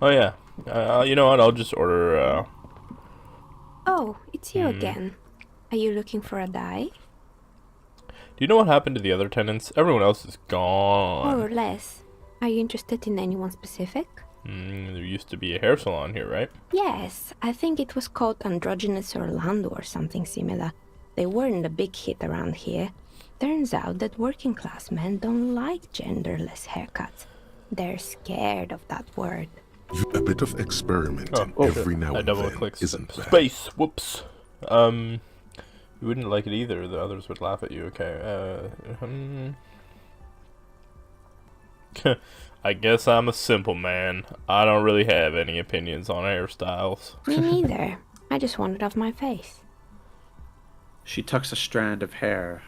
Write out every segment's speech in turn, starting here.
Oh yeah. You know what? I'll just order. Oh, it's you Hmm. again. Are you looking for a dye? Do you know what happened to the other tenants? Everyone else is More gone. or less. Are you interested in anyone specific? There used to be a hair salon here, right? Yes, I think it was called Androgynous Orlando or something similar. They weren't a big hit around here. Turns out that working class men don't like genderless haircuts. They're scared of that word. A bit of Oh experimenting shit! every now I and double then clicked isn't bad. space. Whoops. You wouldn't like it either. The others would laugh at you. Okay. I guess I'm a simple man. I don't really have any opinions on hairstyles. Me neither. I just want it off my face. She tucks a strand of hair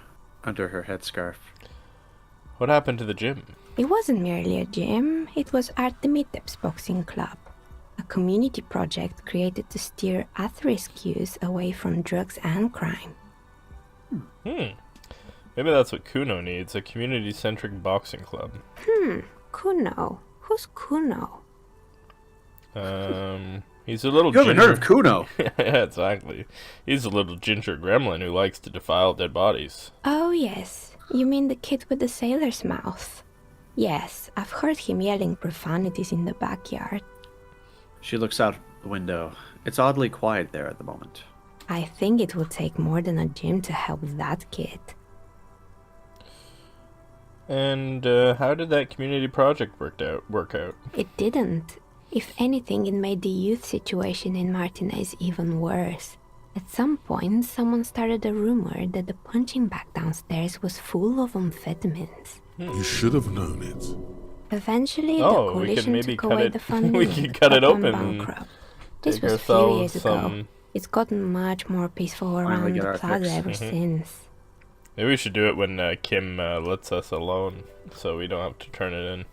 under her headscarf. What happened to the gym? It wasn't merely a gym, it was Artemitep's boxing club. A community project created to steer at-risk youth away from drugs and crime. Maybe that's what Kuno needs, a community-centric boxing club. Kuno. Who's Kuno? He's a little You haven't ginger... heard of Kuno? Yeah, exactly. He's a little ginger gremlin who likes to defile dead bodies. Oh yes, you mean the kid with the sailor's mouth. Yes, I've heard him yelling profanities in the backyard. She looks out the window. It's oddly quiet there at the moment. I think it will take more than a gym to help that kid. And how did that community project work out? It didn't. If anything, it made the youth situation in Martinez even worse. At some point, someone started a rumor that the punching bag downstairs was full of amphetamines. You should have known it. Eventually, Oh, the we could coalition maybe took cut away it- the funding. we could cut it but went open and bankrupt. This take was a few ourselves years ago. some- It's gotten much more peaceful around get the our plaza fix. ever since. Maybe we should do it when Kim lets us alone, so we don't have to turn it in.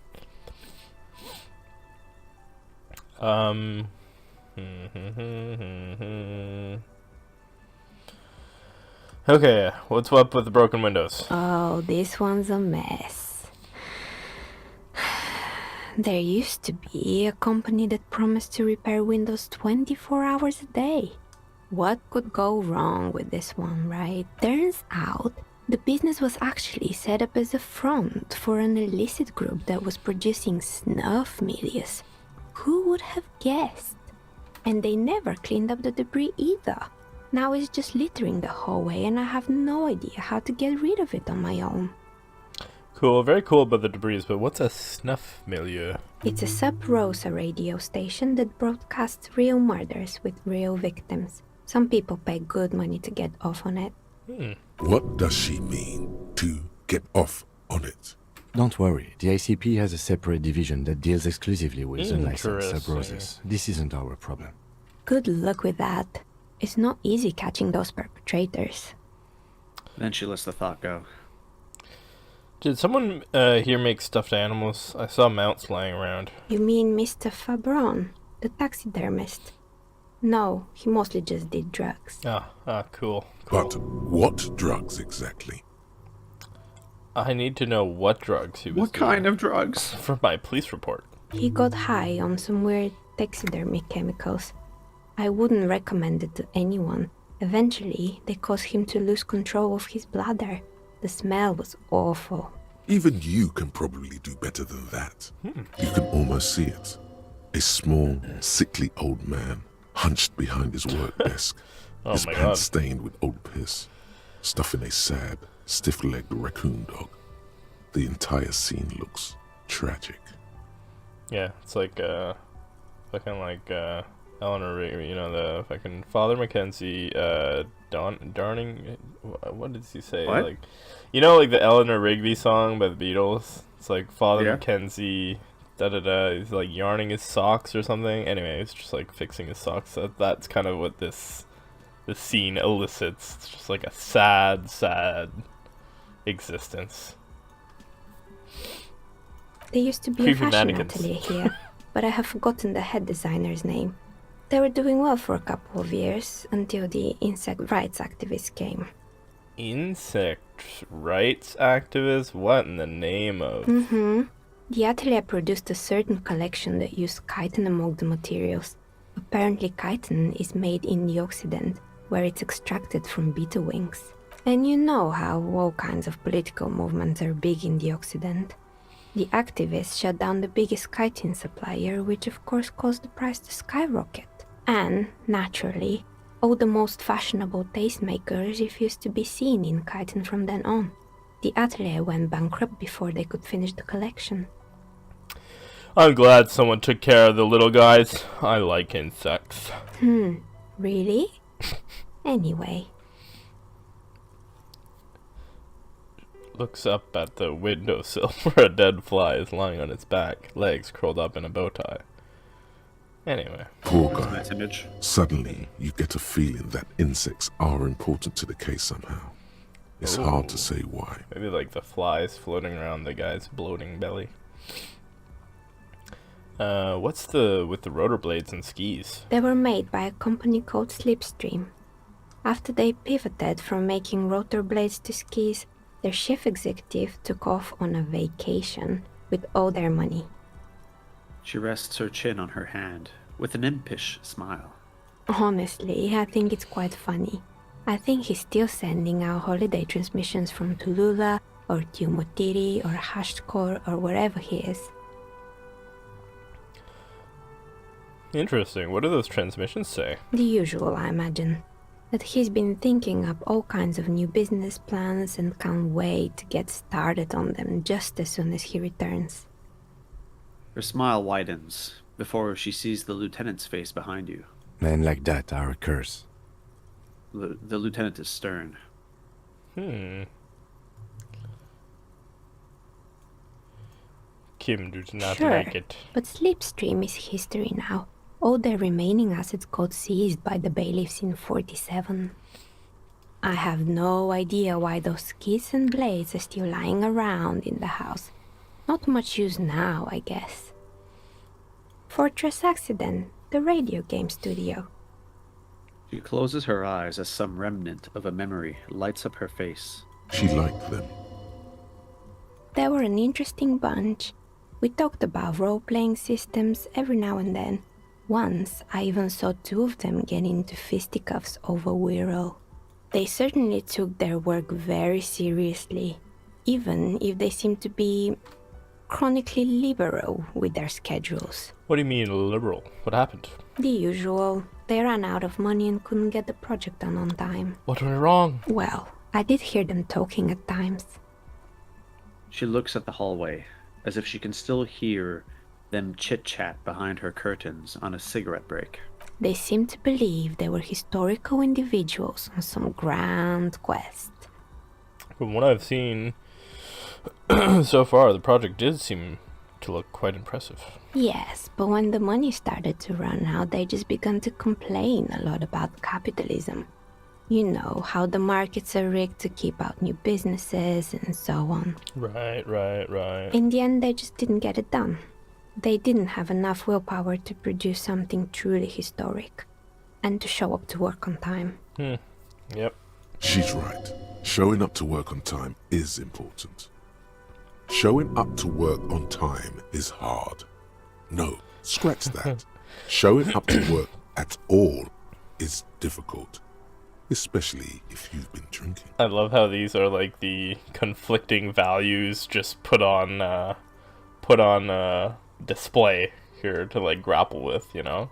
Okay, what's up with the broken windows? Oh, this one's a mess. There used to be a company that promised to repair windows 24 hours a day. What could go wrong with this one, right? Turns out, the business was actually set up as a front for an illicit group that was producing snuff milias. Who would have guessed? And they never cleaned up the debris either. Now it's just littering the hallway and I have no idea how to get rid of it on my own. Cool, very cool about the debris, but what's a snuff milieu? It's a Sub Rosa radio station that broadcasts real murders with real victims. Some people pay good money to get off on it. What does she mean, to get off on it? Don't worry, the ACP has a separate division that deals exclusively with unlicensed Interesting. sub-roses. This isn't our problem. Good luck with that. It's not easy catching those perpetrators. Then she lets the thought go. Did someone here make stuffed animals? I saw mounts lying around. You mean Mr. Fabron, the taxidermist? No, he mostly just did drugs. Cool. But what drugs exactly? I need to know what drugs he was What kind of drugs? for my police report. He got high on some weird taxidermy chemicals. I wouldn't recommend it to anyone. Eventually, they caused him to lose control of his bladder. The smell was awful. Even you can probably do better than that. You can almost see it. A small, sickly old man, hunched behind his work desk, Oh his my pants God. stained with old piss, stuffing a sad, stiff-legged raccoon dog. The entire scene looks tragic. Yeah, it's like fucking like Eleanor Rigby, you know, the fucking Father Mackenzie Darning, what did he say? What? Like, you know, like the Eleanor Rigby song by the Beatles. It's like Father Yeah. Mackenzie da da da. He's like yarning his socks or something. Anyway, it's just like fixing his socks. That's kind of what this scene elicits. It's just like a sad, sad existence. There used to be a Creepy fashion mannequins. atelier here, but I have forgotten the head designer's name. They were doing well for a couple of years until the insect rights activists came. Insect rights activist? What in the name of? The atelier produced a certain collection that used chitin among the materials. Apparently chitin is made in the Occident, where it's extracted from beetle wings. And you know how all kinds of political movements are big in the Occident. The activists shut down the biggest chitin supplier, which of course caused the price to skyrocket. And, naturally, all the most fashionable tastemakers refused to be seen in chitin from then on. The atelier went bankrupt before they could finish the collection. I'm glad someone took care of the little guys. I like insects. Really? Anyway. Looks up at the windowsill where a dead fly is lying on its back, legs curled up in a bow tie. Anyway. Poor guy. Nice image. Suddenly, you get a feeling that insects are important to the case somehow. It's hard to say why. Maybe like the flies floating around the guy's bloating belly. What's with the rotor blades and skis? They were made by a company called Slipstream. After they pivoted from making rotor blades to skis, their chief executive took off on a vacation with all their money. She rests her chin on her hand with an impish smile. Honestly, I think it's quite funny. I think he's still sending out holiday transmissions from Tulula or Tiumotiri or Hashtkor or wherever he is. Interesting. What do those transmissions say? The usual, I imagine. That he's been thinking up all kinds of new business plans and can't wait to get started on them just as soon as he returns. Her smile widens before she sees the lieutenant's face behind you. Men like that are a curse. The lieutenant is stern. Kim does not Sure, like it. but Slipstream is history now. All their remaining assets got seized by the bailiffs in 47. I have no idea why those skis and blades are still lying around in the house. Not much use now, I guess. Fortress Accident, the radio game studio. She closes her eyes as some remnant of a memory lights up her face. She liked them. They were an interesting bunch. We talked about role-playing systems every now and then. Once, I even saw two of them get into fisticuffs over Wirral. They certainly took their work very seriously, even if they seemed to be chronically liberal with their schedules. What do you mean liberal? What happened? The usual. They ran out of money and couldn't get the project done on time. What went wrong? Well, I did hear them talking at times. She looks at the hallway, as if she can still hear them chit-chat behind her curtains on a cigarette break. They seemed to believe they were historical individuals on some grand quest. From what I've seen so far, the project did seem to look quite impressive. Yes, but when the money started to run out, they just began to complain a lot about capitalism. You know, how the markets are rigged to keep out new businesses and so on. Right. In the end, they just didn't get it done. They didn't have enough willpower to produce something truly historic and to show up to work on time. Yep. She's right. Showing up to work on time is important. Showing up to work on time is hard. No, scratch that. Showing up to work at all is difficult, especially if you've been drinking. I love how these are like the conflicting values just put on display here to like grapple with, you know?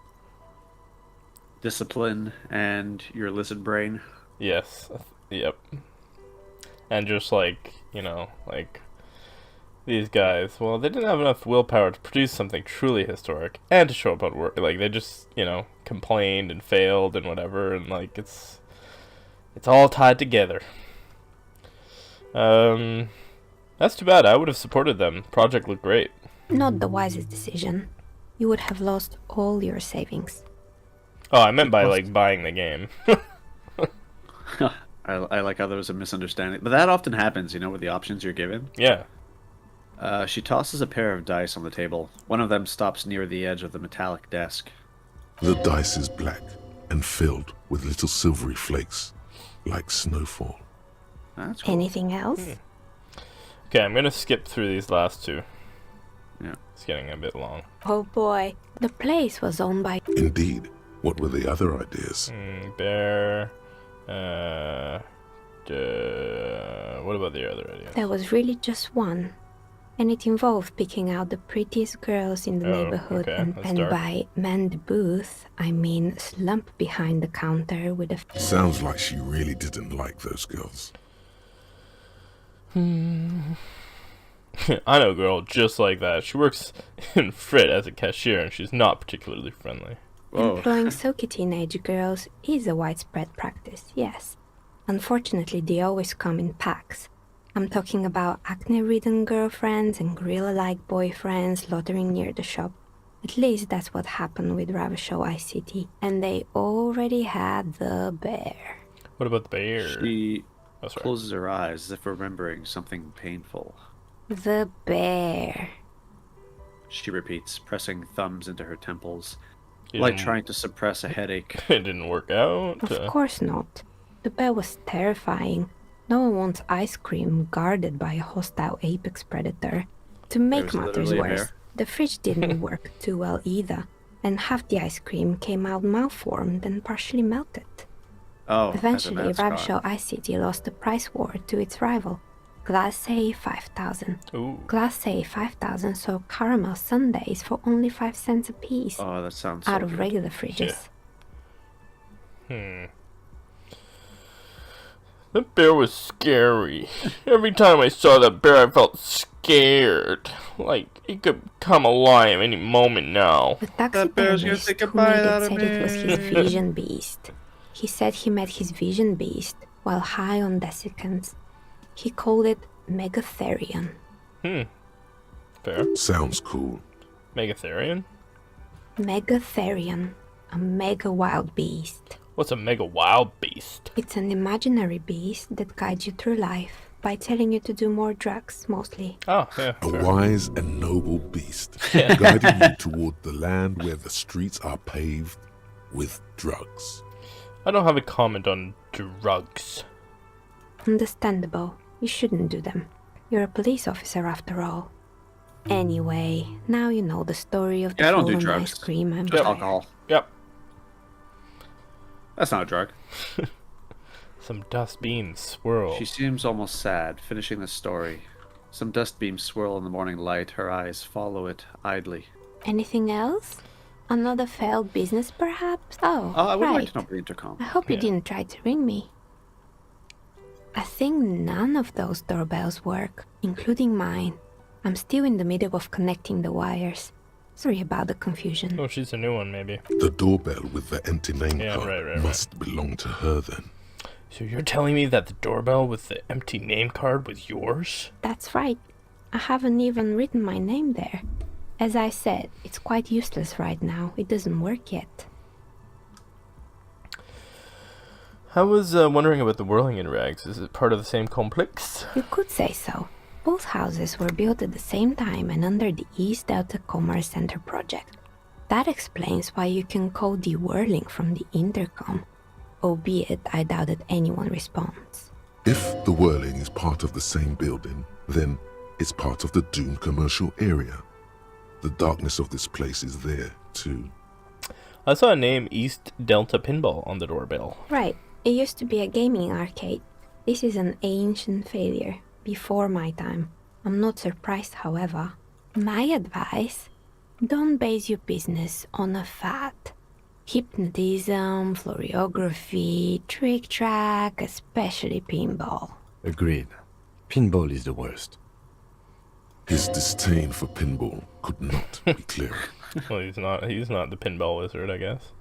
Discipline and your lizard brain. Yes. Yep. And just like, you know, like these guys, well, they didn't have enough willpower to produce something truly historic and to show up at work. Like, they just, you know, complained and failed and whatever, and like it's all tied together. That's too bad. I would have supported them. Project looked great. Not the wisest decision. You would have lost all your savings. Oh, I meant by like buying the game. I like how there was a misunderstanding. But that often happens, you know, with the options you're given. Yeah. She tosses a pair of dice on the table. One of them stops near the edge of the metallic desk. The dice is black and filled with little silvery flakes, like snowfall. That's cool. Anything else? Okay, I'm gonna skip through these last two. It's getting a bit long. Oh boy, the place was owned by... Indeed. What were the other ideas? Bear. What about the other ideas? There was really just one. And it involved picking out the prettiest girls in the neighborhood okay, and, that's and dark. by man the booth, I mean slump behind the counter with a... Sounds like she really didn't like those girls. I know a girl just like that. She works in Frit as a cashier, and she's not particularly friendly. Whoa. Employing silky teenage girls is a widespread practice, yes. Unfortunately, they always come in packs. I'm talking about acne-ridden girlfriends and gorilla-like boyfriends loitering near the shop. At least that's what happened with Ravashow ICT. And they already had the bear. What about the bear? She Oh, sorry. closes her eyes as if remembering something painful. The bear. She repeats, pressing thumbs into her temples, It like didn't- trying to suppress a headache. It didn't work out. Of course not. The bear was terrifying. No one wants ice cream guarded by a hostile apex predator. To make was matters literally a worse, bear. the fridge didn't work too well either, and half the ice cream came out malformed and partially melted. Oh, Eventually, that's a bad Ravshaw scar. ICT lost the price war to its rival, Glace 5000. Ooh. Glace 5000 sold caramel sundaes for only 5 cents a piece Oh, that sounds so out of good. regular fridges. That bear was scary. Every time I saw that bear, I felt scared. Like, it could come alive any moment now. The That bear's gonna taxidermist take a who made bite it out of said it was his me. vision beast. He said he met his vision beast while high on desiccants. He called it Megatherion. Fair. Sounds cool. Megatherion? Megatherion, a mega wild beast. What's a mega wild beast? It's an imaginary beast that guides you through life by telling you to do more drugs, mostly. Oh, yeah. A Fair. wise and noble beast, guiding you toward the land where the streets are paved with drugs. I don't have a comment on drugs. Understandable. You shouldn't do them. You're a police officer after all. Anyway, now you know the story of the Yeah, I don't do fallen drugs. ice cream and Just bear. alcohol. Yep. That's not a drug. Some dust beams swirl. She seems almost sad, finishing the story. Some dust beams swirl in the morning light. Her eyes follow it idly. Anything else? Another failed business, perhaps? Oh, I would right. like to know about the intercom. I hope you Yeah. didn't try to ring me. I think none of those doorbells work, including mine. I'm still in the middle of connecting the wires. Sorry about the confusion. Oh, she's a new one, maybe. The doorbell with the empty name Yeah, card right. must belong to her then. So you're telling me that the doorbell with the empty name card was yours? That's right. I haven't even written my name there. As I said, it's quite useless right now. It doesn't work yet. I was wondering about the whirling in rags. Is it part of the same complex? You could say so. Both houses were built at the same time and under the East Delta Commerce Center project. That explains why you can call the whirling from the intercom, albeit I doubt that anyone responds. If the whirling is part of the same building, then it's part of the doomed commercial area. The darkness of this place is there, too. I saw a name East Delta Pinball on the doorbell. Right, it used to be a gaming arcade. This is an ancient failure, before my time. I'm not surprised, however. My advice, don't base your business on a fad. Hypnotism, floriography, trick-track, especially pinball. Agreed. Pinball is the worst. His disdain for pinball could not be clearer. Well, he's not the pinball wizard, I guess.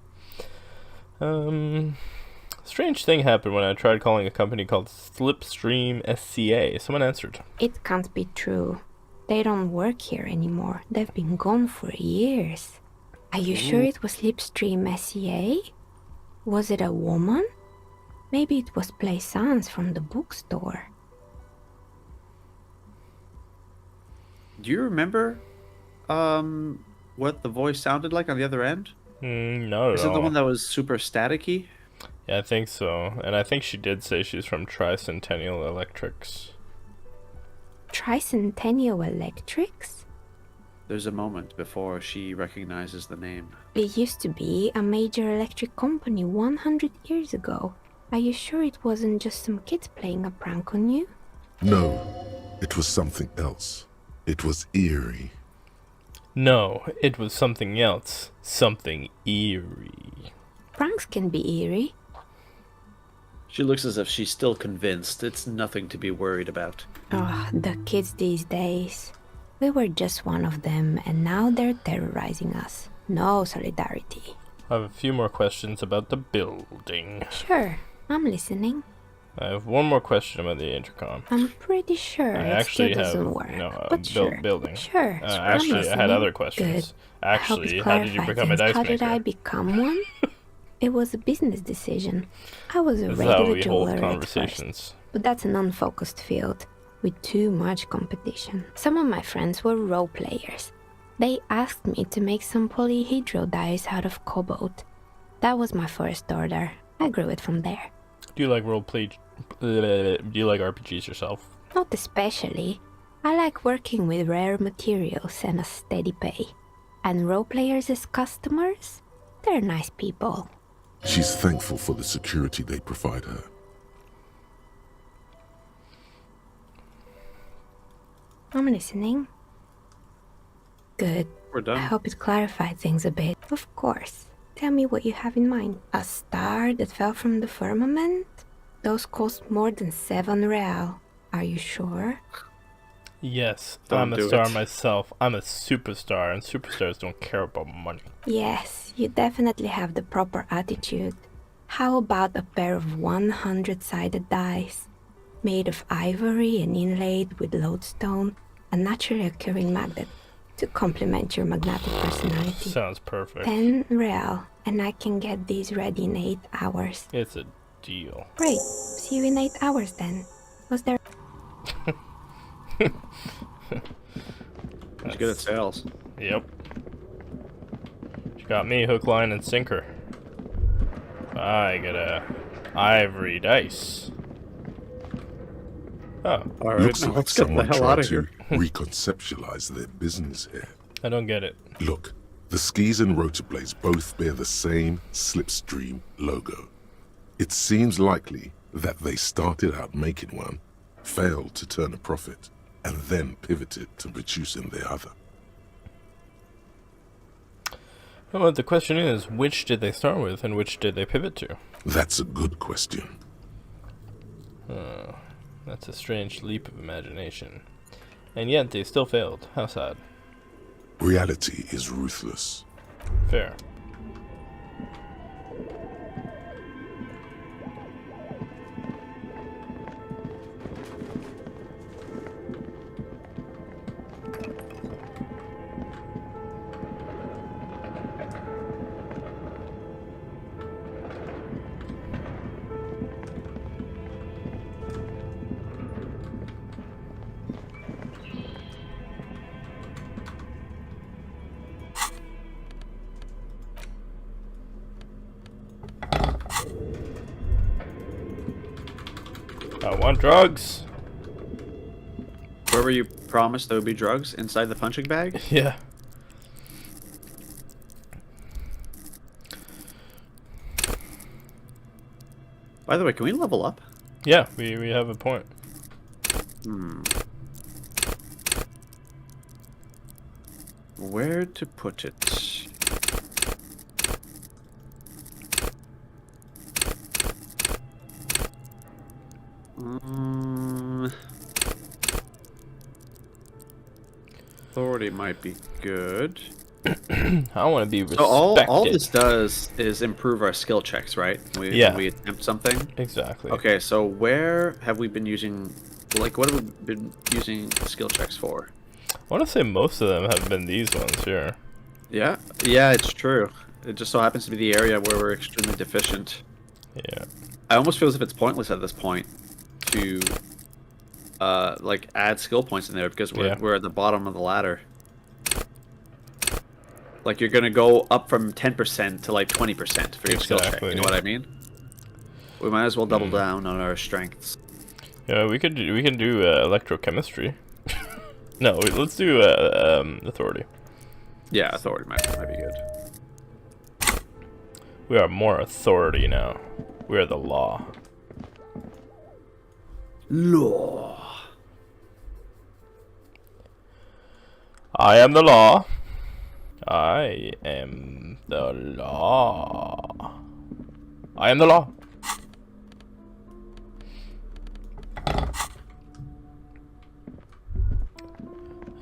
Strange thing happened when I tried calling a company called Slipstream SCA. Someone answered. It can't be true. They don't work here anymore. They've been gone for years. Are you sure it was Slipstream SCA? Was it a woman? Maybe it was Plaisance from the bookstore. Do you remember what the voice sounded like on the other end? Not at Is it all. the one that was super staticky? Yeah, I think so. And I think she did say she's from Tricentennial Electrics. Tricentennial Electrics? There's a moment before she recognizes the name. It used to be a major electric company 100 years ago. Are you sure it wasn't just some kids playing a prank on you? No, it was something else. It was eerie. No, it was something else. Something eerie. Pranks can be eerie. She looks as if she's still convinced it's nothing to be worried about. Oh, the kids these days. We were just one of them, and now they're terrorizing us. No solidarity. I have a few more questions about the building. Sure, I'm listening. I have one more question about the intercom. I'm pretty sure I it actually still doesn't have work. But building. Sure. I'm Actually, I had listening. other questions. Good. Actually, I hope it how did you clarifies become a things. dice How did I maker? become one? It was a business decision. I was a This is how regular we hold jeweler at first, conversations. but that's an unfocused field with too much competition. Some of my friends were role players. They asked me to make some polyhedral dice out of cobalt. That was my first order. I grew it from there. Do you like roleplay? Do you like RPGs yourself? Not especially. I like working with rare materials and a steady pay. And role players as customers? They're nice people. She's thankful for the security they provide her. I'm listening. Good. We're I done. hope it clarified things a bit. Of course. Tell me what you have in mind. A star that fell from the firmament? Those cost more than 7 real. Are you sure? Yes, Don't I'm a do star it. myself. I'm a superstar, and superstars don't care about money. Yes, you definitely have the proper attitude. How about a pair of 100-sided dice? Made of ivory and inlaid with lodestone, a naturally occurring magnet, to complement your magnetic personality. Sounds perfect. 10 real, and I can get these ready in 8 hours. It's a deal. Great. See you in 8 hours then. Was there... She's good at sales. Yep. She got me hook, line, and sinker. I get a ivory dice. Oh, All right, Looks now like let's get the someone hell out tried of to here. reconceptualize their business here. I don't get it. Look, the skis and rotor blades both bear the same slipstream logo. It seems likely that they started out making one, failed to turn a profit, and then pivoted to producing the other. Well, the question is, which did they start with, and which did they pivot to? That's a good question. That's a strange leap of imagination. And yet, they still failed. How sad. Reality is ruthless. Fair. I want drugs! Where were you promised there would be drugs inside the punching bag? Yeah. By the way, can we level up? Yeah, we have a point. Where to put it? Authority might be good. I want to be respected. So all this does is improve our skill checks, right? Yeah. When we attempt something. Exactly. Okay, so where have we been using, like, what have we been using skill checks for? I want to say most of them have been these ones here. Yeah, it's true. It just so happens to be the area where we're extremely deficient. Yeah. I almost feel as if it's pointless at this point to, like, add skill points in there because we're at the bottom of the ladder. Like, you're gonna go up from 10% to like 20% for your skill check. You know what I mean? We might as well double down on our strengths. Yeah, we can do electrochemistry. No, let's do authority. Yeah, authority might be good. We are more authority now. We are the law. Law. I am the law. I am the law. I am the law.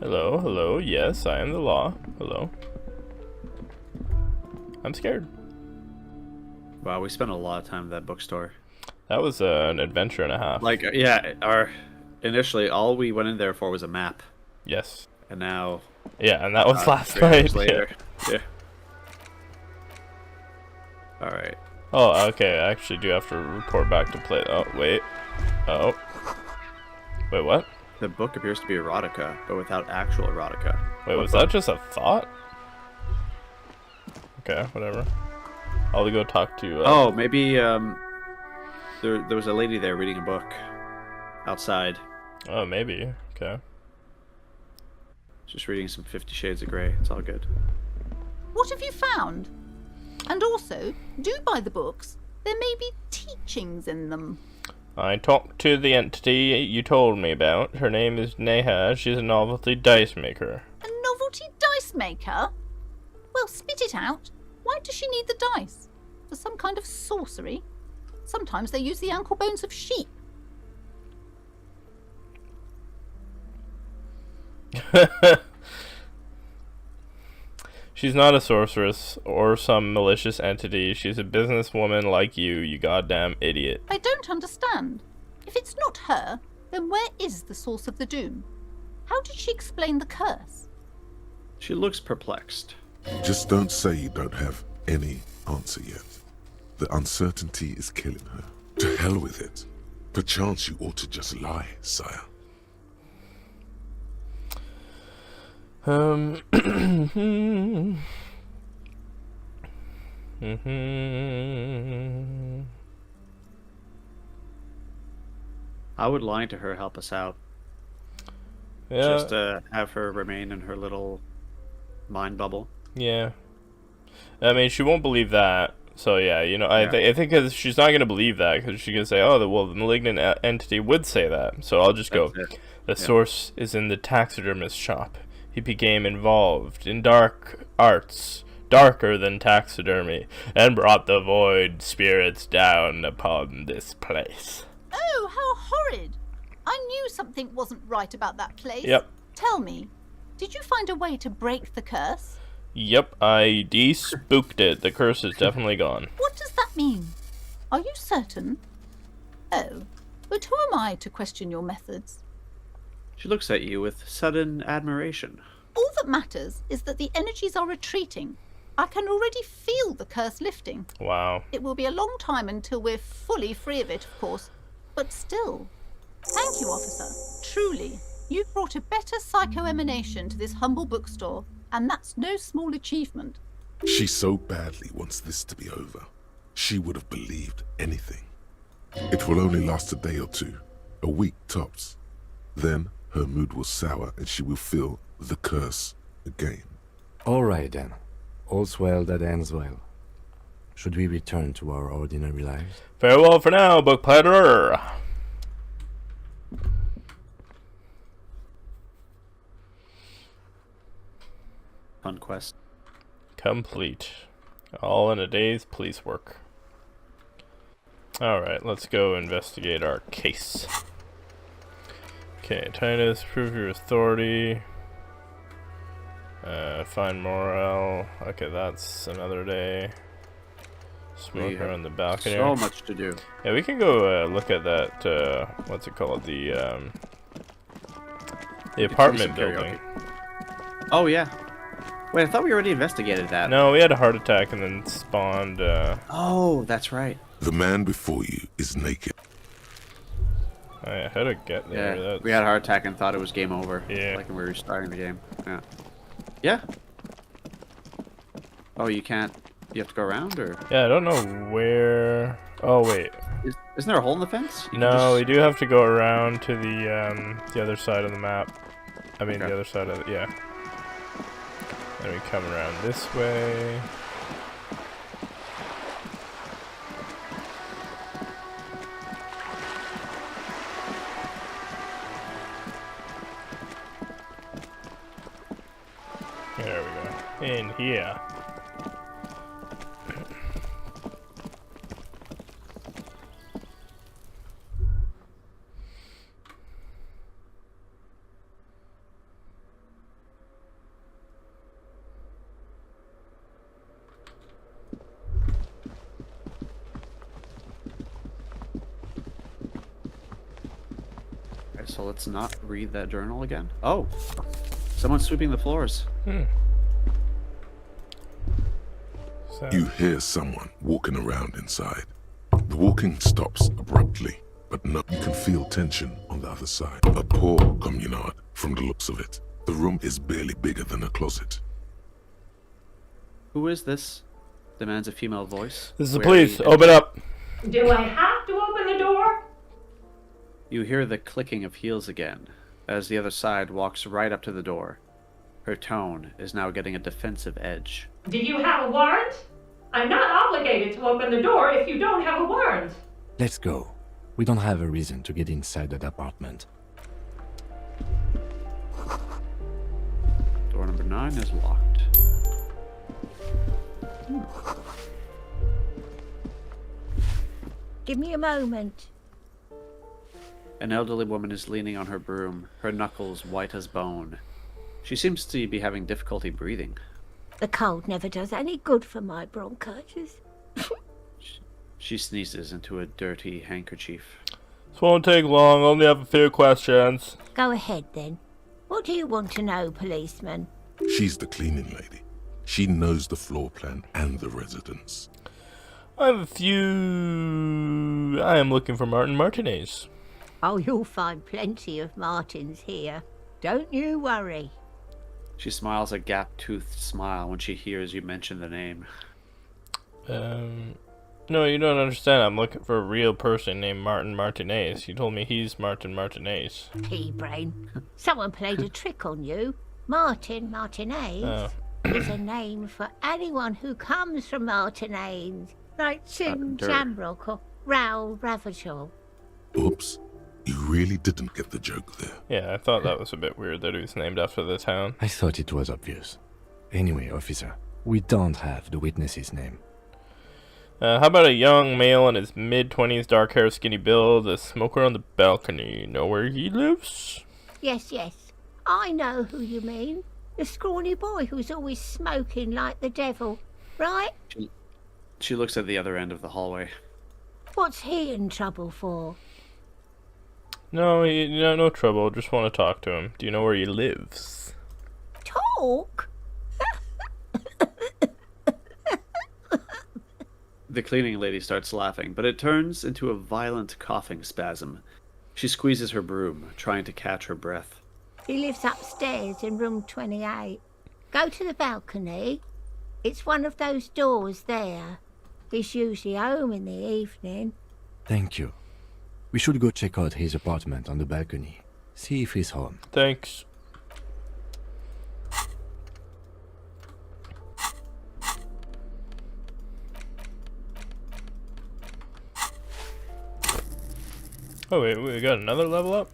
Hello, hello, yes, I am the law. Hello. I'm scared. Wow, we spent a lot of time at that bookstore. That was an adventure and a half. Like, yeah, initially all we went in there for was a map, Yes. and now Yeah, and that was last 3 hours night. later. Yeah. All right. Oh, okay, I actually do have to report back to play. Oh, wait. Oh. Wait, what? The book appears to be erotica, but without actual erotica. Wait, was that just a thought? Okay, whatever. I'll go talk to. Oh, maybe there was a lady there reading a book outside. Oh, maybe. Okay. Just reading some 50 Shades of Grey. It's all good. What have you found? And also, do buy the books. There may be teachings in them. I talked to the entity you told me about. Her name is Neha. She's a novelty dice maker. A novelty dice maker? Well, spit it out. Why does she need the dice? For some kind of sorcery? Sometimes they use the ankle bones of sheep. She's not a sorceress or some malicious entity. She's a businesswoman like you goddamn idiot. I don't understand. If it's not her, then where is the source of the doom? How did she explain the curse? She looks perplexed. Just don't say you don't have any answer yet. The uncertainty is killing her. To hell with it. Perchance you ought to just lie, sire. How would lying to her help us out? Yeah. Just to have her remain in her little mind bubble. Yeah. I mean, she won't believe that. So yeah, you know, I think cause she's not gonna believe that because she's gonna say, "Oh, the malignant entity would say that." So I'll just go. The source is in the taxidermist shop. He became involved in dark arts, darker than taxidermy, and brought the void spirits down upon this place. Oh, how horrid! I knew something wasn't right about that place. Yep. Tell me, did you find a way to break the curse? Yep, I de-spooked it. The curse is definitely gone. What does that mean? Are you certain? Oh, but who am I to question your methods? She looks at you with sudden admiration. All that matters is that the energies are retreating. I can already feel the curse lifting. Wow. It will be a long time until we're fully free of it, of course. But still. Thank you, officer. Truly, you've brought a better psycho-emanation to this humble bookstore, and that's no small achievement. She so badly wants this to be over. She would have believed anything. It will only last a day or two, a week tops. Then her mood will sour and she will feel the curse again. All right then. All's well that ends well. Should we return to our ordinary lives? Farewell for now, book platter. Fun quest. Complete. All in a day's police work. Alright, let's go investigate our case. Okay, Titus, prove your authority. Find morale. Okay, that's another day. Smoker on the balcony. So much to do. Yeah, we can go look at that, what's it called? The apartment building. Oh, yeah. Wait, I thought we already investigated that. No, we had a heart attack and then spawned, Oh, that's right. The man before you is naked. Alright, how to get there? Yeah, That's... we had a heart attack and thought it was game over. Yeah. Like when we were starting the game. Yeah. Yeah. Oh, you can't... You have to go around, or...? Yeah, I don't know where... Oh, wait. Isn't there a hole in the fence? You can No, we just- do have to go around to the other side of the map. I mean, Okay. the other side of it, yeah. Then we come around this way. There we go. In here. Okay, so let's not read that journal again. Oh! Someone's sweeping the floors. So, You hear someone walking around inside. The walking stops abruptly, but no, you can feel tension on the other side. A poor communard, from the looks of it. The room is barely bigger than a closet. Who is this? Demands a female voice. this is the Wary police. and- Open up. Do I have to open the door? You hear the clicking of heels again, as the other side walks right up to the door. Her tone is now getting a defensive edge. Do you have a warrant? I'm not obligated to open the door if you don't have a warrant. Let's go. We don't have a reason to get inside that apartment. Door number 9 is locked. Give me a moment. An elderly woman is leaning on her broom, her knuckles white as bone. She seems to be having difficulty breathing. The cold never does any good for my bronchitis. She sneezes into a dirty handkerchief. This won't take long. Only have a few questions. Go ahead then. What do you want to know, policeman? She's the cleaning lady. She knows the floor plan and the residence. I have a few. I am looking for Martin Martinez. Oh, you'll find plenty of Martins here. Don't you worry. She smiles a gap-toothed smile when she hears you mention the name. No, you don't understand. I'm looking for a real person named Martin Martinez. You told me he's Martin Martinez. Pea-brain. Someone played a trick on you. Martin Martinez Oh. is a name for anyone who comes from Martinez, like Tim dirt. Jamrock or Raoul Ravachol. Oops. You really didn't get the joke there. Yeah, I thought that was a bit weird that he was named after the town. I thought it was obvious. Anyway, officer, we don't have the witness's name. How about a young male in his mid-20s, dark hair, skinny build, a smoker on the balcony? Know where he lives? Yes, I know who you mean. The scrawny boy who's always smoking like the devil, right? She looks at the other end of the hallway. What's he in trouble for? No, no trouble. Just want to talk to him. Do you know where he lives? Talk? The cleaning lady starts laughing, but it turns into a violent coughing spasm. She squeezes her broom, trying to catch her breath. He lives upstairs in room 28. Go to the balcony. It's one of those doors there. He's usually home in the evening. Thank you. We should go check out his apartment on the balcony. See if he's home. Thanks. Oh wait, we got another level up?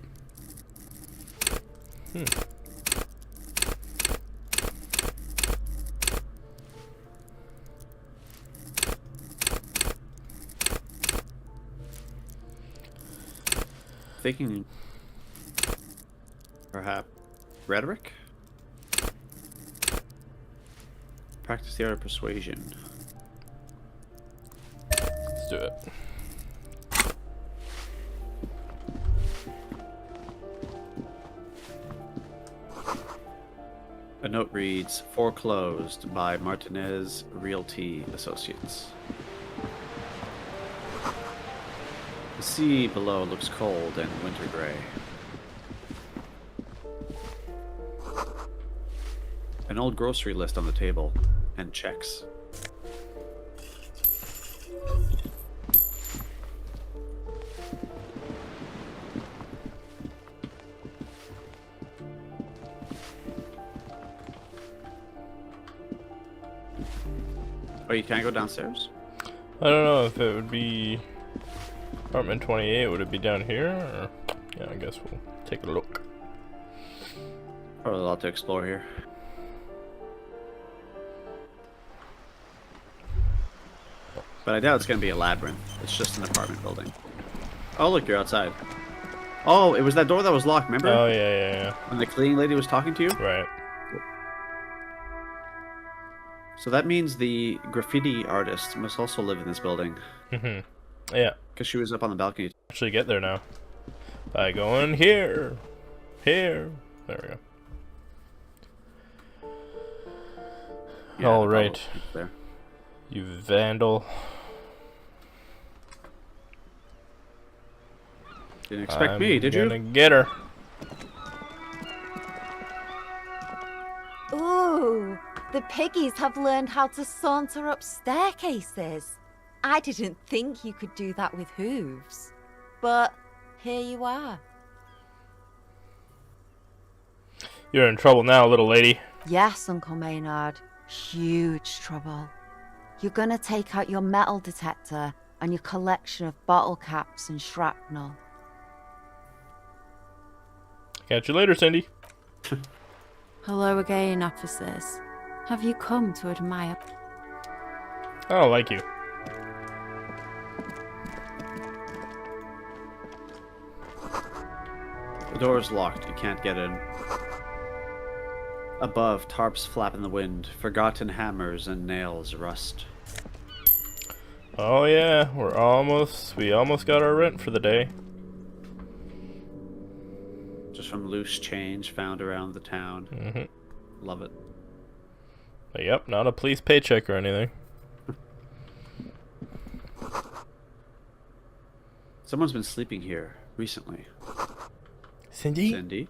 Thinking... perhaps... rhetoric? Practice the art of persuasion. Let's do it. A note reads, foreclosed by Martinez Realty Associates. The sea below looks cold and winter gray. An old grocery list on the table, and checks. Oh, you can't go downstairs? I don't know if it would be apartment 28. Would it be down here? Or... Yeah, I guess we'll take a look. Probably a lot to explore here. But I doubt it's going to be a labyrinth. It's just an apartment building. Oh, look, you're outside. Oh, it was that door that was locked, remember? Oh, yeah. When the cleaning lady was talking to you? Right. So that means the graffiti artist must also live in this building. Yeah. Because she was up on the balcony. Actually get there now. By going here. Here. There we go. Yeah, All right. There. You vandal. Didn't expect me, did you? I'm gonna get her. Ooh, the piggies have learned how to saunter up staircases. I didn't think you could do that with hooves. But here you are. You're in trouble now, little lady. Yes, Uncle Maynard. Huge trouble. You're gonna take out your metal detector and your collection of bottle caps and shrapnel. Catch you later, Cindy. Hello again, officers. Have you come to admire? I don't like you. The door is locked. You can't get in. Above, tarps flap in the wind. Forgotten hammers and nails rust. Oh yeah, we almost got our rent for the day. Just from loose change found around the town. Love it. But yep, not a police paycheck or anything. Someone's been sleeping here recently. Cindy? Cindy?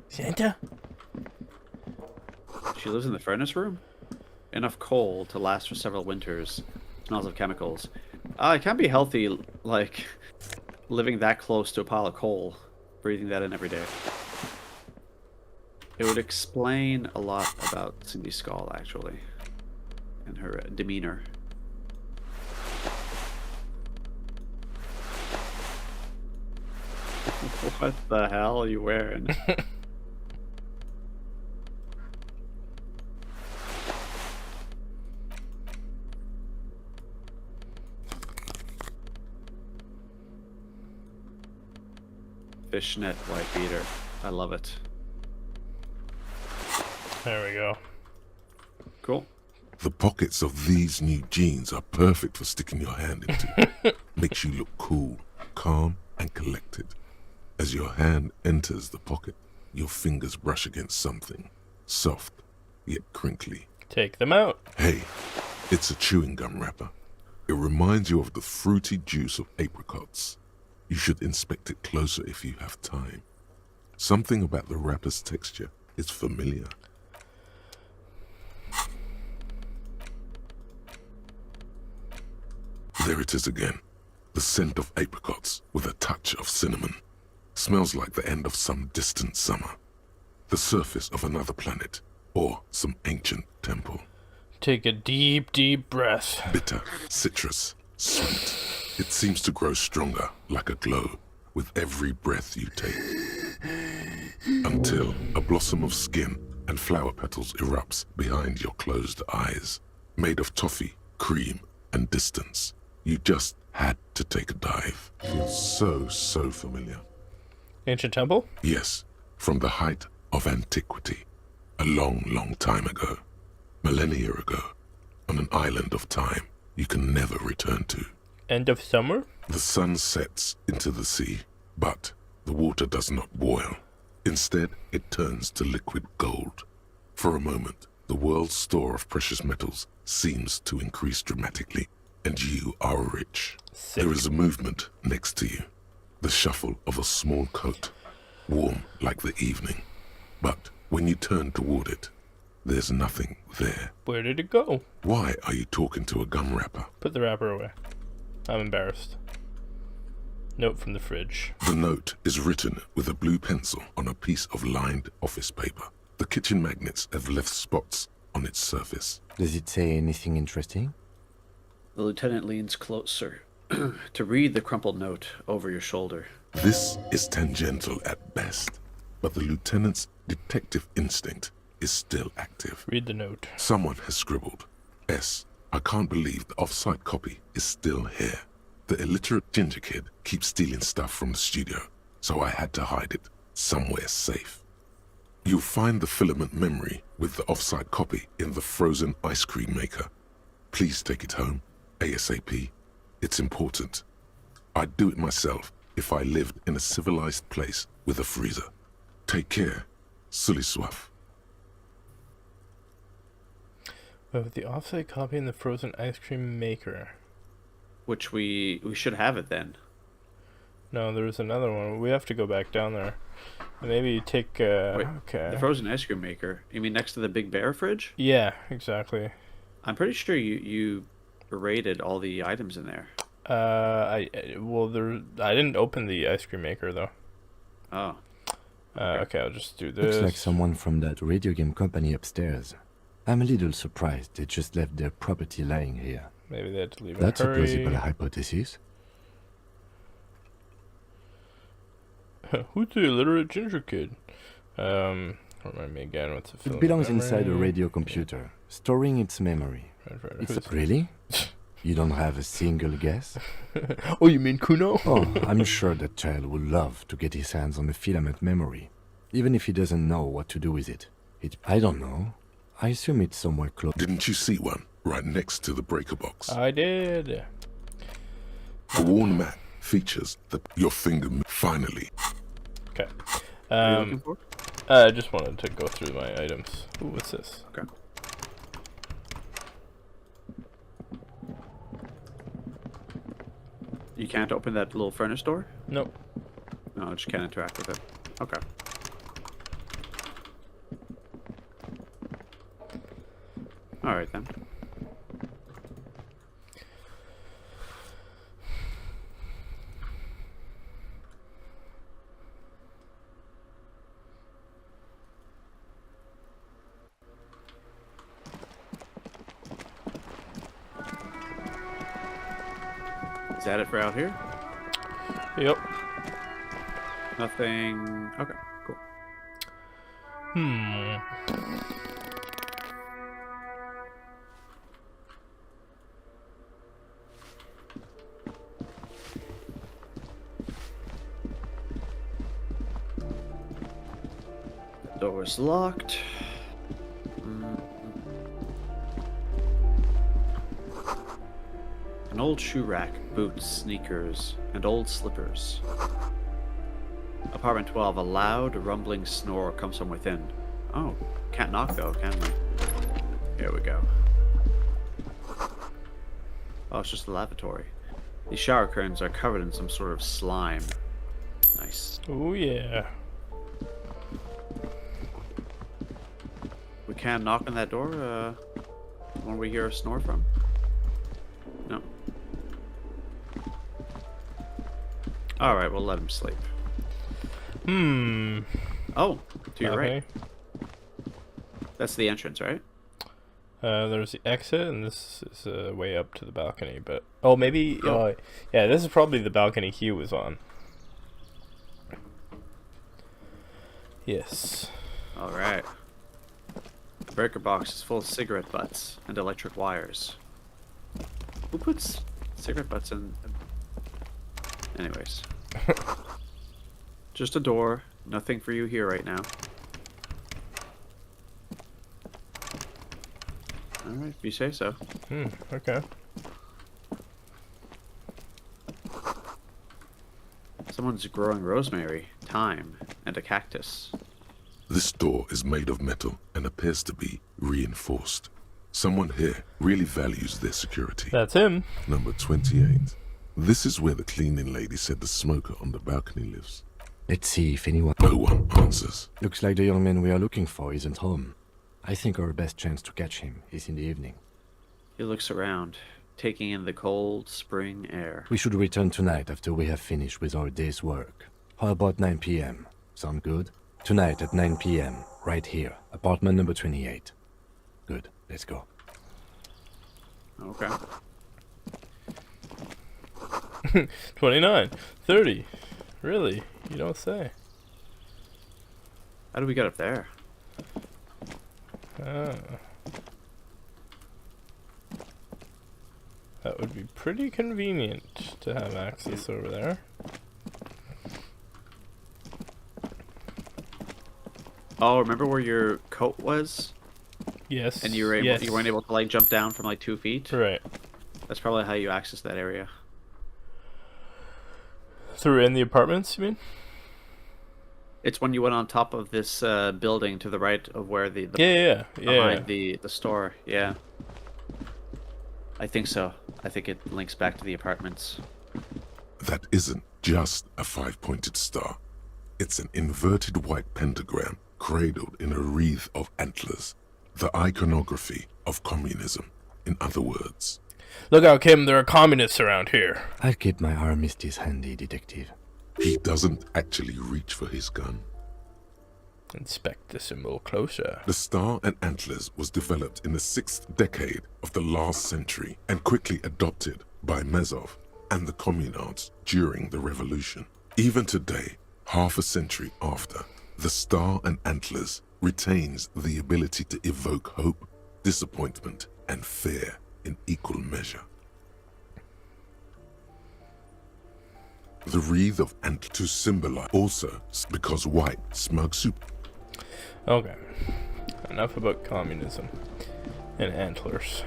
Santa? She lives in the furnace room? Enough coal to last for several winters. Smells of chemicals. It can't be healthy, like, living that close to a pile of coal. Breathing that in every day. It would explain a lot about Cindy Skull, actually. And her demeanor. What the hell are you wearing? Fishnet white beater. I love it. There we go. Cool. The pockets of these new jeans are perfect for sticking your hand into. Makes you look cool, calm, and collected. As your hand enters the pocket, your fingers brush against something. Soft, yet crinkly. Take them out. Hey, it's a chewing gum wrapper. It reminds you of the fruity juice of apricots. You should inspect it closer if you have time. Something about the wrapper's texture is familiar. There it is again. The scent of apricots with a touch of cinnamon. Smells like the end of some distant summer. The surface of another planet or some ancient temple. Take a deep, deep breath. Bitter, citrus, sweet. It seems to grow stronger, like a glow, with every breath you take. Until a blossom of skin and flower petals erupts behind your closed eyes. Made of toffee, cream, and distance. You just had to take a dive. Feels so familiar. Ancient temple? Yes, from the height of antiquity. A long time ago. Millennia ago. On an island of time you can never return to. End of summer? The sun sets into the sea, but the water does not boil. Instead, it turns to liquid gold. For a moment, the world's store of precious metals seems to increase dramatically, and you are rich. Sick. There is a movement next to you. The shuffle of a small coat, warm like the evening. But when you turn toward it, there's nothing there. Where did it go? Why are you talking to a gum wrapper? Put the wrapper away. I'm embarrassed. Note from the fridge. The note is written with a blue pencil on a piece of lined office paper. The kitchen magnets have left spots on its surface. Does it say anything interesting? The lieutenant leans closer to read the crumpled note over your shoulder. This is tangential at best, but the lieutenant's detective instinct is still active. Read the note. Someone has scribbled, S. I can't believe the off-site copy is still here. The illiterate ginger kid keeps stealing stuff from the studio, so I had to hide it somewhere safe. You'll find the filament memory with the off-site copy in the frozen ice cream maker. Please take it home, ASAP. It's important. I'd do it myself if I lived in a civilized place with a freezer. Take care. Sully Swaff. With the offsite copy in the frozen ice cream maker. Which we should have it then. No, there's another one. We have to go back down there. Maybe you take. Wait, okay. The frozen ice cream maker. You mean next to the Big Bear fridge? Yeah, exactly. I'm pretty sure you rated all the items in there. I didn't open the ice cream maker though. Oh. Okay, I'll just do this. Looks like someone from that radio game company upstairs. I'm a little surprised they just left their property lying here. Maybe they had to leave. That's in a hurry. plausible hypothesis. Who's the illiterate ginger kid? Remind me again. What's the It belongs inside a radio computer, storing its memory. Right. It's really? You don't have a single guess? Oh, you mean Kuno? Oh, I'm sure that child would love to get his hands on a filament memory, even if he doesn't know what to do with it. I don't know. I assume it's somewhere close. Didn't you see one right next to the breaker box? I did. The worn mat features your finger finally. Okay. What are you looking for? I just wanted to go through my items. Ooh, what's this? Okay. You can't open that little furnace door? Nope. No, I just can't interact with it. Okay. Alright then. Is that it for out here? Yep. Nothing. Okay, cool. The door is locked. An old shoe rack, boots, sneakers, and old slippers. Apartment 12, a loud, rumbling snore comes from within. Oh, can't knock though, can we? Here we go. Oh, it's just the lavatory. These shower curtains are covered in some sort of slime. Nice. Oh yeah. We can't knock on that door, when we hear a snore from? No. Alright, we'll let him sleep. Oh, to your right. That's the entrance, right? There's the exit, and this is a way up to the balcony, but... Oh, maybe... yeah, this is probably the balcony Hugh was on. Yes. Alright. The breaker box is full of cigarette butts and electric wires. Who puts cigarette butts in... Anyways. Just a door. Nothing for you here right now. Alright, if you say so. Okay. Someone's growing rosemary, thyme, and a cactus. This door is made of metal and appears to be reinforced. Someone here really values their security. That's him. Number 28. This is where the cleaning lady said the smoker on the balcony lives. Let's see if anyone... No one answers. Looks like the young man we are looking for isn't home. I think our best chance to catch him is in the evening. He looks around, taking in the cold spring air. We should return tonight after we have finished with our day's work. How about 9 p.m.? Sound good? Tonight at 9 p.m., right here, apartment number 28. Good, let's go. Okay. 29, 30. Really? You don't say. How do we get up there? Ah. That would be pretty convenient to have access over there. Oh, remember where your coat was? Yes. And you were able, yes. you weren't able to like jump down from like 2 feet? Right. That's probably how you access that area. Through in the apartments, you mean? It's when you went on top of this building to the right of where the Yeah. behind the store. Yeah. I think so. I think it links back to the apartments. That isn't just a 5-pointed star. It's an inverted white pentagram cradled in a wreath of antlers. The iconography of communism, in other words. Look out, Kim, there are communists around here. I'll keep my armistice handy, detective. He doesn't actually reach for his gun. Inspect the symbol closer. The star and antlers was developed in the 6th decade of the last century and quickly adopted by Mezov and the communards during the revolution. Even today, half a century after, the star and antlers retains the ability to evoke hope, disappointment, and fear in equal measure. The wreath of antlers to symbolize also because white smug soup. Okay. Enough about communism and antlers.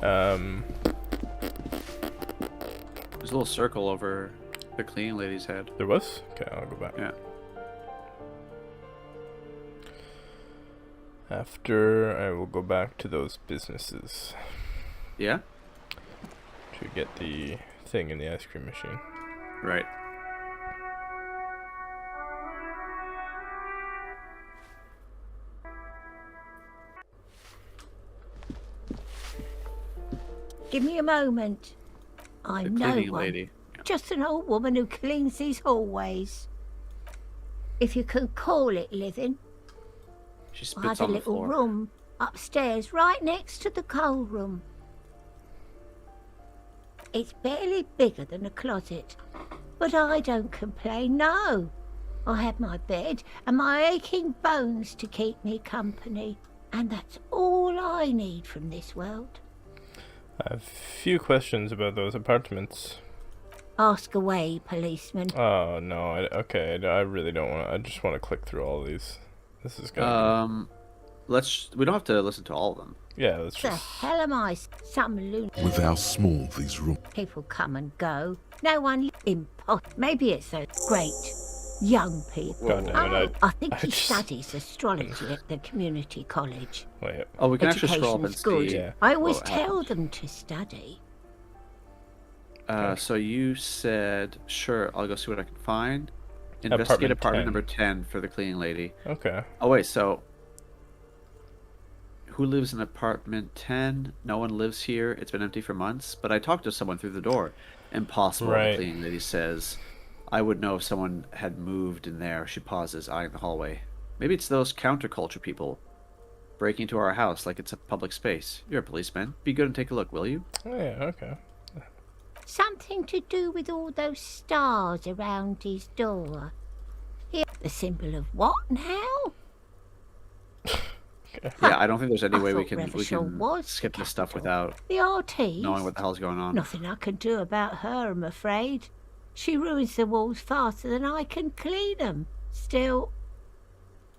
There's a little circle over the cleaning lady's head. There was? Okay, I'll go back. Yeah. After, I will go back to those businesses Yeah? to get the thing in the ice cream machine. Right. Give me a moment. The I'm no cleaning one. lady. Just an old woman who cleans these hallways. If you can call it living. She I spits had a on the little floor. room upstairs right next to the coal room. It's barely bigger than a closet, but I don't complain, no. I have my bed and my aching bones to keep me company, and that's all I need from this world. I have a few questions about those apartments. Ask away, policeman. Oh, no. I really don't want to. I just want to click through all these. This is gonna We don't have to listen to all of them. yeah, let's The just... hell am I? Some lunatic. With how small these rooms. People come and go. No one Maybe it's a great young people. God damn it, I think I he just- studies astrology at the community college. Wait. Oh, we can actually scroll up and Education's good. see. Yeah. I always what tell happened. them to study. So you said, sure, I'll go see what I can find. Investigate apartment 10. number 10 for the cleaning lady. Okay. Oh, wait, so... Who lives in apartment 10? No one lives here. It's been empty for months. But I talked to someone through the door. Impossible, Right. the cleaning lady says. I would know if someone had moved in there. She pauses, eyeing the hallway. Maybe it's those counterculture people breaking into our house like it's a public space. You're a policeman. Be good and take a look, will you? Oh, yeah, okay. Something to do with all those stars around his door. Here, the symbol of what now? Yeah, I don't think there's any I way we thought can Revachol was skip the this stuff capital. without The artiste. knowing what the hell's going on. Nothing I can do about her, I'm afraid. She ruins the walls faster than I can clean them. Still,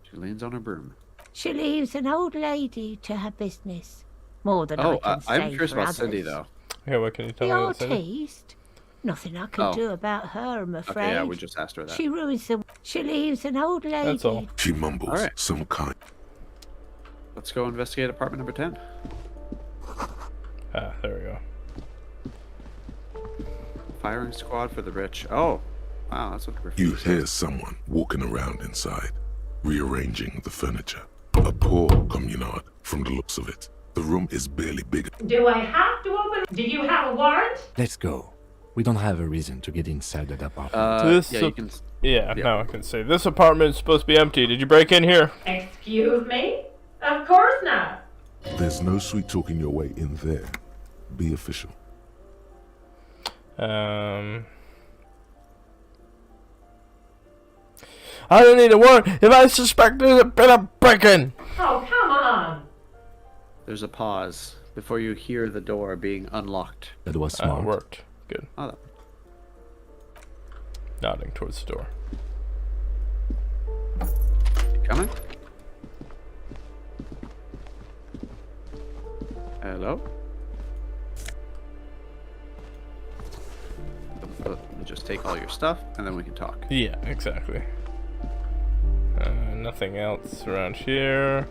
She leans on her broom. she leaves an old lady to her business. More than I Oh, can say I'm curious for about others. Cindy, though. Okay, what can you tell The me about Cindy? artiste. Nothing I can Oh. do about her, I'm afraid. Okay, yeah, we just asked her that. She ruins the. She leaves an old lady. That's all. She mumbles All right. some kind. Let's go investigate apartment number 10. Ah, there we go. Firing squad for the rich. Oh, wow, that's what the You graffiti hear says. someone walking around inside, rearranging the furniture. A poor communard from the looks of it. The room is barely bigger. Do I have to open? Do you have a warrant? Let's go. We don't have a reason to get inside that apartment. This Yeah, is you a- can. Yeah, Yeah. now I can say this apartment is supposed to be empty. Did you break in here? Excuse me? Of course not. There's no sweet talking your way in there. Be official. I don't need a warrant if I suspect there's a bit of break-in. Oh, come on. There's a pause before you hear the door being unlocked. That was smart. Worked. Good. Oh, Nodding towards the door. you coming? Hello? Just take all your stuff, and then we can talk. Yeah, exactly. Nothing else around here.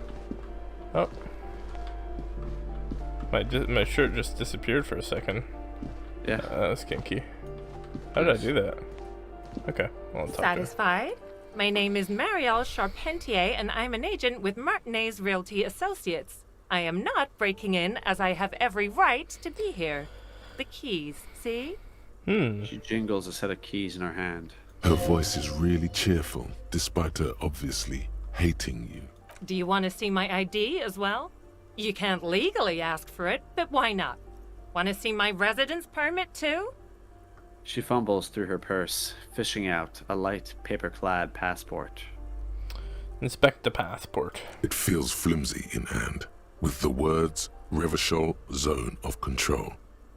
Oh. My shirt just disappeared for a second. Yeah. That was kinky. How did I do that? Okay, well, I'll talk to her. Satisfied? My name is Marielle Charpentier, and I'm an agent with Martinez Realty Associates. I am not breaking in, as I have every right to be here. The keys, see? She jingles a set of keys in her hand. Her voice is really cheerful, despite her obviously hating you. Do you want to see my ID as well? You can't legally ask for it, but why not? Want to see my residence permit too? She fumbles through her purse, fishing out a light paper-clad passport. Inspect the passport. It feels flimsy in hand, with the words Revachol Zone of Control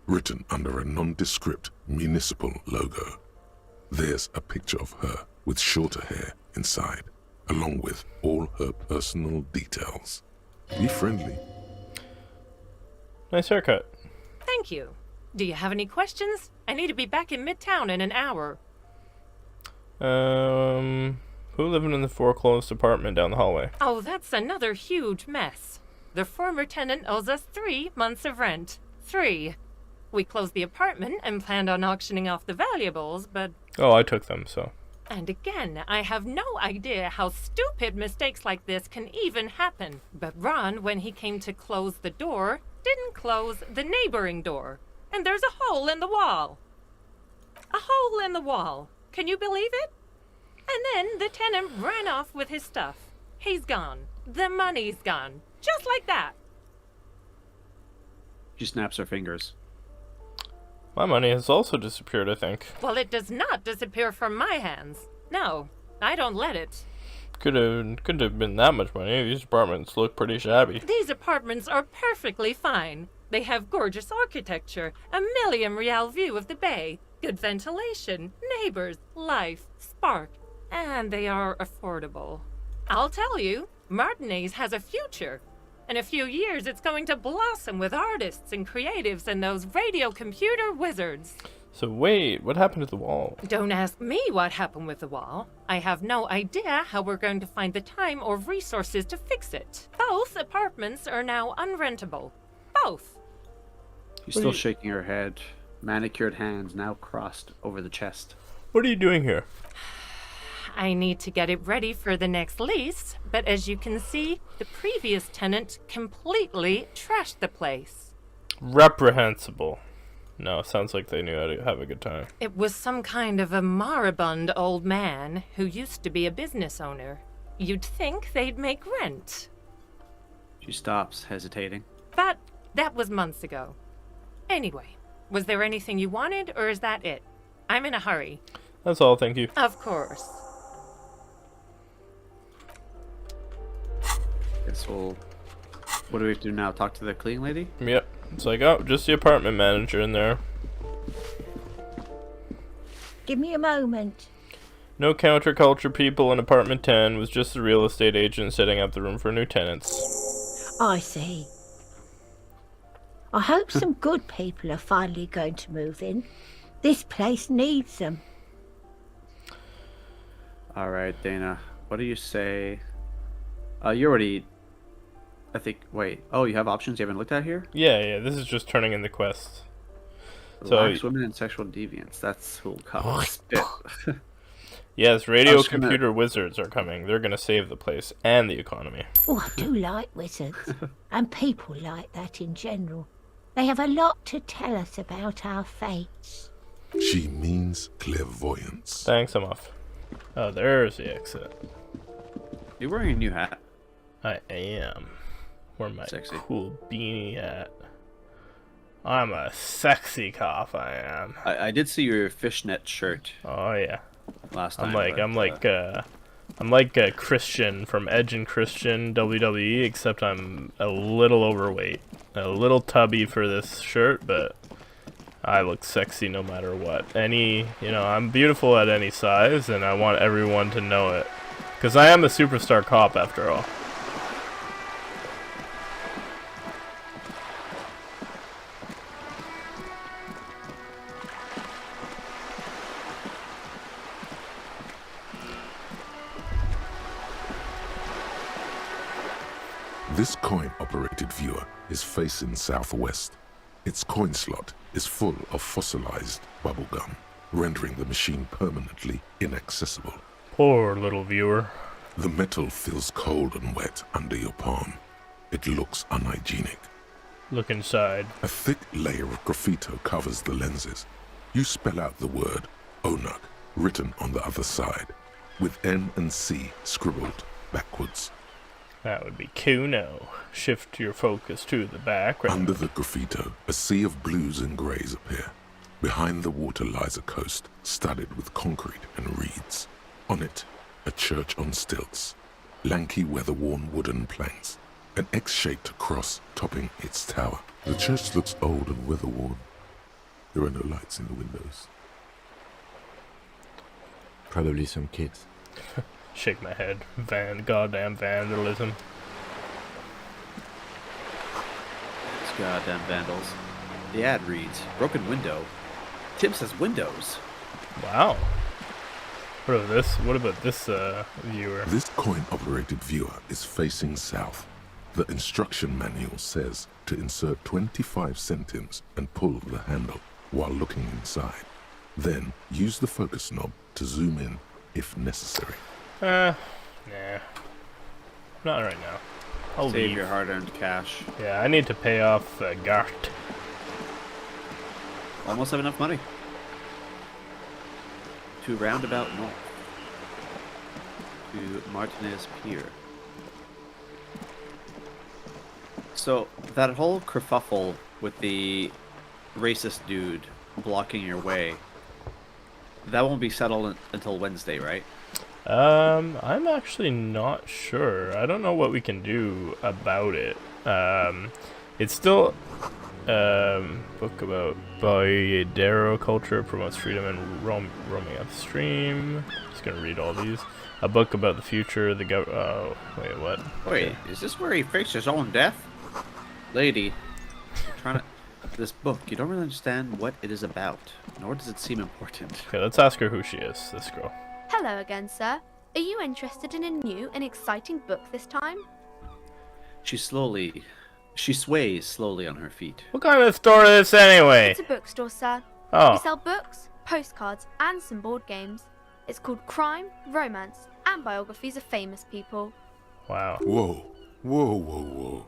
written under a nondescript municipal logo. There's a picture of her with shorter hair inside, along with all her personal details. Be friendly. Nice haircut. Thank you. Do you have any questions? I need to be back in Midtown in an hour. Who living in the foreclosed apartment down the hallway? Oh, that's another huge mess. The former tenant owes us 3 months of rent. 3. We closed the apartment and planned on auctioning off the valuables, but... Oh, I took them, so. And again, I have no idea how stupid mistakes like this can even happen. But Ron, when he came to close the door, didn't close the neighboring door. And there's a hole in the wall. A hole in the wall. Can you believe it? And then the tenant ran off with his stuff. He's gone. The money's gone. Just like that. She snaps her fingers. My money has also disappeared, I think. Well, it does not disappear from my hands. No, I don't let it. Couldn't have been that much money. These apartments look pretty shabby. These apartments are perfectly fine. They have gorgeous architecture, a million-real view of the bay, good ventilation, neighbors, life, spark, and they are affordable. I'll tell you, Martinez has a future. In a few years, it's going to blossom with artists and creatives and those radio computer wizards. So wait, what happened to the wall? Don't ask me what happened with the wall. I have no idea how we're going to find the time or resources to fix it. Both apartments are now unrentable. Both. She's still shaking her head, manicured hands now crossed over the chest. What are you doing here? I need to get it ready for the next lease, but as you can see, the previous tenant completely trashed the place. Reprehensible. No, sounds like they knew how to have a good time. It was some kind of a moribund old man who used to be a business owner. You'd think they'd make rent. She stops, hesitating. But that was months ago. Anyway, was there anything you wanted, or is that it? I'm in a hurry. That's all, thank you. Of course. Guess we'll... What do we have to do now? Talk to the cleaning lady? Yep. It's like, oh, just the apartment manager in there. Give me a moment. No counterculture people in apartment 10, was just the real estate agent setting up the room for new tenants. I see. I hope some good people are finally going to move in. This place needs them. Alright, Dana. What do you say? You already... I think... Wait. Oh, you have options you haven't looked at here? Yeah, this is just turning in the quest. Relax women and sexual deviants. That's who'll come. Spit. Yes, radio computer wizards are coming. They're gonna save the place and the economy. Oh, I do like wizards. And people like that in general. They have a lot to tell us about our fates. She means clairvoyance. Thanks, I'm off. Oh, there's the exit. You're wearing a new hat. I am. Where my Sexy. cool beanie at? I'm a sexy cop, I am. I did see your fishnet shirt Oh yeah. last time. I'm like I'm like a Christian from Edge and Christian WWE, except I'm a little overweight. A little tubby for this shirt, but I look sexy no matter what. I'm beautiful at any size, and I want everyone to know it. Because I am a superstar cop, after all. This coin-operated viewer is facing southwest. Its coin slot is full of fossilized bubblegum, rendering the machine permanently inaccessible. Poor little viewer. The metal feels cold and wet under your palm. It looks unhygienic. Look inside. A thick layer of graffito covers the lenses. You spell out the word Onuk, written on the other side, with N and C scribbled backwards. That would be Kuno. Shift your focus to the background. Under the graffito, a sea of blues and greys appear. Behind the water lies a coast studded with concrete and reeds. On it, a church on stilts, lanky weather-worn wooden planks, an X-shaped cross topping its tower. The church looks old and weather-worn. There are no lights in the windows. Probably some kids. Shake my head. Goddamn vandalism. It's goddamn vandals. The ad reads, broken window. Tim says windows. Wow. What about this viewer? This coin-operated viewer is facing south. The instruction manual says to insert 25 centimes and pull the handle while looking inside. Then use the focus knob to zoom in if necessary. Nah. Not right now. I'll Save leave. your hard-earned cash. Yeah, I need to pay off Gart. Almost have enough money. To roundabout north. To Martinez Pier. So, that whole kerfuffle with the racist dude blocking your way, that won't be settled until Wednesday, right? I'm actually not sure. I don't know what we can do about it. It's still book about Boyadero culture promotes freedom and roaming upstream. Just gonna read all these. A book about the future. Oh, wait, what? Wait, is this where he fakes his own death? Lady, this book, you don't really understand what it is about, nor does it seem important. Okay, let's ask her who she is, this girl. Hello again, sir. Are you interested in a new and exciting book this time? She sways slowly on her feet. What kind of store is this anyway? It's a bookstore, sir. Oh. We sell books, postcards, and some board games. It's called Crime, Romance, and Biographies of Famous People. Wow. Whoa.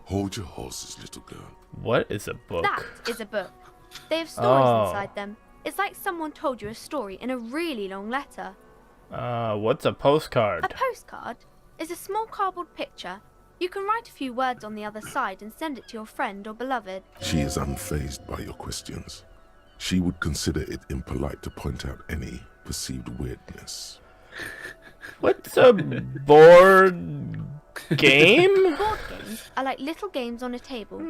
Hold your horses, little girl. What is a book? That is a book. They have stories inside them. It's like someone told you a story in a really long letter. What's a postcard? A postcard is a small cardboard picture. You can write a few words on the other side and send it to your friend or beloved. She is unfazed by your questions. She would consider it impolite to point out any perceived weirdness. What's a board game? Board games are like little games on a table,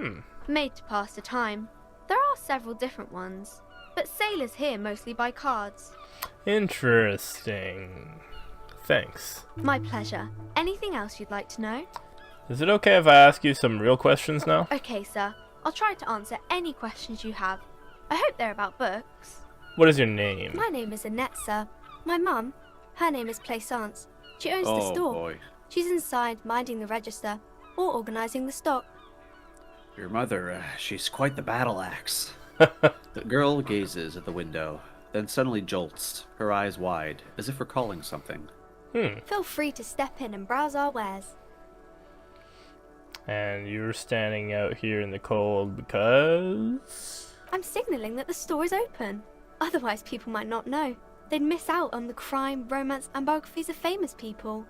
made to pass the time. There are several different ones, but sailors here mostly buy cards. Interesting. Thanks. My pleasure. Anything else you'd like to know? Is it okay if I ask you some real questions now? Okay, sir. I'll try to answer any questions you have. I hope they're about books. What is your name? My name is Annette, sir. My mum, her name is Plaisance. She owns the store. Boy. She's inside minding the register or organising the stock. Your mother, she's quite the battle axe. The girl gazes at the window, then suddenly jolts, her eyes wide, as if recalling something. Feel free to step in and browse our wares. And you're standing out here in the cold because... I'm signalling that the store is open. Otherwise people might not know. They'd miss out on the crime, romance, and biographies of famous people.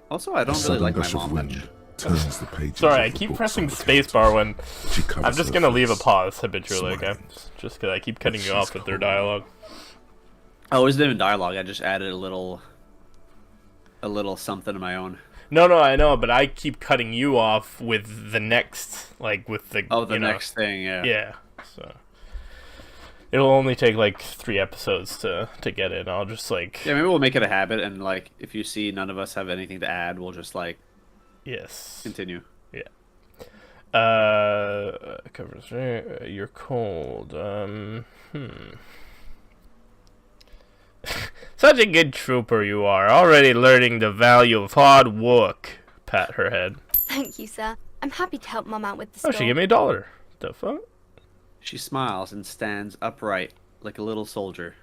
Also, I don't A really sudden like my gush of mom wind much. turns the pages. Sorry, I of the keep books pressing on the spacebar counter. when... She covers I'm just her gonna leave a face, pause habitually, okay? smiling. Just because I keep cutting you She's off with their cold. dialogue. Oh, it wasn't even dialogue, I just added a little a little something of my own. No, I know, but I keep cutting you off with the next, like with the. Oh, the next thing, yeah. Yeah. So it'll only take like 3 episodes to get it. I'll just like. Yeah, maybe we'll make it a habit, and like if you see none of us have anything to add, we'll just like. Yes. Continue. Yeah. Covers. You're cold. Such a good trooper you are, already learning the value of hard work. Pat her head. Thank you, sir. I'm happy to help Mum out with the store. Oh, she gave me $1. The fuck? She smiles and stands upright like a little soldier.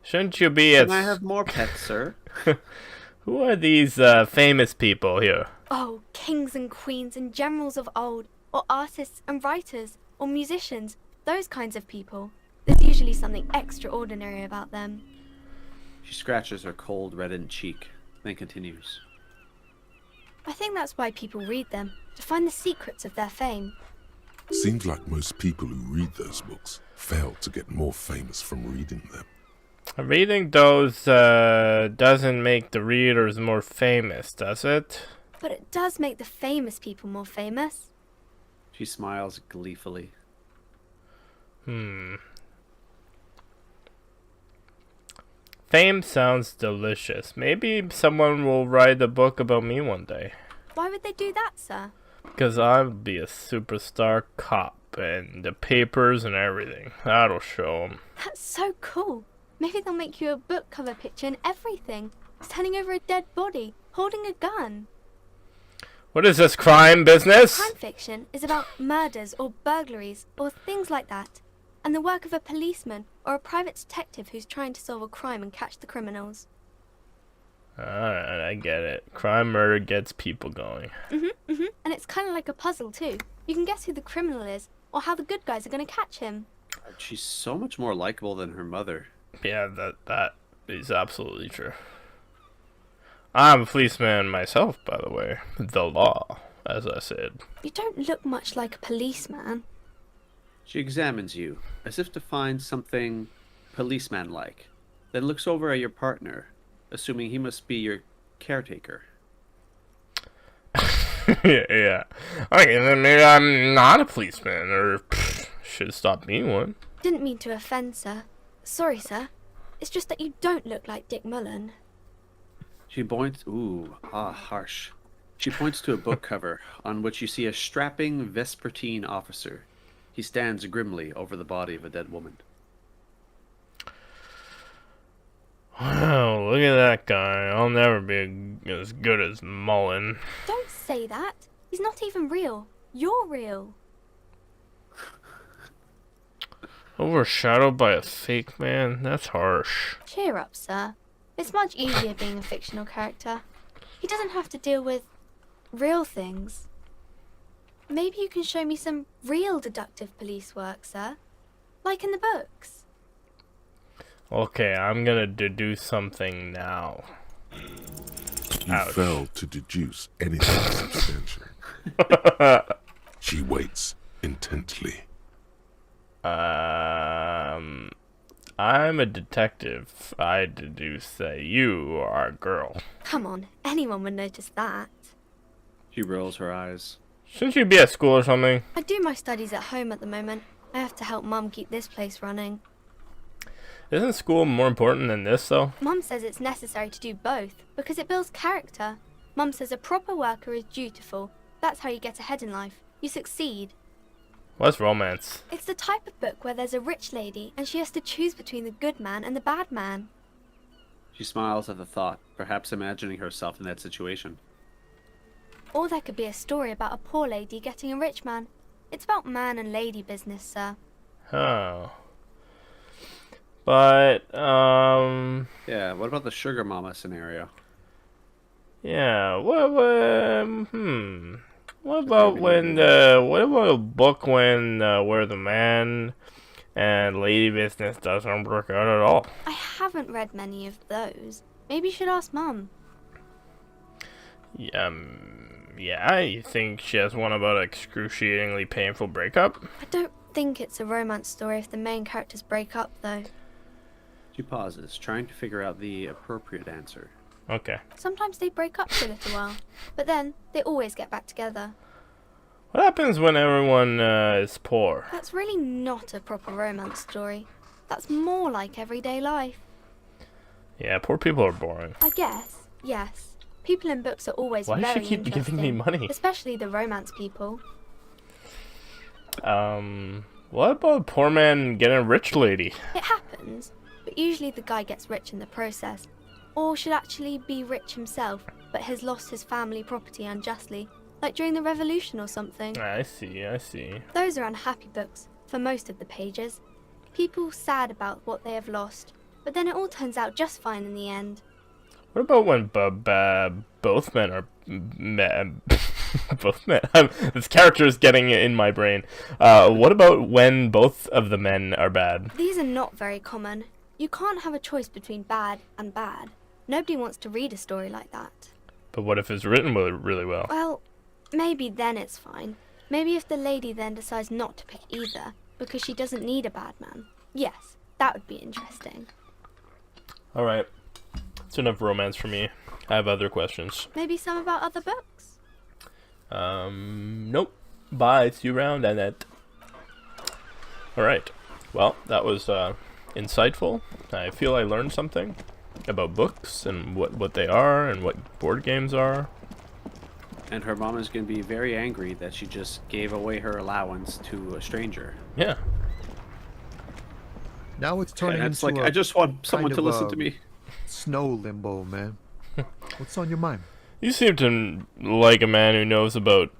Shouldn't you be Can I have more pets, sir? Who are these famous people here? Oh, kings and queens and generals of old, or artists and writers, or musicians, those kinds of people. There's usually something extraordinary about them. She scratches her cold, reddened cheek, then continues. I think that's why people read them, to find the secrets of their fame. Seems like most people who read those books fail to get more famous from reading them. Reading those doesn't make the readers more famous, does it? But it does make the famous people more famous. She smiles gleefully. Fame sounds delicious. Maybe someone will write a book about me one day. Why would they do that, sir? Because I'll be a superstar cop and the papers and everything. That'll show them. That's so cool. Maybe they'll make you a book cover picture and everything. Standing over a dead body, holding a gun. What is this, crime business? Crime fiction is about murders or burglaries or things like that. And the work of a policeman or a private detective who's trying to solve a crime and catch the criminals. Alright, I get it. Crime murder gets people going. And it's kind of like a puzzle too. You can guess who the criminal is or how the good guys are going to catch him. She's so much more likable than her mother. Yeah, that is absolutely true. I'm a policeman myself, by the way. The law, as I said. You don't look much like a policeman. She examines you, as if to find something policeman-like, then looks over at your partner, assuming he must be your caretaker. Yeah. Okay, then maybe I'm not a policeman, or should stop being one. Didn't mean to offend, sir. Sorry, sir. It's just that you don't look like Dick Mullen. She points... harsh. She points to a book cover, on which you see a strapping Vespertine officer. He stands grimly over the body of a dead woman. Wow, look at that guy. I'll never be as good as Mullen. Don't say that. He's not even real. You're real. Overshadowed by a fake man? That's harsh. Cheer up, sir. It's much easier being a fictional character. He doesn't have to deal with real things. Maybe you can show me some real deductive police work, sir. Like in the books. Okay, I'm gonna deduce something now. You Ouch. failed to deduce anything substantial. She waits intently. I'm a detective. I deduce that you are a girl. Come on, anyone would notice that. She rolls her eyes. Shouldn't you be at school or something? I do my studies at home at the moment. I have to help Mum keep this place running. Isn't school more important than this, though? Mum says it's necessary to do both, because it builds character. Mum says a proper worker is dutiful. That's how you get ahead in life. You succeed. What's romance? It's the type of book where there's a rich lady and she has to choose between the good man and the bad man. She smiles at the thought, perhaps imagining herself in that situation. Or there could be a story about a poor lady getting a rich man. It's about man and lady business, sir. Oh. But, Yeah, what about the sugar mama scenario? yeah, what about what about a book when, where the man and lady business doesn't work out at all? I haven't read many of those. Maybe you should ask Mum. Yeah, you think she has one about an excruciatingly painful breakup? I don't think it's a romance story if the main characters break up, though. She pauses, trying to figure out the appropriate answer. Okay. Sometimes they break up for a little while, but then they always get back together. What happens when everyone is poor? That's really not a proper romance story. That's more like everyday life. Yeah, poor people are boring. I guess, yes. People in books are always Why does very she keep giving me interesting, money? especially the romance people. What about a poor man getting a rich lady? It happens, but usually the guy gets rich in the process. Or should actually be rich himself, but has lost his family property unjustly, like during the revolution or something. I see, I see. Those are unhappy books, for most of the pages. People sad about what they have lost, but then it all turns out just fine in the end. What about when both men are both men? This character is getting in my brain. What about when both of the men are bad? These are not very common. You can't have a choice between bad and bad. Nobody wants to read a story like that. But what if it's written really well? Well, maybe then it's fine. Maybe if the lady then decides not to pick either, because she doesn't need a bad man. Yes, that would be interesting. Alright. That's enough romance for me. I have other questions. Maybe some about other books? Nope. Bye. See you around, Annette. Alright. Well, that was insightful. I feel I learned something about books and what they are and what board games are. And her mom is going to be very angry that she just gave away her allowance to a stranger. Yeah. Now it's turning and it's into like, I just want someone to listen to me. Snow limbo, man. What's on your mind? You seem to like a man who knows about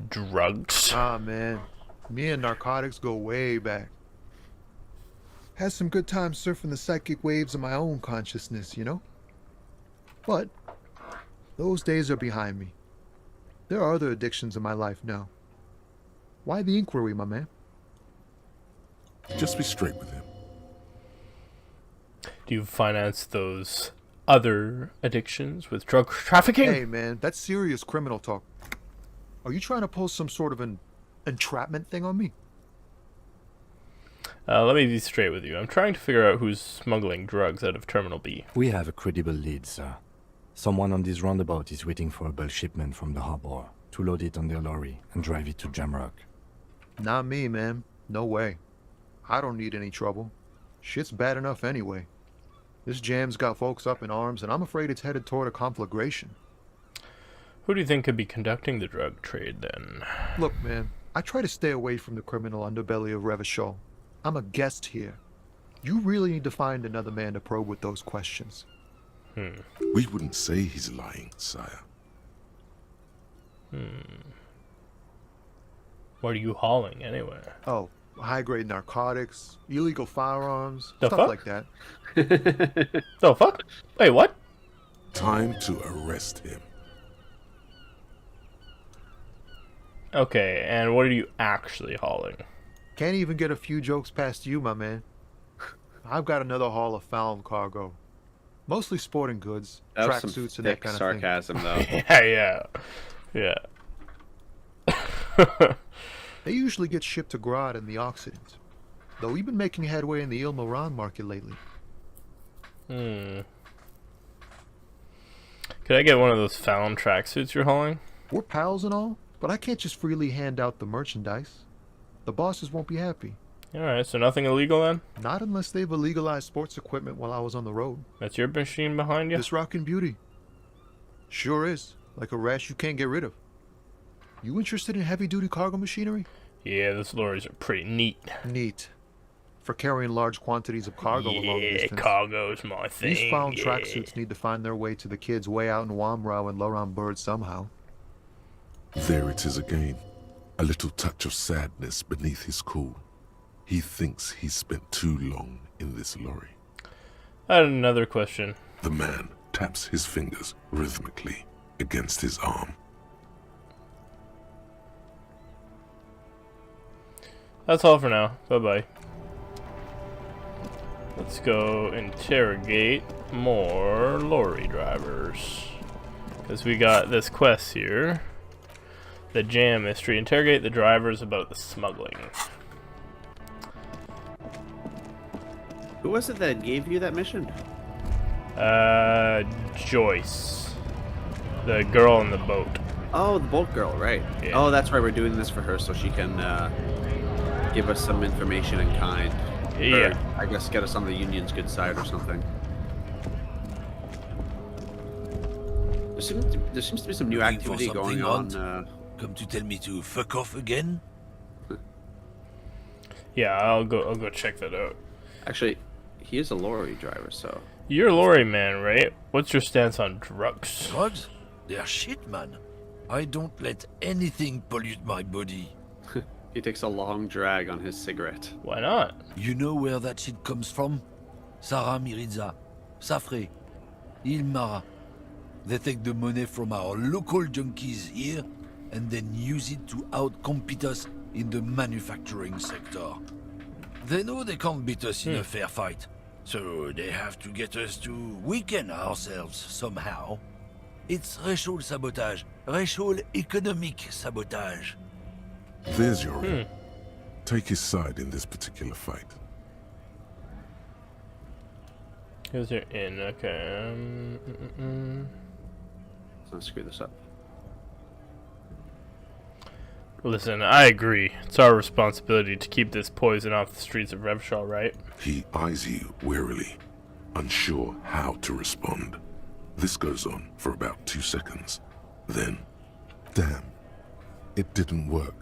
drugs. Ah, man. Me and narcotics go way back. Had some good times surfing the psychic waves of my own consciousness, you know? But those days are behind me. There are other addictions in my life now. Why the inquiry, my man? Just be straight with him. Do you finance those other addictions with drug trafficking? Hey, man, that's serious criminal talk. Are you trying to pull some sort of an entrapment thing on me? Let me be straight with you. I'm trying to figure out who's smuggling drugs out of Terminal B. We have a credible lead, sir. Someone on this roundabout is waiting for a bulk shipment from the harbor to load it on their lorry and drive it to Jamrock. Not me, man. No way. I don't need any trouble. Shit's bad enough anyway. This jam's got folks up in arms, and I'm afraid it's headed toward a conflagration. Who do you think could be conducting the drug trade, then? Look, man, I try to stay away from the criminal underbelly of Revachol. I'm a guest here. You really need to find another man to probe with those questions. We wouldn't say he's lying, sire. What are you hauling, anyway? Oh, high-grade narcotics, illegal firearms, The stuff fuck? like that. The fuck? Wait, what? Time to arrest him. Okay, and what are you actually hauling? Can't even get a few jokes past you, my man. I've got another haul of found cargo. Mostly sporting goods, That was some tracksuits and that thick kind of sarcasm, though. Yeah. thing. They usually get shipped to Grad in the Occident. Though we've been making headway in the Il-Moran market lately. Could I get one of those found tracksuits you're hauling? We're pals and all, but I can't just freely hand out the merchandise. The bosses won't be happy. Alright, so nothing illegal then? Not unless they've illegalized sports equipment while I was on the road. That's your machine behind you? This rockin' beauty. Sure is. Like a rash you can't get rid of. You interested in heavy-duty cargo machinery? Yeah, those lorries are pretty neat. Neat. For carrying large quantities of cargo a long Yeah, distance. cargo's my thing. These found yeah. tracksuits need to find their way to the kids way out in Wamrau and Laurent Bird somehow. There it is again. A little touch of sadness beneath his cool. He thinks he's spent too long in this lorry. I had another question. The man taps his fingers rhythmically against his arm. That's all for now. Bye-bye. Let's go interrogate more lorry drivers. Because we got this quest here. The Jam Mystery. Interrogate the drivers about the smuggling. Who was it that gave you that mission? Joyce. The girl in the boat. Oh, the boat girl, right. Yeah. Oh, that's right, we're doing this for her so she can give us some information in kind. Yeah. Or, I guess get us on the Union's good side or something. There seems to be some new Looking for activity going something, on. Come to tell me to fuck off again? Yeah, I'll go check that out. Actually, he is a lorry driver, so... You're a lorry man, right? What's your stance on drugs? Drugs? They're shit, man. I don't let anything pollute my body. He takes a long drag on his cigarette. Why not? You know where that shit comes from? Sarah Miriza, Safre, Ilmara. They take the money from our local junkies here and then use it to outcompete us in the manufacturing sector. They know they can't beat us in a fair fight, so they have to get us to weaken ourselves somehow. It's racial sabotage, racial economic sabotage. There's your in. Take his side in this particular fight. Here's your in, okay. Let's screw this up. Listen, I agree. It's our responsibility to keep this poison off the streets of Revshall, right? He eyes you warily, unsure how to respond. This goes on for about 2 seconds. Then, damn, it didn't work.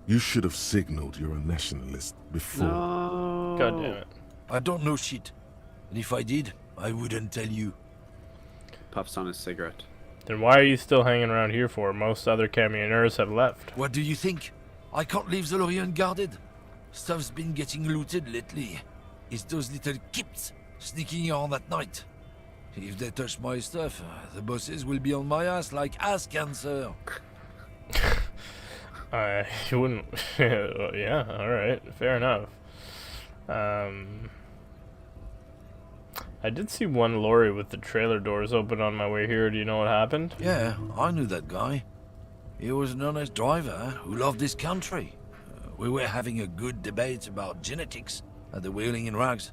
You should have signaled you're a nationalist before. No. God damn it. I don't know shit. And if I did, I wouldn't tell you. Puffs on his cigarette. Then why are you still hanging around here for? Most other camionneurs have left. What do you think? I can't leave the lorry unguarded. Stuff's been getting looted lately. It's those little kips sneaking around at night. If they touch my stuff, the bosses will be on my ass like ass cancer. You wouldn't... yeah, alright, fair enough. I did see one lorry with the trailer doors open on my way here. Do you know what happened? Yeah, I knew that guy. He was an honest driver who loved his country. We were having a good debate about genetics at the Wheeling in Rags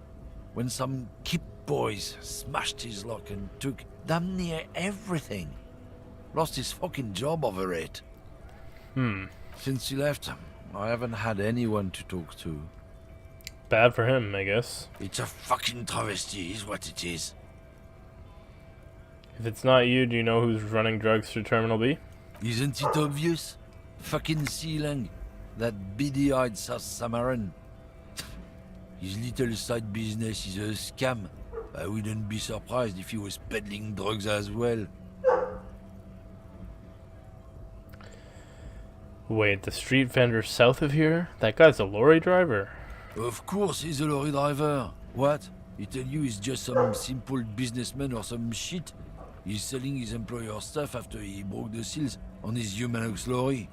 when some kip boys smashed his lock and took damn near everything. Lost his fucking job over it. Since he left, I haven't had anyone to talk to. Bad for him, I guess. It's a fucking travesty, is what it is. If it's not you, do you know who's running drugs through Terminal B? Isn't it obvious? Fucking Sealang, that beady-eyed South Samaran. His little side business is a scam. I wouldn't be surprised if he was peddling drugs as well. Wait, the street vendor south of here? That guy's a lorry driver. Of course he's a lorry driver. What? He tell you he's just some simple businessman or some shit? He's selling his employer stuff after he broke the seals on his Humanux lorry.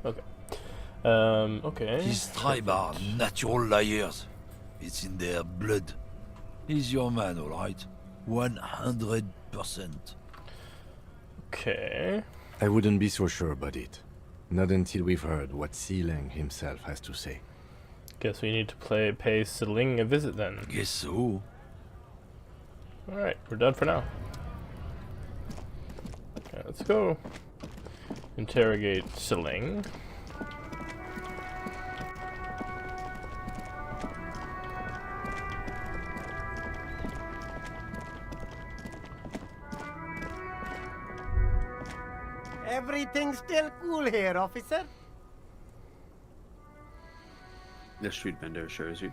Okay. Okay. His tribe are natural liars. It's in their blood. He's your man, alright? 100%. Okay. I wouldn't be so sure about it. Not until we've heard what Sealang himself has to say. Guess we need to pay Sealang a visit then. Guess so. Alright, we're done for now. Okay, let's go. Interrogate Sealang. Everything's still cool here, officer. The street vendor assures you.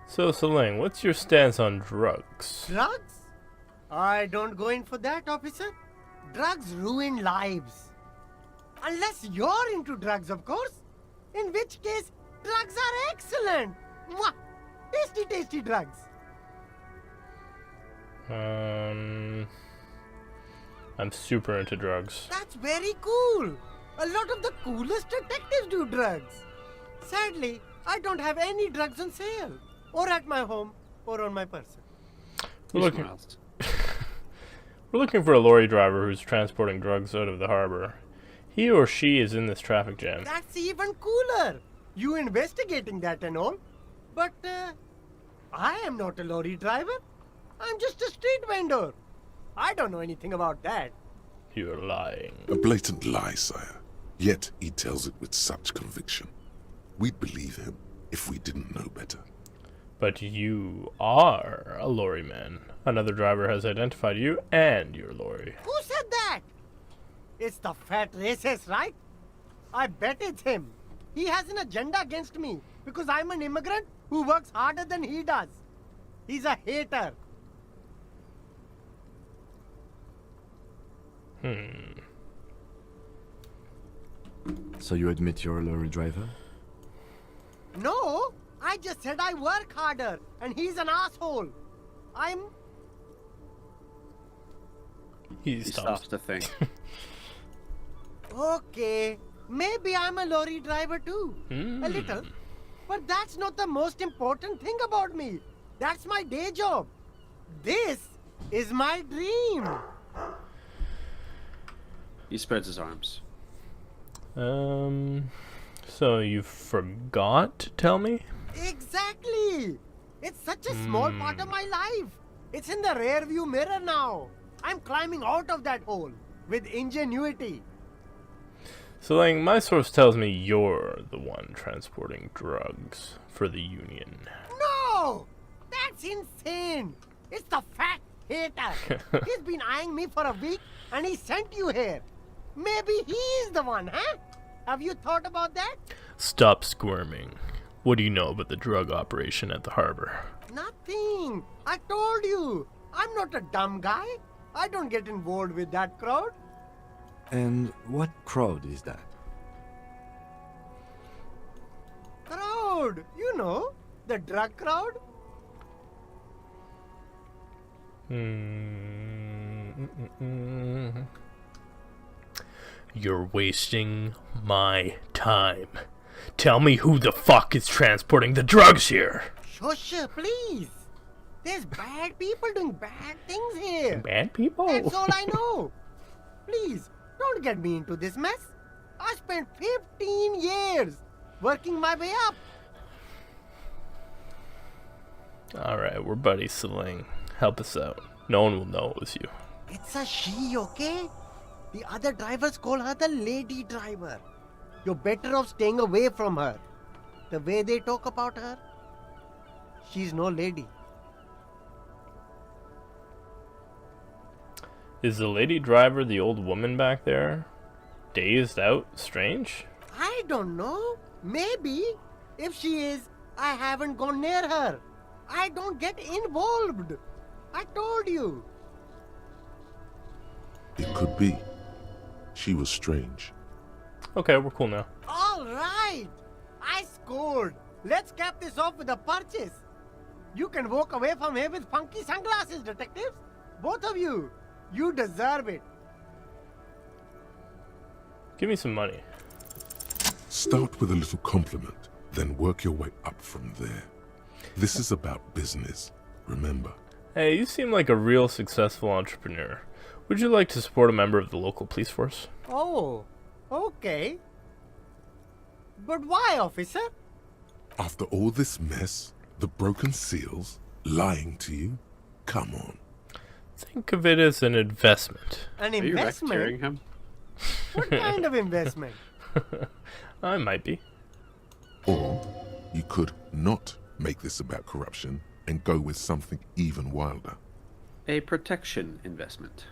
So, Sealang, what's your stance on drugs? Drugs? I don't go in for that, officer. Drugs ruin lives. Unless you're into drugs, of course. In which case, drugs are excellent. Mwah! Tasty, tasty drugs. I'm super into drugs. That's very cool. A lot of the coolest detectives do drugs. Sadly, I don't have any drugs on sale. Or at my home, or on my person. We're looking for a lorry driver who's transporting drugs out of the harbor. He or she is in this traffic jam. That's even cooler. You investigating that and all. But, I am not a lorry driver. I'm just a street vendor. I don't know anything about that. You're lying. A blatant lie, sire. Yet he tells it with such conviction. We'd believe him if we didn't know better. But you are a lorry man. Another driver has identified you and your lorry. Who said that? It's the fat racist, right? I bet it's him. He has an agenda against me because I'm an immigrant who works harder than he does. He's a hater. So you admit you're a lorry driver? No, I just said I work harder and he's an asshole. He stops to think. Okay, maybe I'm a lorry driver too. A little. But that's not the most important thing about me. That's my day job. This is my dream. He spreads his arms. So you forgot to tell me? Exactly. It's such a small part of my life. It's in the rear view mirror now. I'm climbing out of that hole with ingenuity. So, like, my source tells me you're the one transporting drugs for the Union. No! That's insane! It's the fat hater. He's been eyeing me for a week and he sent you here. Maybe he's the one, huh? Have you thought about that? Stop squirming. What do you know about the drug operation at the harbor? Nothing. I told you. I'm not a dumb guy. I don't get involved with that crowd. And what crowd is that? Crowd? You know, the drug crowd? You're wasting my time. Tell me who the fuck is transporting the drugs here. Shush, please. There's bad people doing bad things here. Bad people? That's all I know. Please, don't get me into this mess. I spent 15 years working my way up. Alright, we're buddies, Celine. Help us out. No one will know it was you. It's a she, okay? The other drivers call her the lady driver. You're better off staying away from her. The way they talk about her, she's no lady. Is the lady driver the old woman back there? Dazed out? Strange? I don't know. Maybe. If she is, I haven't gone near her. I don't get involved. I told you. It could be. She was strange. Okay, we're cool now. All right. I scored. Let's cap this off with a purchase. You can walk away from here with funky sunglasses, detectives. Both of you. You deserve it. Give me some money. Start with a little compliment, then work your way up from there. This is about business, remember. Hey, you seem like a real successful entrepreneur. Would you like to support a member of the local police force? Oh, okay. But why, officer? After all this mess, the broken seals, lying to you, come on. Think of it as an investment. An Are you investment? racketeering him? What kind of investment? I might be. Or you could not make this about corruption and go with something even wilder. A protection investment.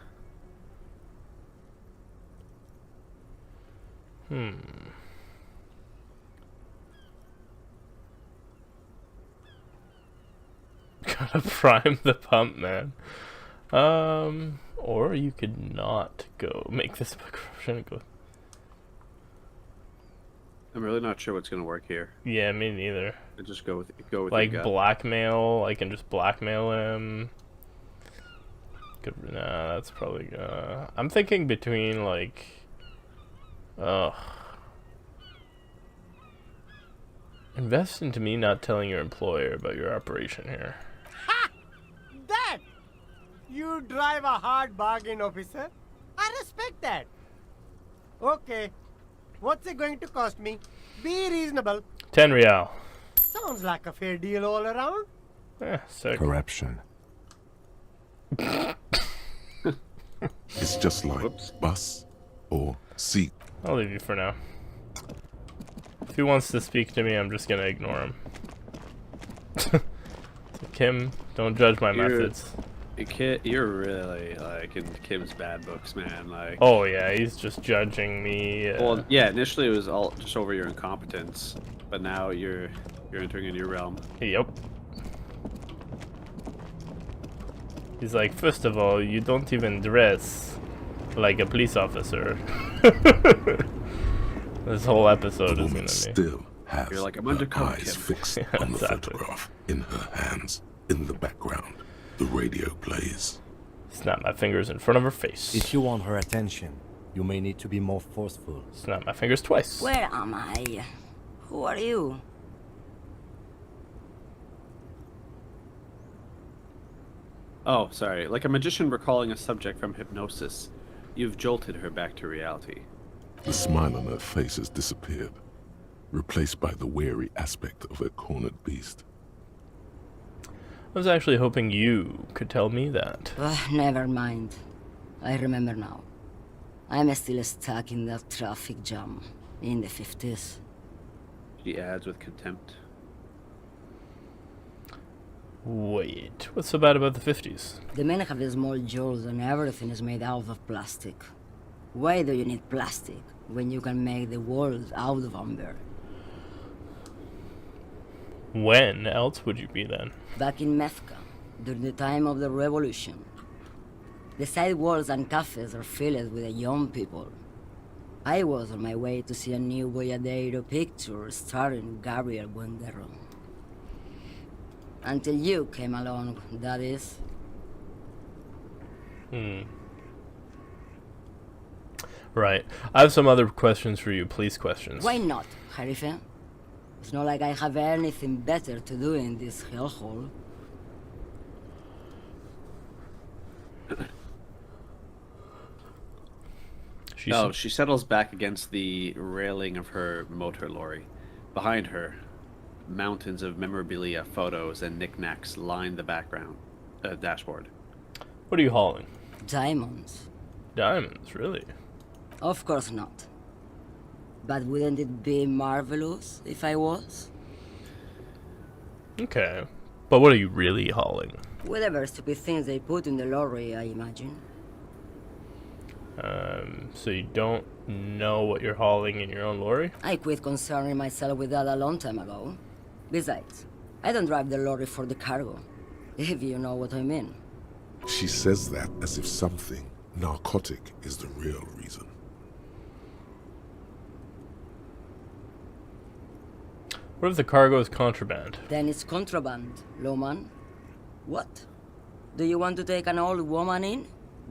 Gotta prime the pump, man. Or you could not go make this about corruption and go. I'm really not sure what's gonna work here. Yeah, me neither. I just go with your Like gut. blackmail, I can just blackmail him. Nah, that's probably I'm thinking between like invest into me not telling your employer about your operation here. Ha! That! You drive a hard bargain, officer. I respect that. Okay. What's it going to cost me? Be reasonable. 10 real. Sounds like a fair deal all around. Yeah, sick. Corruption. It's just like bus or seat. I'll leave you for now. If he wants to speak to me, I'm just gonna ignore him. Kim, don't judge my methods. You're really like in Kim's bad books, man. Like. Oh yeah, he's just judging me. Well, yeah. Initially, it was all just over your incompetence, but now you're entering a new realm. Yep. He's like, first of all, you don't even dress like a police officer. This whole episode is gonna be. Still has You're like, I'm her undercover, eyes Kim. fixed Yeah, on the exactly. photograph in her hands. In the background, the radio plays. Snap my fingers in front of her face. If you want her attention, you may need to be more forceful. Snap my fingers twice. Where am I? Who are you? Oh, sorry. Like a magician recalling a subject from hypnosis, you've jolted her back to reality. The smile on her face has disappeared, replaced by the wary aspect of a cornered beast. I was actually hoping you could tell me that. Never mind. I remember now. I'm still stuck in that traffic jam in the 50s. She adds with contempt. Wait, what's so bad about the 50s? The men have the small jaws and everything is made out of plastic. Why do you need plastic when you can make the world out of amber? When else would you be then? Back in Mecca, during the time of the revolution. The sidewalks and cafes are filled with young people. I was on my way to see a new Boyadero picture starring Gabriel Buendero. Until you came along, that is. Right. I have some other questions for you, police questions. Why not, Harife? It's not like I have anything better to do in this hellhole. She settles back against the railing of her motor lorry. Behind her, mountains of memorabilia, photos, and knickknacks line the background dashboard. What are you hauling? Diamonds. Diamonds, really? Of course not. But wouldn't it be marvelous if I was? Okay. But what are you really hauling? Whatever stupid things they put in the lorry, I imagine. So you don't know what you're hauling in your own lorry? I quit concerning myself with that a long time ago. Besides, I don't drive the lorry for the cargo, if you know what I mean. She says that as if something narcotic is the real reason. What if the cargo is contraband? Then it's contraband, lawman. What? Do you want to take an old woman in?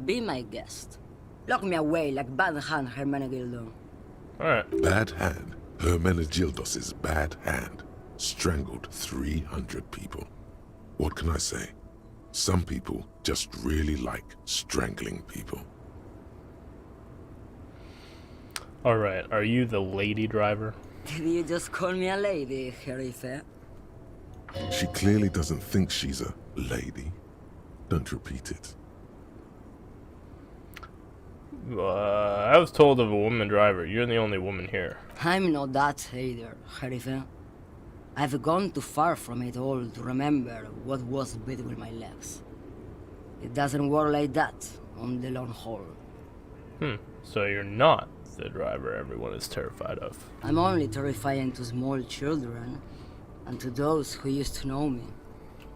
Be my guest. Lock me away like Bad Hand Hermenegildo. Alright. Bad Hand. Hermenegildos' bad hand. Strangled 300 people. What can I say? Some people just really like strangling people. Alright, are you the lady driver? Did you just call me a lady, Harife? She clearly doesn't think she's a lady. Don't repeat it. I was told of a woman driver. You're the only woman here. I'm not that either, Harife. I've gone too far from it all to remember what was between my legs. It doesn't work like that on the long haul. So you're not the driver everyone is terrified of. I'm only terrifying to small children and to those who used to know me.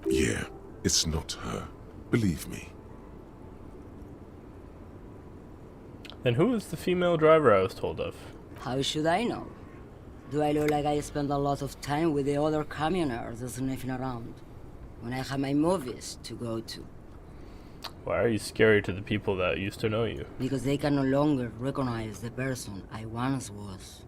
Yeah, it's not her. Believe me. Then who is the female driver I was told of? How should I know? Do I look like I spend a lot of time with the other communers sniffing around when I have my movies to go to? Why are you scary to the people that used to know you? Because they can no longer recognize the person I once was.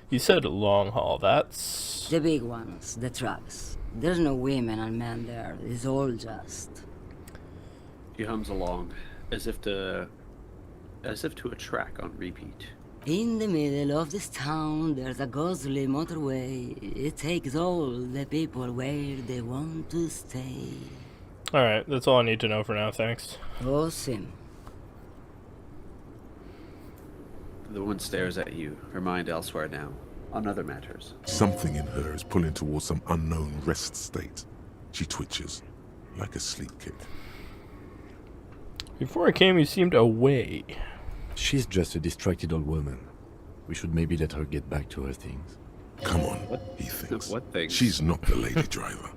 You said long haul, that's... The big ones, the trucks. There's no women and men there, it's all just... He hums along, as if to a track on repeat. In the middle of this town, there's a ghostly motorway. It takes all the people where they want to stay. Alright, that's all I need to know for now, thanks. Oh, Sim. The woman stares at you, her mind elsewhere now, on other matters. Something in her is pulling towards some unknown rest state. She twitches, like a sleep kit. Before I came, you seemed away. She's just a distracted old woman. We should maybe let her get back to her things. Come on, he thinks. What things? She's not the lady driver.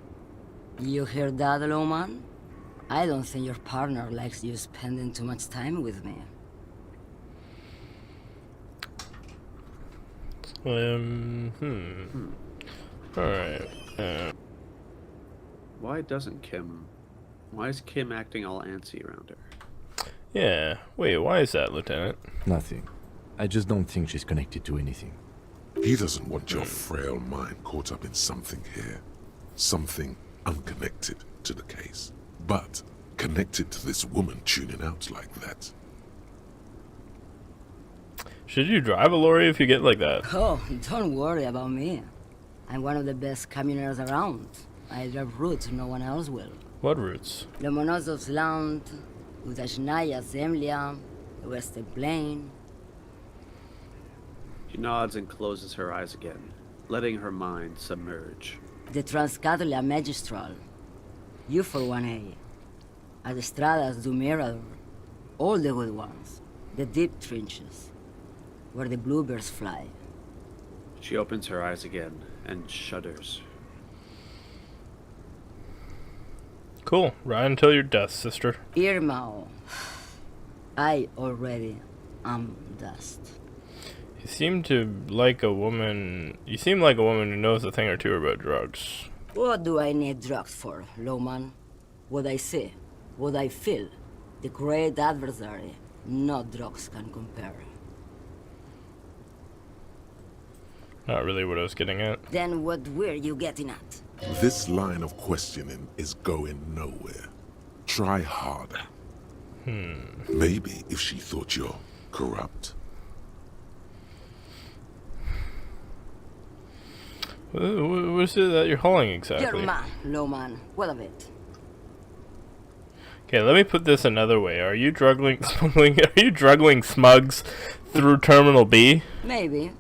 You hear that, Lowman? I don't think your partner likes you spending too much time with me. Alright. Why is Kim acting all antsy around her? Yeah. Wait, why is that, Lieutenant? Nothing. I just don't think she's connected to anything. He doesn't want your frail mind caught up in something here. Something unconnected to the case. But connected to this woman tuning out like that. Should you drive a lorry if you get like that? Oh, don't worry about me. I'm one of the best communers around. I drive routes no one else will. What routes? Lomonosov's Land, Udashnaya Zemlya, the Western Plain. She nods and closes her eyes again, letting her mind submerge. The Transcatalia Magistral, U41A, Adestradas du Mirador, all the good ones, the deep trenches, where the bluebirds fly. She opens her eyes again and shudders. Cool. Ride until your death, sister. Irmao, I already am dust. You seem like a woman who knows a thing or two about drugs. What do I need drugs for, Lowman? What I see, what I feel, the great adversary, no drugs can compare. Not really what I was getting at. Then what were you getting at? This line of questioning is going nowhere. Try harder. Maybe if she thought you're corrupt. What is it that you're hauling exactly? Your man, Lowman, what of it? Okay, let me put this another way. Are you drugging smugs through Terminal B? Maybe.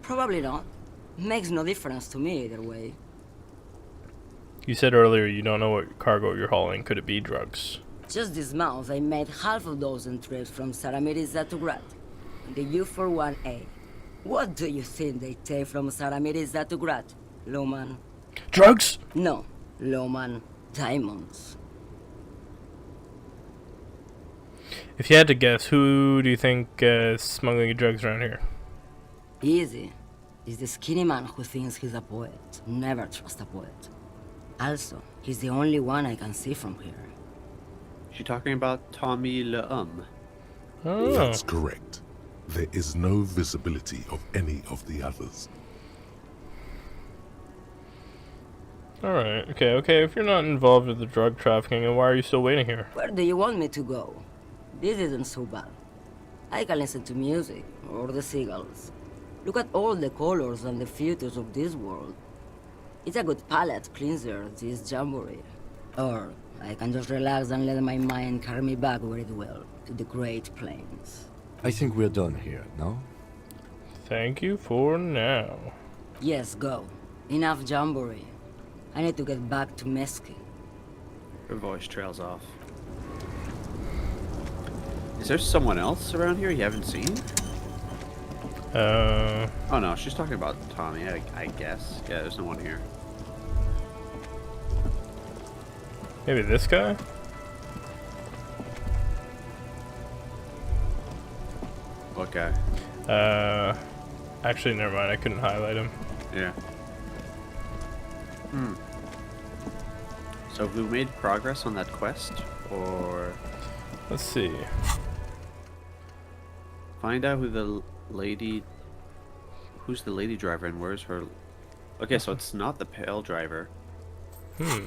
Probably not. Makes no difference to me either way. You said earlier you don't know what cargo you're hauling. Could it be drugs? Just this month, I made half a dozen trips from Saramiriza to Grad, the U41A. What do you think they take from Saramiriza to Grad, Lowman? Drugs? No, Lowman. Diamonds. If you had to guess, who do you think is smuggling drugs around here? Easy. It's the skinny man who thinks he's a poet. Never trust a poet. Also, he's the only one I can see from here. She talking about Tommy Le Oh. That's correct. There is no visibility of any of the others. Alright, okay. If you're not involved with the drug trafficking, then why are you still waiting here? Where do you want me to go? This isn't so bad. I can listen to music, or the seagulls. Look at all the colors and the futures of this world. It's a good palate cleanser, this jamboree. Or I can just relax and let my mind carry me back where it will, to the Great Plains. I think we're done here, no? Thank you for now. Yes, go. Enough jamboree. I need to get back to Mesky. Her voice trails off. Is there someone else around here you haven't seen? Oh no, she's talking about Tommy, I guess. Yeah, there's no one here. Maybe this guy? What guy? Actually, never mind. I couldn't highlight him. Yeah. So have we made progress on that quest, or? Let's see. Find out who the lady. Who's the lady driver and where's her? Okay, so it's not the pale driver. Is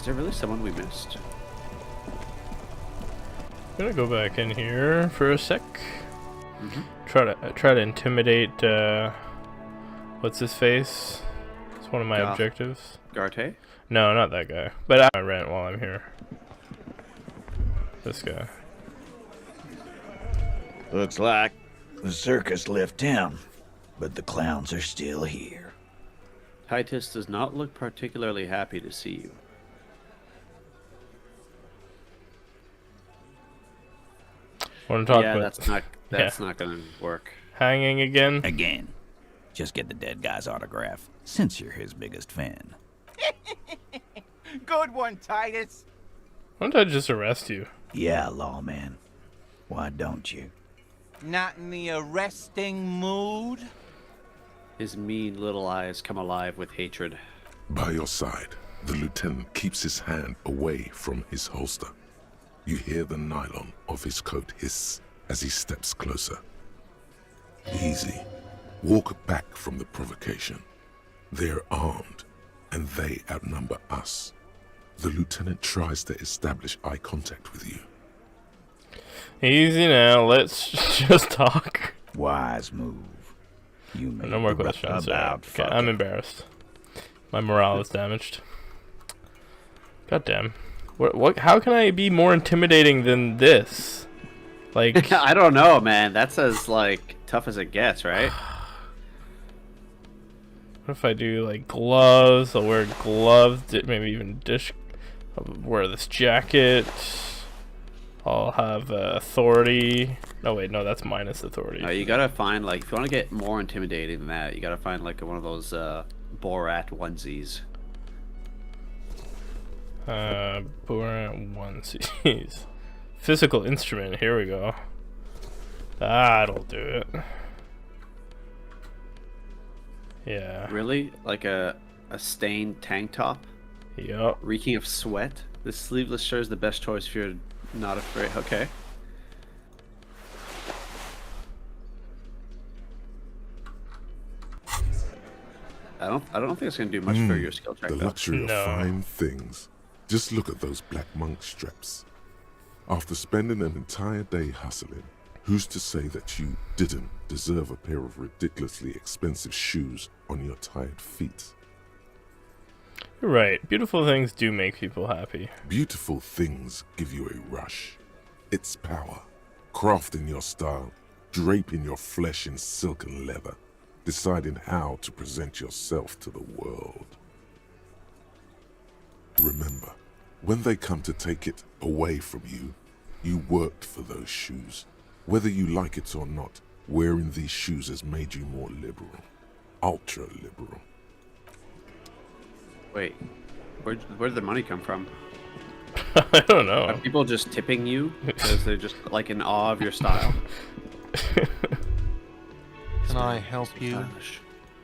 there really someone we missed? I'm gonna go back in here for a sec. Try to intimidate. What's his face? It's one of my objectives. Garte? No, not that guy. But I rent while I'm here. This guy. Looks like the circus left town, but the clowns are still here. Titus does not look particularly happy to see you. Want to talk yeah, about? that's not gonna work. Hanging again? Again. Just get the dead guy's autograph, since you're his biggest fan. Good one, Titus. Why don't I just arrest you? Yeah, lawman. Why don't you? Not in the arresting mood? His mean little eyes come alive with hatred. By your side, the lieutenant keeps his hand away from his holster. You hear the nylon of his coat hiss as he steps closer. Easy. Walk back from the provocation. They're armed, and they outnumber us. The lieutenant tries to establish eye contact with you. Easy now, let's just talk. Wise move. You made no more questions. Okay, I'm embarrassed. My morale is damaged. God damn. What? How can I be more intimidating than this? Like I don't know, man. That's as like tough as it gets, right? What if I do like gloves? I'll wear gloves. Maybe even I'll wear this jacket. I'll have authority. No, wait, no, that's minus authority. No, you gotta find like if you want to get more intimidating than that, you gotta find like one of those Borat onesies. Borat onesies. Physical instrument. Here we go. That'll do it. Yeah. Really? Like a stained tank top? Yup. Reeking of sweat? This sleeveless shirt is the best choice if you're not afraid. Okay. I don't think it's gonna do much for your skill check. The though. luxury of fine things. Just look at those black monk straps. After spending an entire day hustling, who's to say that you didn't deserve a pair of ridiculously expensive shoes on your tired feet? You're right. Beautiful things do make people happy. Beautiful things give you a rush. It's power. Crafting your style, draping your flesh in silk and leather, deciding how to present yourself to the world. Remember, when they come to take it away from you, you worked for those shoes. Whether you like it or not, wearing these shoes has made you more liberal. Ultra liberal. Wait, where did the money come from? I don't know. Are people just tipping you because they're just like in awe of your style? Can I help you?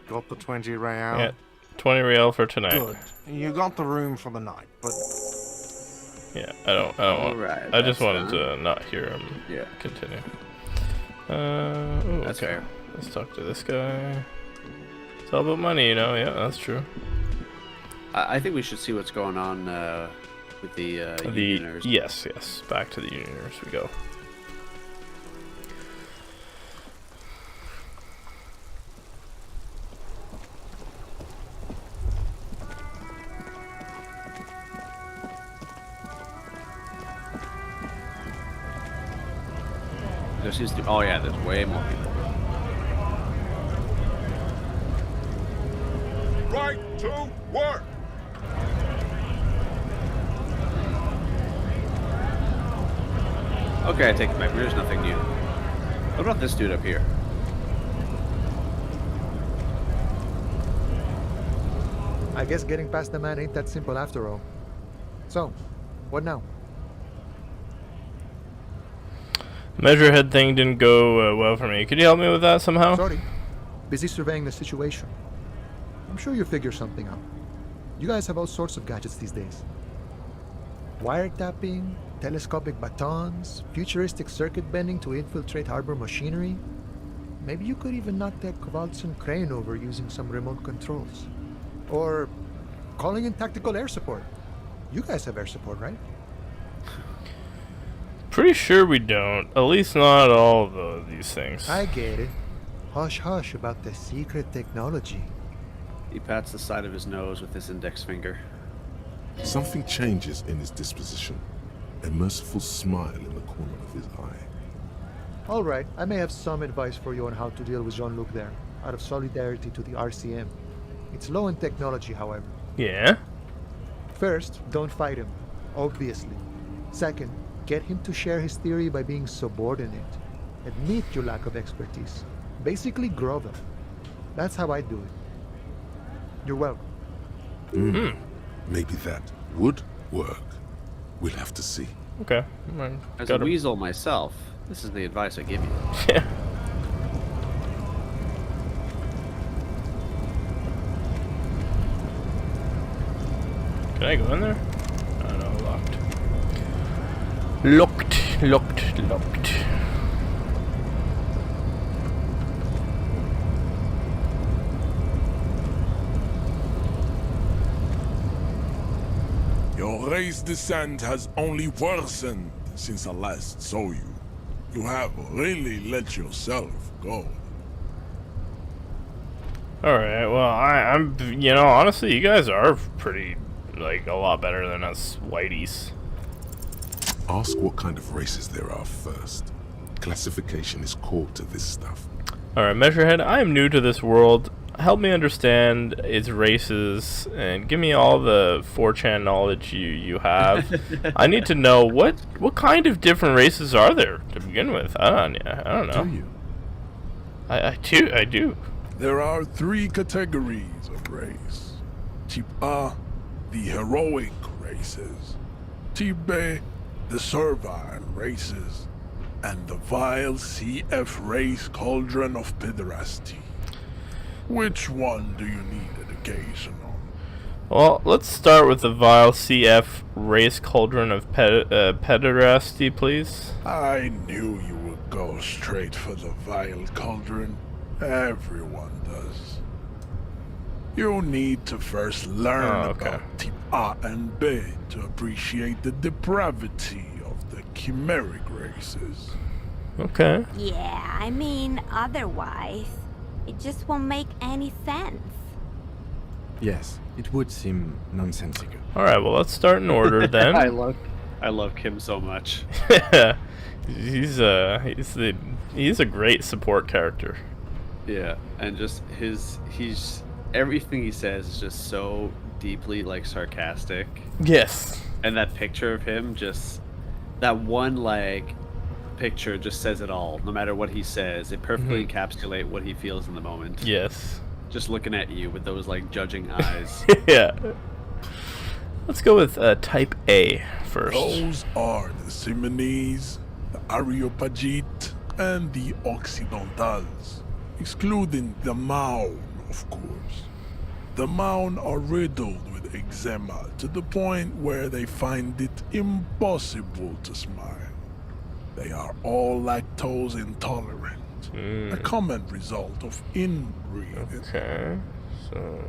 Got the 20 real? Yeah, 20 real for tonight. Good. You got the room for the night, but yeah, I don't want. Right, I just wanted to not hear him. Yeah. Continue. Ooh, That's okay. fair. Let's talk to this guy. It's all about money, you know. Yeah, that's true. I think we should see what's going on with the unioners. Yes. Back to the unioners we go. There seems to. Oh yeah, there's way more people. Right to work! Okay, I take it back. There's nothing new. What about this dude up here? I guess getting past the man ain't that simple after all. So, what now? Measurehead thing didn't go well for me. Could you help me with that somehow? Sorry. Busy surveying the situation. I'm sure you'll figure something out. You guys have all sorts of gadgets these days. Wiretapping, telescopic batons, futuristic circuit bending to infiltrate harbor machinery. Maybe you could even knock that Kowalson crane over using some remote controls. Or calling in tactical air support. You guys have air support, right? Pretty sure we don't. At least not all of these things. I get it. Hush hush about the secret technology. He pats the side of his nose with his index finger. Something changes in his disposition. A merciful smile in the corner of his eye. All right, I may have some advice for you on how to deal with Jean-Luc there, out of solidarity to the RCM. It's low in technology, however. Yeah? First, don't fight him, obviously. Second, get him to share his theory by being subordinate. Admit your lack of expertise. Basically, grovel. That's how I do it. You're welcome. Maybe that would work. We'll have to see. Okay. As a weasel myself, this is the advice I give you. Yeah. Can I go in there? Oh no, locked. Locked. Your race descent has only worsened since I last saw you. You have really let yourself go. Alright, well, I'm, you know, honestly, you guys are pretty, like, a lot better than us whiteys. Ask what kind of races there are first. Classification is core to this stuff. Alright, Measurehead, I am new to this world. Help me understand its races and give me all the 4chan knowledge you have. I need to know what kind of different races are there to begin with. I don't know. Do you? I do. There are 3 categories of race. Type A, the heroic races. Type B, the servile races. And the vile CF race cauldron of pederasty. Which one do you need education on? Well, let's start with the vile CF race cauldron of pederasty, please. I knew you would go straight for the vile cauldron. Everyone does. You need to first learn about Type A and B to appreciate the depravity of the chimeric races. Okay. Yeah, I mean, otherwise, it just won't make any sense. Yes, it would seem nonsensical. Alright, well, let's start in order then. I love Kim so much. he's a great support character. Yeah, and just he's everything he says is just so deeply like sarcastic. Yes. And that picture of him, just that one like picture just says it all. No matter what he says, it perfectly encapsulates what he feels in the moment. Yes. Just looking at you with those like judging eyes. Yeah. Let's go with type A first. Those are the Simonese, the Areopagite, and the Occidentals, excluding the Maun, of course. The Maun are riddled with eczema to the point where they find it impossible to smile. They are all lactose intolerant, a common result of inbreeding. Okay, so...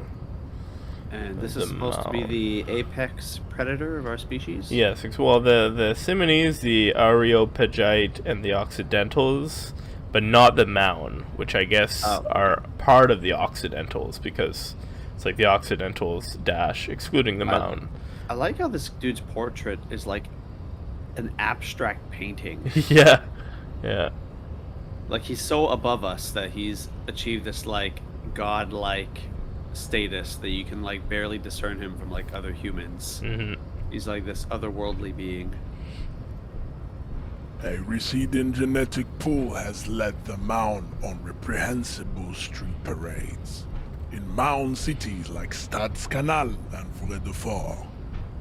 And this is supposed to be the apex predator of our species? Yes, well, the Simonese, the Areopagite, and the Occidentals, but not the Maun, which I guess are part of the Occidentals, because it's like the Occidentals dash, excluding the Maun. I like how this dude's portrait is like an abstract painting. Yeah, yeah. Like he's so above us that he's achieved this like godlike status that you can like barely discern him from like other humans. He's like this otherworldly being. A receding genetic pool has led the Maun on reprehensible street parades. In Maun cities like Stadskanal and Vredefort,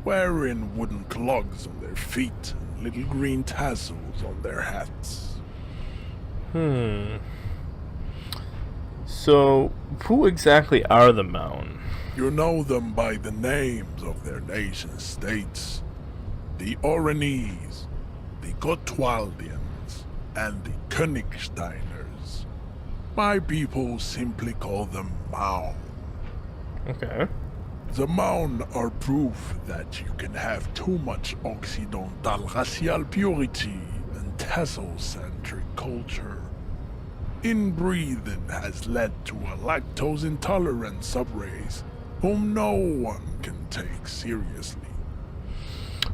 wearing wooden clogs on their feet and little green tassels on their hats. So, who exactly are the Maun? You know them by the names of their nation states. The Oranese, the Gotwaldians, and the Königsteiners. My people simply call them Maun. Okay. The Maun are proof that you can have too much Occidental racial purity and Tasso-centric culture. Inbreeding has led to a lactose-intolerant subrace whom no one can take seriously.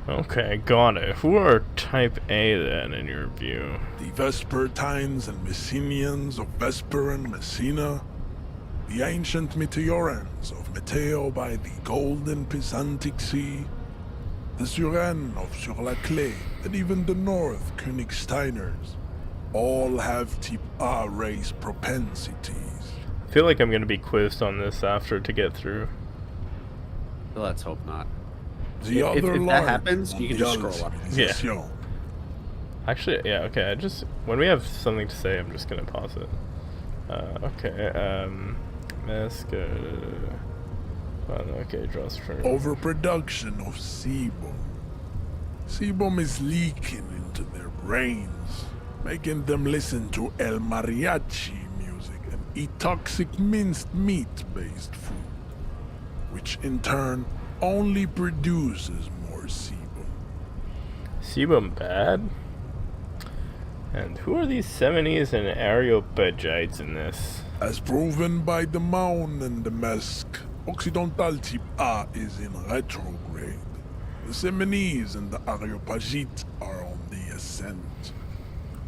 Okay, got it. Who are Type A then, in your view? The Vespertines and Messenians of Vesper and Messina, the ancient Meteorans of Meteo by the Golden Pisantic Sea, the Suren of Sur-la-Clé, and even the North Königsteiners, all have Type A race propensities. I feel like I'm going to be quizzed on this after to get through. Let's hope not. If that happens, you can just scroll up. Yeah. Actually, yeah, okay, when we have something to say, I'm just going to pause it. Okay, draws for... Overproduction of sebum. Sebum is leaking into their brains, making them listen to El Mariachi music and eat toxic minced meat-based food, which in turn only produces more sebum. Sebum bad? And who are these Semines and Areopagites in this? As proven by the Maun and the Mesk, Occidental Type A is in retrograde. The Semines and the Areopagites are on the ascent.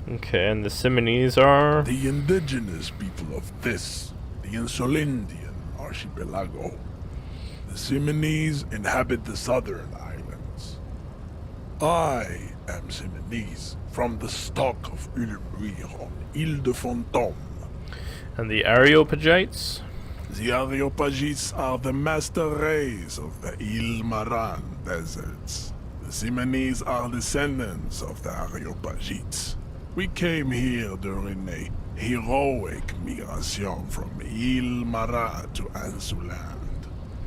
Okay, and the Semines are? The indigenous people of this, the Insulindian archipelago. The Semines inhabit the southern islands. I am Seminese, from the stock of Ulmuir on Ile de Fantôme. And the Areopagites? The Areopagites are the master race of the Ile Maran deserts. The Semines are descendants of the Areopagites. We came here during a heroic migration from Ile Marat to Ansuland.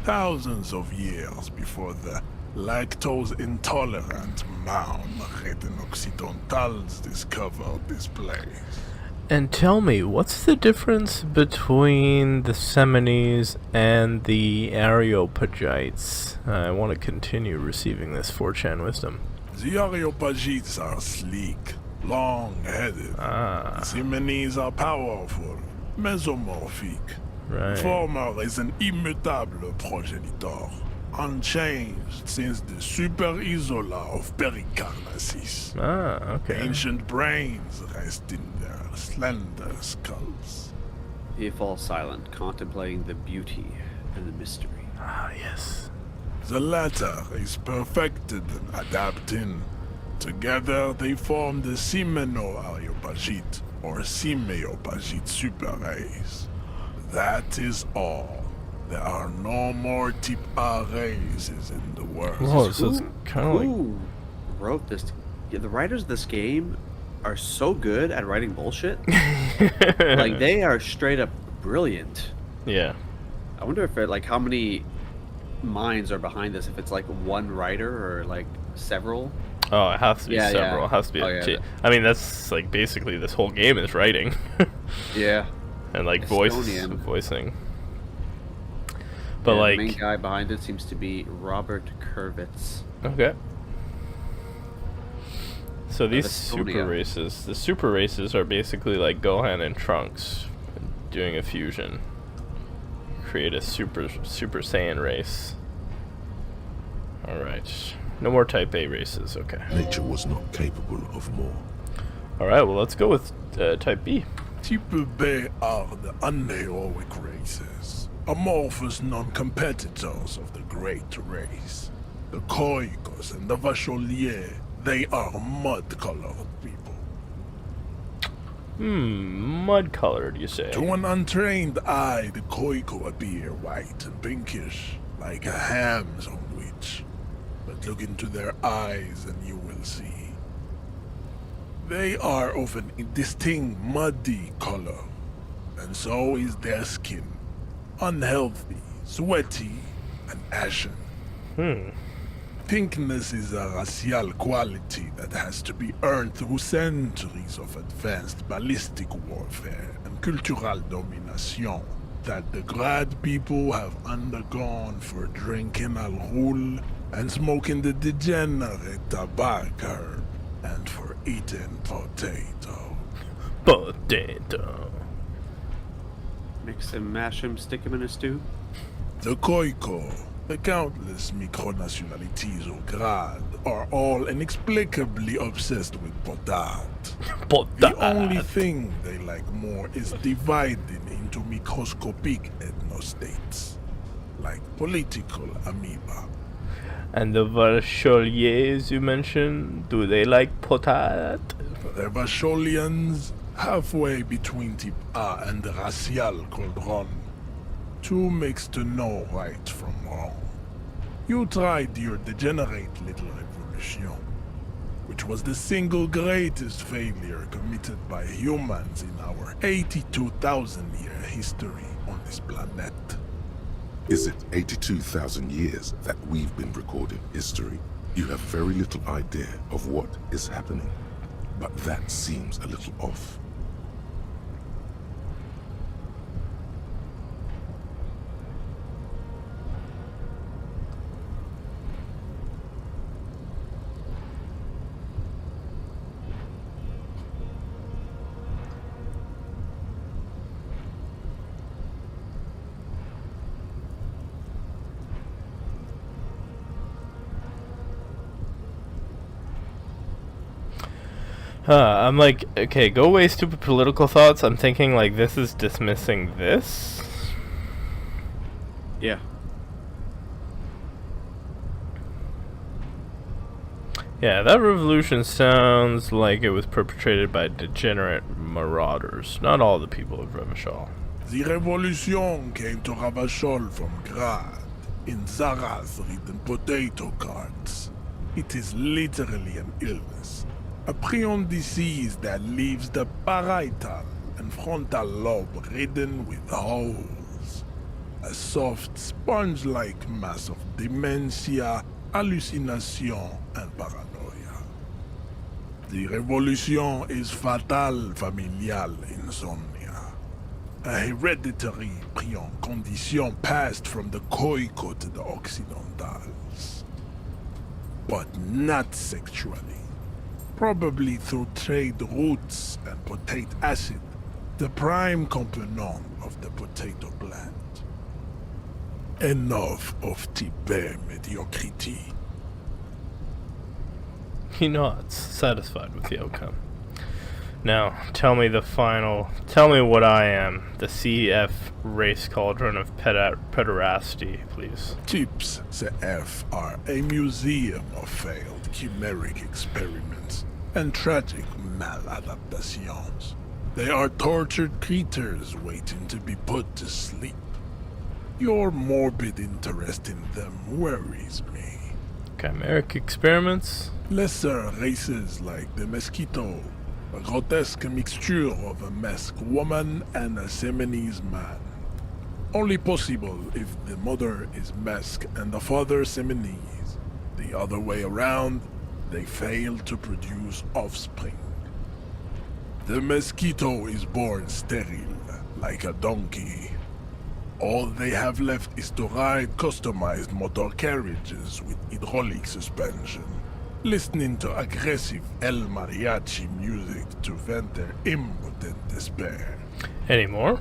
Thousands of years before the lactose-intolerant Maun-ridden Occidentals discovered this place. And tell me, what's the difference between the Semines and the Areopagites? I want to continue receiving this 4chan wisdom. The Areopagites are sleek, long-headed. The Semines are powerful, mesomorphic. Right. The former is an immutable progenitor, unchanged since the Super Isola of Pericarnassus. Okay. Ancient brains rest in their slender skulls. He falls silent, contemplating the beauty and the mystery. Yes. The latter is perfected and adapting. Together they form the Semeno-Areopagite, or Simeopagite super race. That is all. There are no more Type A races in the world. Whoa, so it's kind of like... Who wrote this? Yeah, the writers of this game are so good at writing bullshit. Like, they are straight up brilliant. Yeah. I wonder if it, like, how many minds are behind this, if it's like one writer or like several. Oh, it has to be several. Yeah. It has to be I mean, that's like basically this whole game is writing. Yeah. And like Estonian. voicing. But yeah, like the main guy behind it seems to be Robert Kurvitz. Okay. So these Estonia. the super races are basically like Gohan and Trunks doing a fusion. Create a super Saiyan race. Alright. No more Type A races, okay. Nature was not capable of more. Alright, well let's go with Type B. Type B are the unheroic races, amorphous non-competitors of the great race. The Koikos and the Vacholier, they are mud-colored people. Mud-colored, you say? To an untrained eye, the Koiko appear white and pinkish, like a ham sandwich. But look into their eyes and you will see. They are of an distinct muddy color, and so is their skin. Unhealthy, sweaty, and ashen. Pinkness is a racial quality that has to be earned through centuries of advanced ballistic warfare and cultural domination that the Grad people have undergone for drinking alcohol and smoking the degenerate tobacco and for eating potato. Potato. Mix him, mash him, stick him in a stew. The Khoikhoi, the countless micronationalities of Grad, are all inexplicably obsessed with potat. The only thing they like more is dividing into microscopic ethnostates, like political amoeba. And the Varcholiers you mentioned, do they like potat? The Varcholians, halfway between Type A and the racial cauldron. Two makes to know right from wrong. You tried your degenerate little revolution, which was the single greatest failure committed by humans in our 82,000-year history on this planet. Is it 82,000 years that we've been recording history? You have very little idea of what is happening, but that seems a little off. I'm like, okay, go away, stupid political thoughts. I'm thinking, like, this is dismissing this. Yeah. Yeah, that revolution sounds like it was perpetrated by degenerate marauders. Not all the people of Revachol. The revolution came to Ravachol from Grad, in Zaraz-ridden potato carts. It is literally an illness. A prion disease that leaves the parietal and frontal lobe ridden with holes. A soft, sponge-like mass of dementia, hallucination, and paranoia. The revolution is fatal familial insomnia. A hereditary prion condition passed from the Khoikhoi to the Occidentals. But not sexually. Probably through trade roots and potate acid, the prime component of the potato plant. Enough of Tibet mediocrity. He nods, satisfied with the outcome. Now, tell me what I am, the CF race cauldron of pederasty, please. Tips CF are a museum of failed chimeric experiments and tragic maladaptations. They are tortured creatures waiting to be put to sleep. Your morbid interest in them worries me. Chimeric experiments? Lesser races like the mosquito, a grotesque mixture of a masked woman and a Seminese man. Only possible if the mother is masked and the father Seminese. The other way around, they fail to produce offspring. The mosquito is born sterile, like a donkey. All they have left is to ride customized motor carriages with hydraulic suspension, listening to aggressive El Mariachi music to vent their impotent despair. Any more?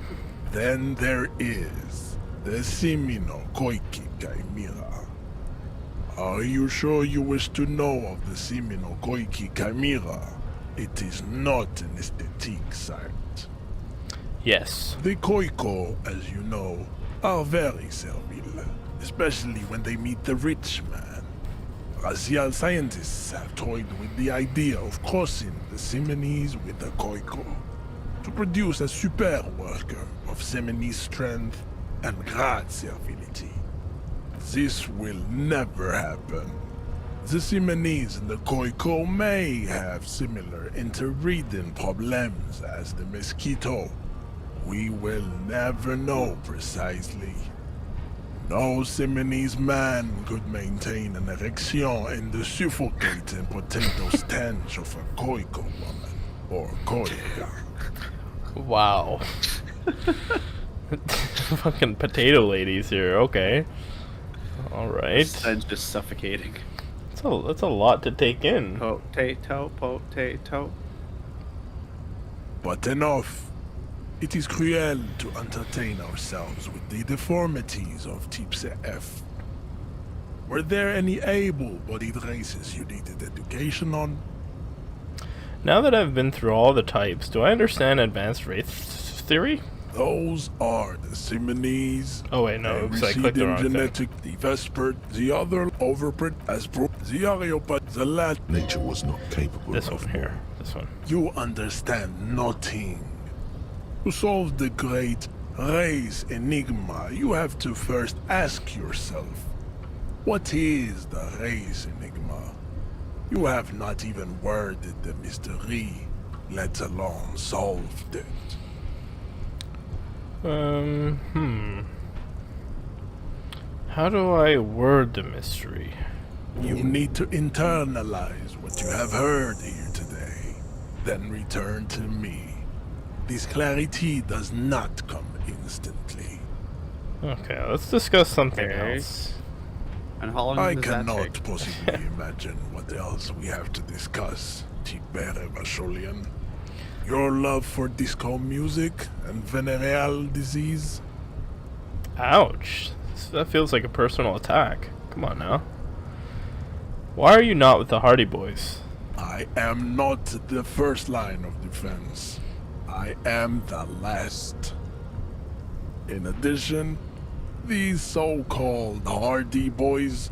Then there is the Simino Koiki Chimera. Are you sure you wish to know of the Simino Koiki Chimera? It is not an aesthetic site. Yes. The Khoikhoi, as you know, are very servile, especially when they meet the rich man. Racial scientists have toyed with the idea of crossing the Seminese with the Khoikhoi to produce a super worker of Seminese strength and Grad servility. This will never happen. The Simonese and the Koiko may have similar interbreeding problems as the mosquito. We will never know precisely. No Simonese man could maintain an erection in the suffocating potato stench of a Koiko woman or Koika. Wow. Fucking potato ladies here, okay. Alright. Stench just suffocating. That's a lot to take in. Potato, potato. But enough. It is cruel to entertain ourselves with the deformities of Type F. Were there any able-bodied races you needed education on? Now that I've been through all the types, do I understand advanced race theory? Those are the Simonese. Oh wait, no, oops, I clicked the wrong genetic, the Vesper, the other overprint, as pro, the Areopod, the Lat. Nature was not capable This of one here. This one. You understand nothing. To solve the great race enigma, you have to first ask yourself, what is the race enigma? You have not even worded the mystery, let alone solved it. How do I word the mystery? You need to internalize what you have heard here today, then return to me. This clarity does not come instantly. Okay, let's discuss something else. And how long I does that cannot take? possibly imagine what else we have to discuss, Tibere Vasholian. Your love for disco music and venereal disease? Ouch. That feels like a personal attack. Come on now. Why are you not with the Hardy Boys? I am not the first line of defense. I am the last. In addition, these so-called Hardy Boys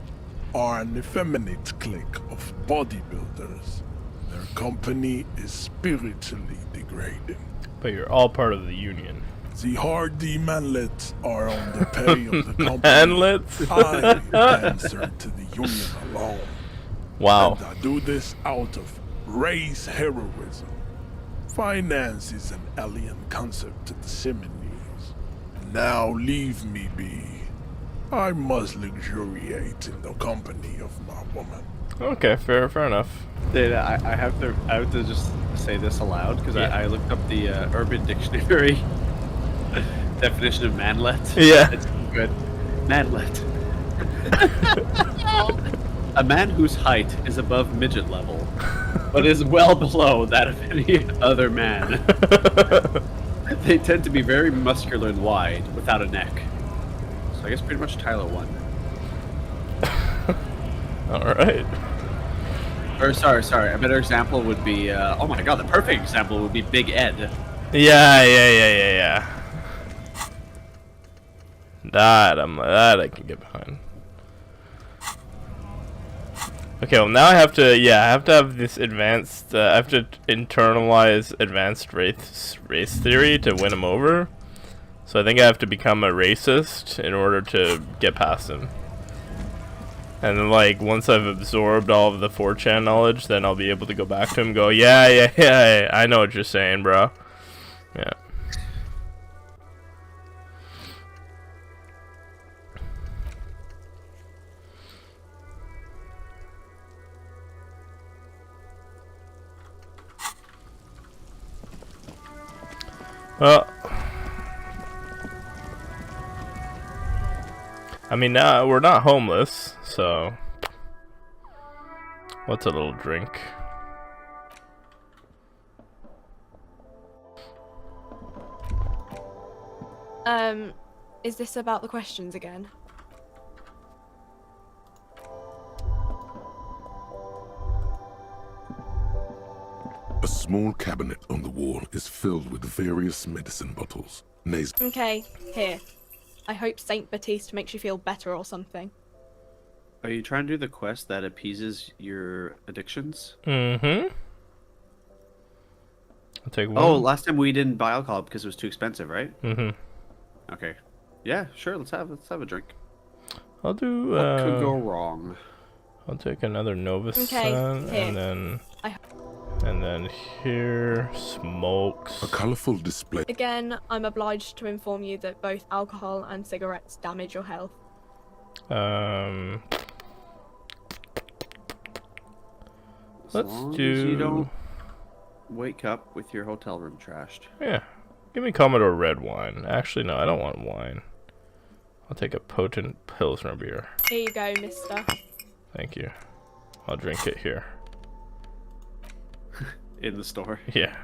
are an effeminate clique of bodybuilders. Their company is spiritually degrading. But you're all part of the union. The Hardy Manlets are on the pay of the company. Manlets? I answer to the union alone. Wow. And I do this out of race heroism. Finance is an alien concept to the Simonese. Now leave me be. I must luxuriate in the company of my woman. Okay, fair enough. Dude, I have to just say this aloud because Yeah. I looked up the Urban Dictionary definition of manlet. Yeah. It's good. Manlet. A man whose height is above midget level, but is well below that of any other man. They tend to be very muscular and wide, without a neck. So I guess pretty much Tyler won. Alright. Or sorry, a better example would be, oh my god, the perfect example would be Big Ed. Yeah. That I can get behind. Okay, well now I have to have this advanced, I have to internalize advanced race theory to win him over. So I think I have to become a racist in order to get past him. And then like, once I've absorbed all of the 4chan knowledge, then I'll be able to go back to him and go, yeah, I know what you're saying, bro. Yeah. Well, I mean, now we're not homeless, so what's a little drink? Is this about the questions again? A small cabinet on the wall is filled with various medicine bottles. Okay, here. I hope Saint Baptiste makes you feel better or something. Are you trying to do the quest that appeases your addictions? Mm-hmm. I'll take one. Oh, last time we didn't buy alcohol because it was too expensive, right? Mm-hmm. Okay. Yeah, sure. Let's have a drink. I'll do. What could go wrong? I'll take another Nova Okay, Sun, here. and then here, smokes. A colourful display. Again, I'm obliged to inform you that both alcohol and cigarettes damage your health. Let's long do. as you don't wake up with your hotel room trashed. Yeah, give me Commodore red wine. Actually, no, I don't want wine. I'll take a potent Pilsner beer. Here you go, mister. Thank you. I'll drink it here. In the store. Yeah.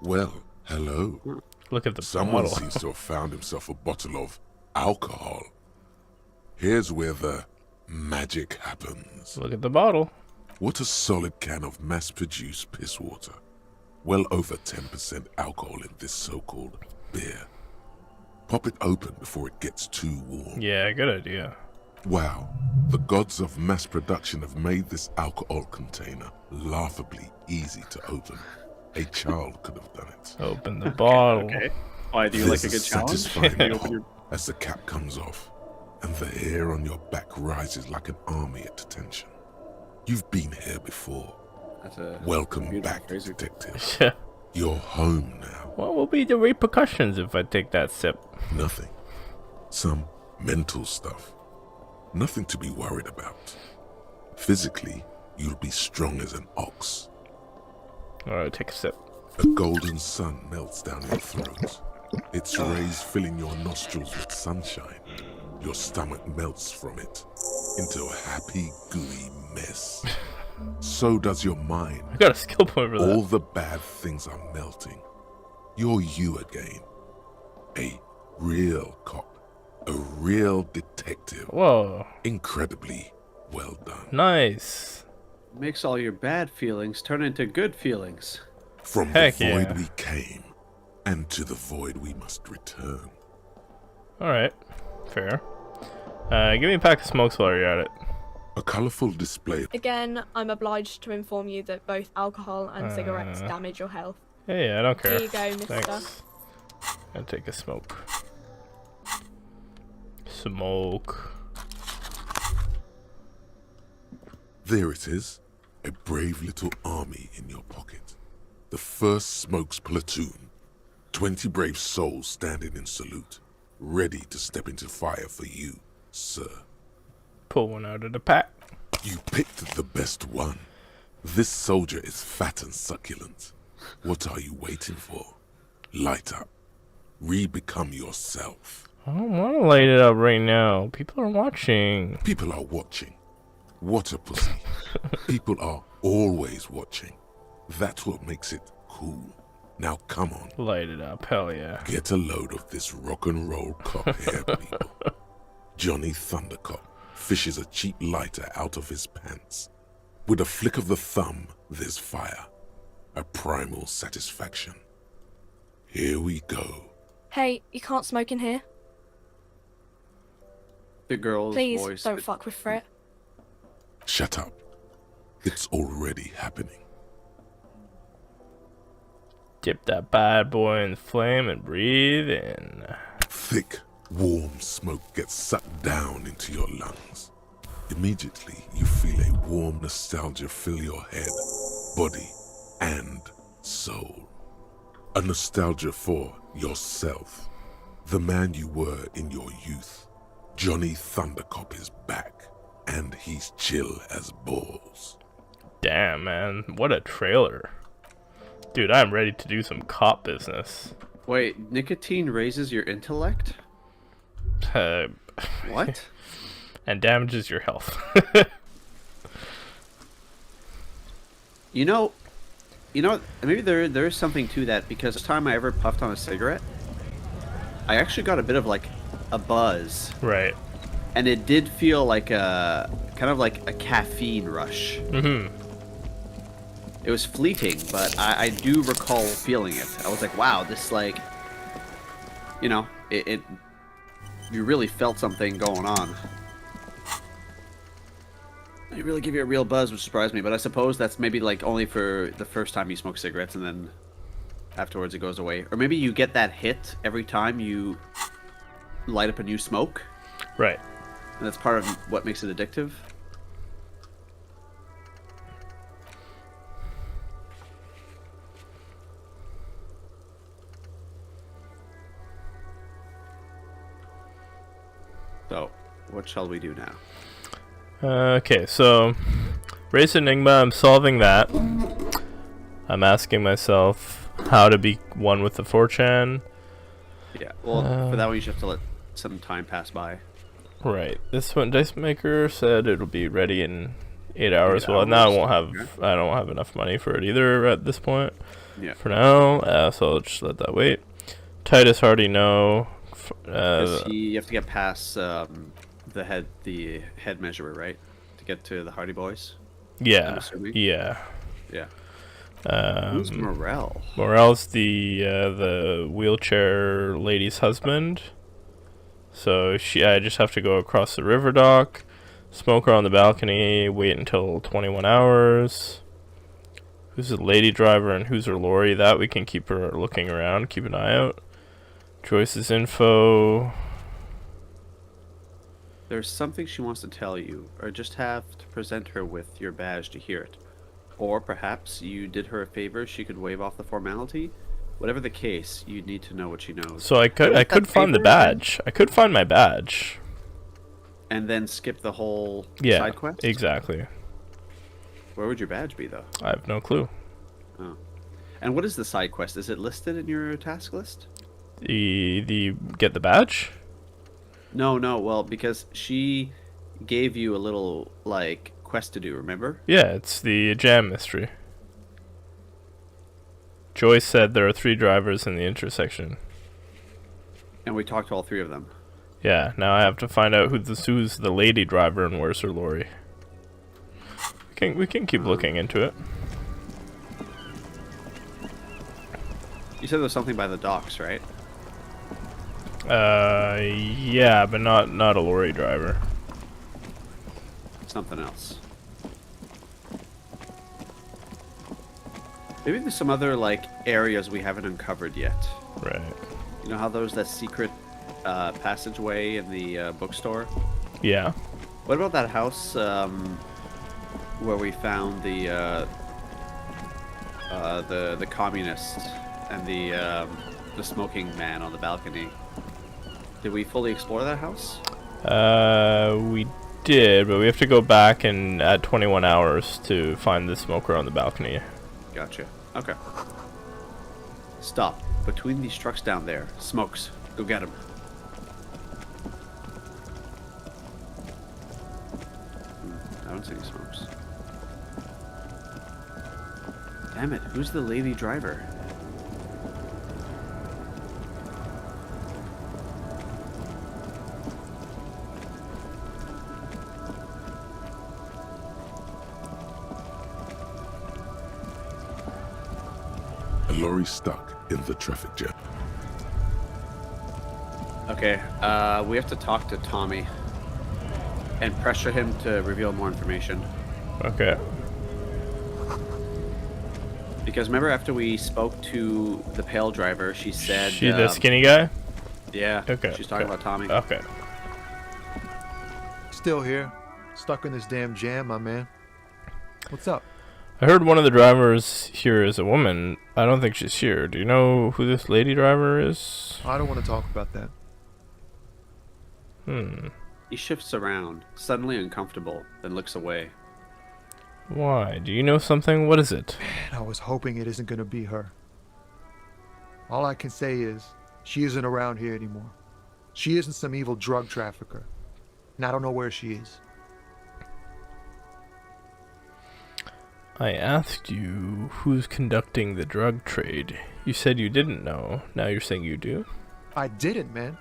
Well, hello. Look at the Someone bottle. seems to have found himself a bottle of alcohol. Here's where the magic happens. Look at the bottle. What a solid can of mass-produced piss water. Well over 10% alcohol in this so-called beer. Pop it open before it gets too warm. Yeah, good idea. Wow, the gods of mass production have made this alcohol container laughably easy to open. A child could have done it. Open the bottle. Okay. Why, do you There's like a good challenge? satisfying You pop open as the cap comes off, and the hair on your back rises like an army at attention. You've been here before. That's a Welcome beautiful back, phrase. detective. Yeah. You're home now. What will be the repercussions if I take that sip? Nothing. Some mental stuff. Nothing to be worried about. Physically, you'll be strong as an ox. Alright, take a sip. A golden sun melts down your throat. Its rays filling your nostrils with sunshine. Your stomach melts from it into a happy, gooey mess. So does your mind. I got a skill point for that. All the bad things are melting. You're you again. A real cop. A real detective. Whoa. Incredibly well done. Nice. Makes all your bad feelings turn into good feelings. From Heck the void yeah. we came, and to the void we must return. Alright. Fair. Give me a pack of smokes while you're at it. A colourful display. Again, I'm obliged to inform you that both alcohol and cigarettes damage your health. Hey, I don't care. Here you go, mister. Thanks. I'll take a smoke. Smoke. There it is. A brave little army in your pocket. The first Smokes platoon. 20 brave souls standing in salute. Ready to step into fire for you, sir. Pull one out of the pack. You picked the best one. This soldier is fat and succulent. What are you waiting for? Light up. Re-become yourself. I don't want to light it up right now. People are watching. People are watching. What a pussy. People are always watching. That's what makes it cool. Now come on. Light it up. Hell yeah. Get a load of this rock and roll cop here, people. Johnny Thundercop fishes a cheap lighter out of his pants. With a flick of the thumb, there's fire. A primal satisfaction. Here we go. Hey, you can't smoke in here. The girl's Please voice. don't fuck with Frit. Shut up. It's already happening. Dip that bad boy in the flame and breathe in. Thick, warm smoke gets sucked down into your lungs. Immediately, you feel a warm nostalgia fill your head, body, and soul. A nostalgia for yourself, the man you were in your youth. Johnny Thundercop is back, and he's chill as balls. Damn, man. What a trailer. Dude, I'm ready to do some cop business. Wait, nicotine raises your intellect? What? And damages your health. You know, maybe there is something to that, because the time I ever puffed on a cigarette, I actually got a bit of like a buzz. Right. And it did feel like a kind of like a caffeine rush. Mm-hmm. It was fleeting, but I do recall feeling it. I was like, wow, this like, you know, it you really felt something going on. It really gave you a real buzz, which surprised me, but I suppose that's maybe like only for the first time you smoke cigarettes and then afterwards it goes away. Or maybe you get that hit every time you light up a new smoke. Right. And that's part of what makes it addictive? So, what shall we do now? Okay, so race enigma. I'm solving that. I'm asking myself how to be one with the 4chan. Yeah. Well, for that one, you should have to let some time pass by. Right. This one, Dice Maker said it'll be ready in 8 hours. 8 Well, now I hours? won't have. Okay. I don't have enough money for it either at this point. Yeah. For now, so I'll just let that wait. Titus already know. You have to get past the head measurer, right, to get to the Hardy Boys. I'm Yeah. assuming? Yeah. Yeah. Who's Morel? Morel's the wheelchair lady's husband. So I just have to go across the river dock, smoke her on the balcony, wait until 21 hours. Who's the lady driver and who's her lorry? That we can keep her looking around, keep an eye out. Joyce's info. There's something she wants to tell you, or just have to present her with your badge to hear it. Or perhaps you did her a favor, she could waive off the formality. Whatever the case, you need to know what she knows. So I could find the badge. I could find my badge. And then skip the whole Yeah, side quest? exactly. Where would your badge be, though? I have no clue. Oh. And what is the side quest? Is it listed in your task list? The get the badge? No, well, because she gave you a little, like, quest to do, remember? Yeah, it's the jam mystery. Joyce said there are 3 drivers in the intersection. And we talked to all 3 of them. Yeah, now I have to find out who's the lady driver and where's her lorry. We can keep looking into it. You said there was something by the docks, right? Yeah, but not a lorry driver. Something else. Maybe there's some other, like, areas we haven't uncovered yet. Right. You know how there's that secret passageway in the bookstore? Yeah. What about that house where we found the communist and the smoking man on the balcony? Did we fully explore that house? We did, but we have to go back and add 21 hours to find the smoker on the balcony. Gotcha. Okay. Stop. Between these trucks down there. Smokes. Go get him. I don't see any smokes. Damn it. Who's the lady driver? A lorry stuck in the traffic jam. Okay, we have to talk to Tommy and pressure him to reveal more information. Okay. Because remember after we spoke to the pale driver, she said... The skinny guy? Yeah. Okay. She's talking about Tommy. Okay. Still here, stuck in this damn jam, my man. What's up? I heard one of the drivers here is a woman. I don't think she's here. Do you know who this lady driver is? I don't want to talk about that. He shifts around, suddenly uncomfortable, then looks away. Why? Do you know something? What is it? Man, I was hoping it isn't going to be her. All I can say is, she isn't around here anymore. She isn't some evil drug trafficker. And I don't know where she is. I asked you who's conducting the drug trade. You said you didn't know. Now you're saying you do? I didn't, man.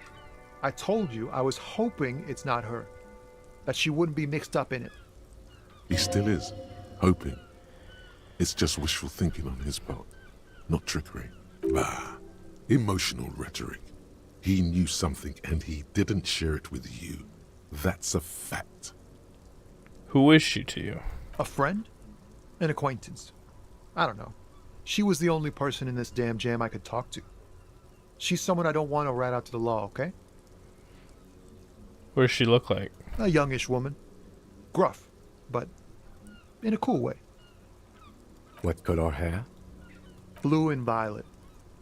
I told you I was hoping it's not her. That she wouldn't be mixed up in it. He still is. Hoping. It's just wishful thinking on his part. Not trickery. Bah. Emotional rhetoric. He knew something and he didn't share it with you. That's a fact. Who is she to you? A friend? An acquaintance. I don't know. She was the only person in this damn jam I could talk to. She's someone I don't want to rat out to the law, okay? What does she look like? A youngish woman. Gruff, but in a cool way. What color hair? Blue and violet.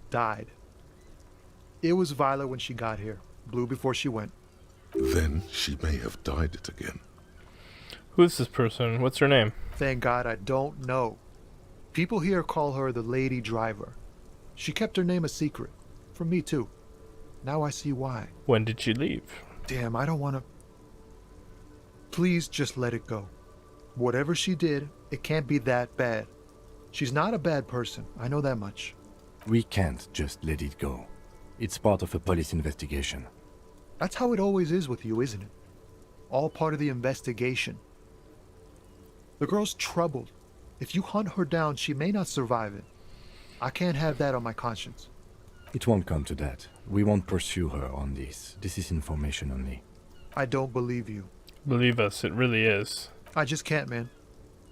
Dyed. It was violet when she got here. Blue before she went. Then she may have dyed it again. Who is this person? What's her name? Thank God I don't know. People here call her the Lady Driver. She kept her name a secret. From me too. Now I see why. When did she leave? Damn, I don't want to... Please just let it go. Whatever she did, it can't be that bad. She's not a bad person. I know that much. We can't just let it go. It's part of a police investigation. That's how it always is with you, isn't it? All part of the investigation. The girl's troubled. If you hunt her down, she may not survive it. I can't have that on my conscience. It won't come to that. We won't pursue her on this. This is information only. I don't believe you. Believe us, it really is. I just can't, man.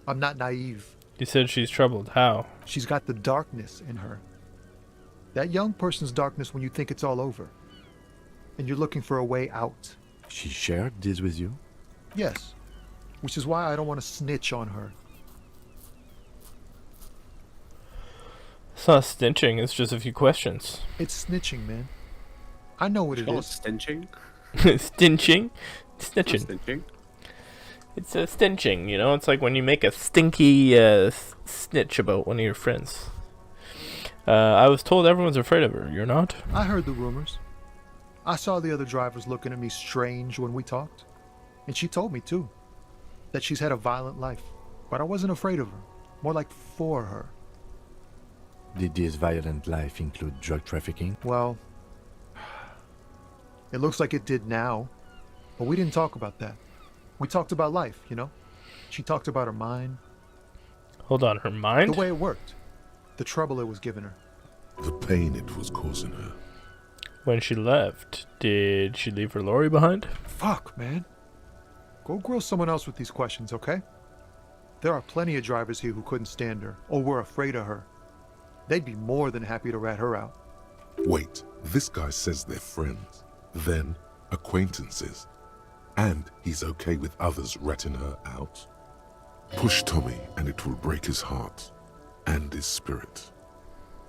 I'm not naive. You said she's troubled. How? She's got the darkness in her. That young person's darkness when you think it's all over. And you're looking for a way out. She shared this with you? Yes. Which is why I don't want to snitch on her. It's not snitching, it's just a few questions. It's snitching, man. I know what it is. Stinching? Stinching? Snitching. Stinching? It's a stinching, you know? It's like when you make a stinky snitch about one of your friends. I was told everyone's afraid of her. You're not? I heard the rumors. I saw the other drivers looking at me strange when we talked. And she told me, too, that she's had a violent life. But I wasn't afraid of her. More like for her. Did this violent life include drug trafficking? Well, it looks like it did now. But we didn't talk about that. We talked about life, you know? She talked about her mind. Hold on, her mind? The way it worked. The trouble it was giving her. The pain it was causing her. When she left, did she leave her lorry behind? Fuck, man. Go grill someone else with these questions, okay? There are plenty of drivers here who couldn't stand her, or were afraid of her. They'd be more than happy to rat her out. Wait, this guy says they're friends, then acquaintances, and he's okay with others ratting her out? Push Tommy and it will break his heart and his spirit.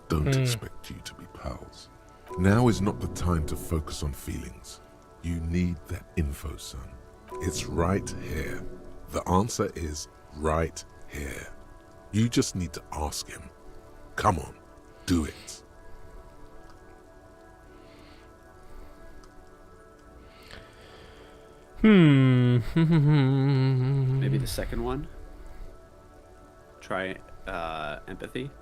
Don't expect you to be pals. Now is not the time to focus on feelings. You need that info, son. It's right here. The answer is right here. You just need to ask him. Come on, do it. Maybe the second one? Try empathy.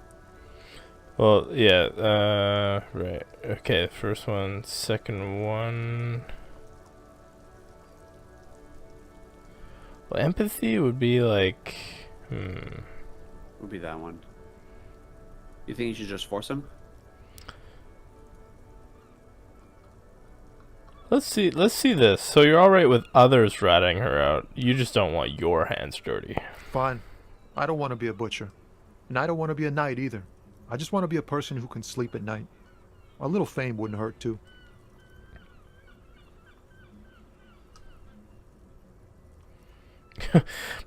Well, yeah, right. Okay, first one, second one. Well, empathy would be like, Would be that one. You think you should just force him? Let's see this. So you're alright with others ratting her out. You just don't want your hands dirty. Fine. I don't want to be a butcher. And I don't want to be a knight either. I just want to be a person who can sleep at night. A little fame wouldn't hurt too.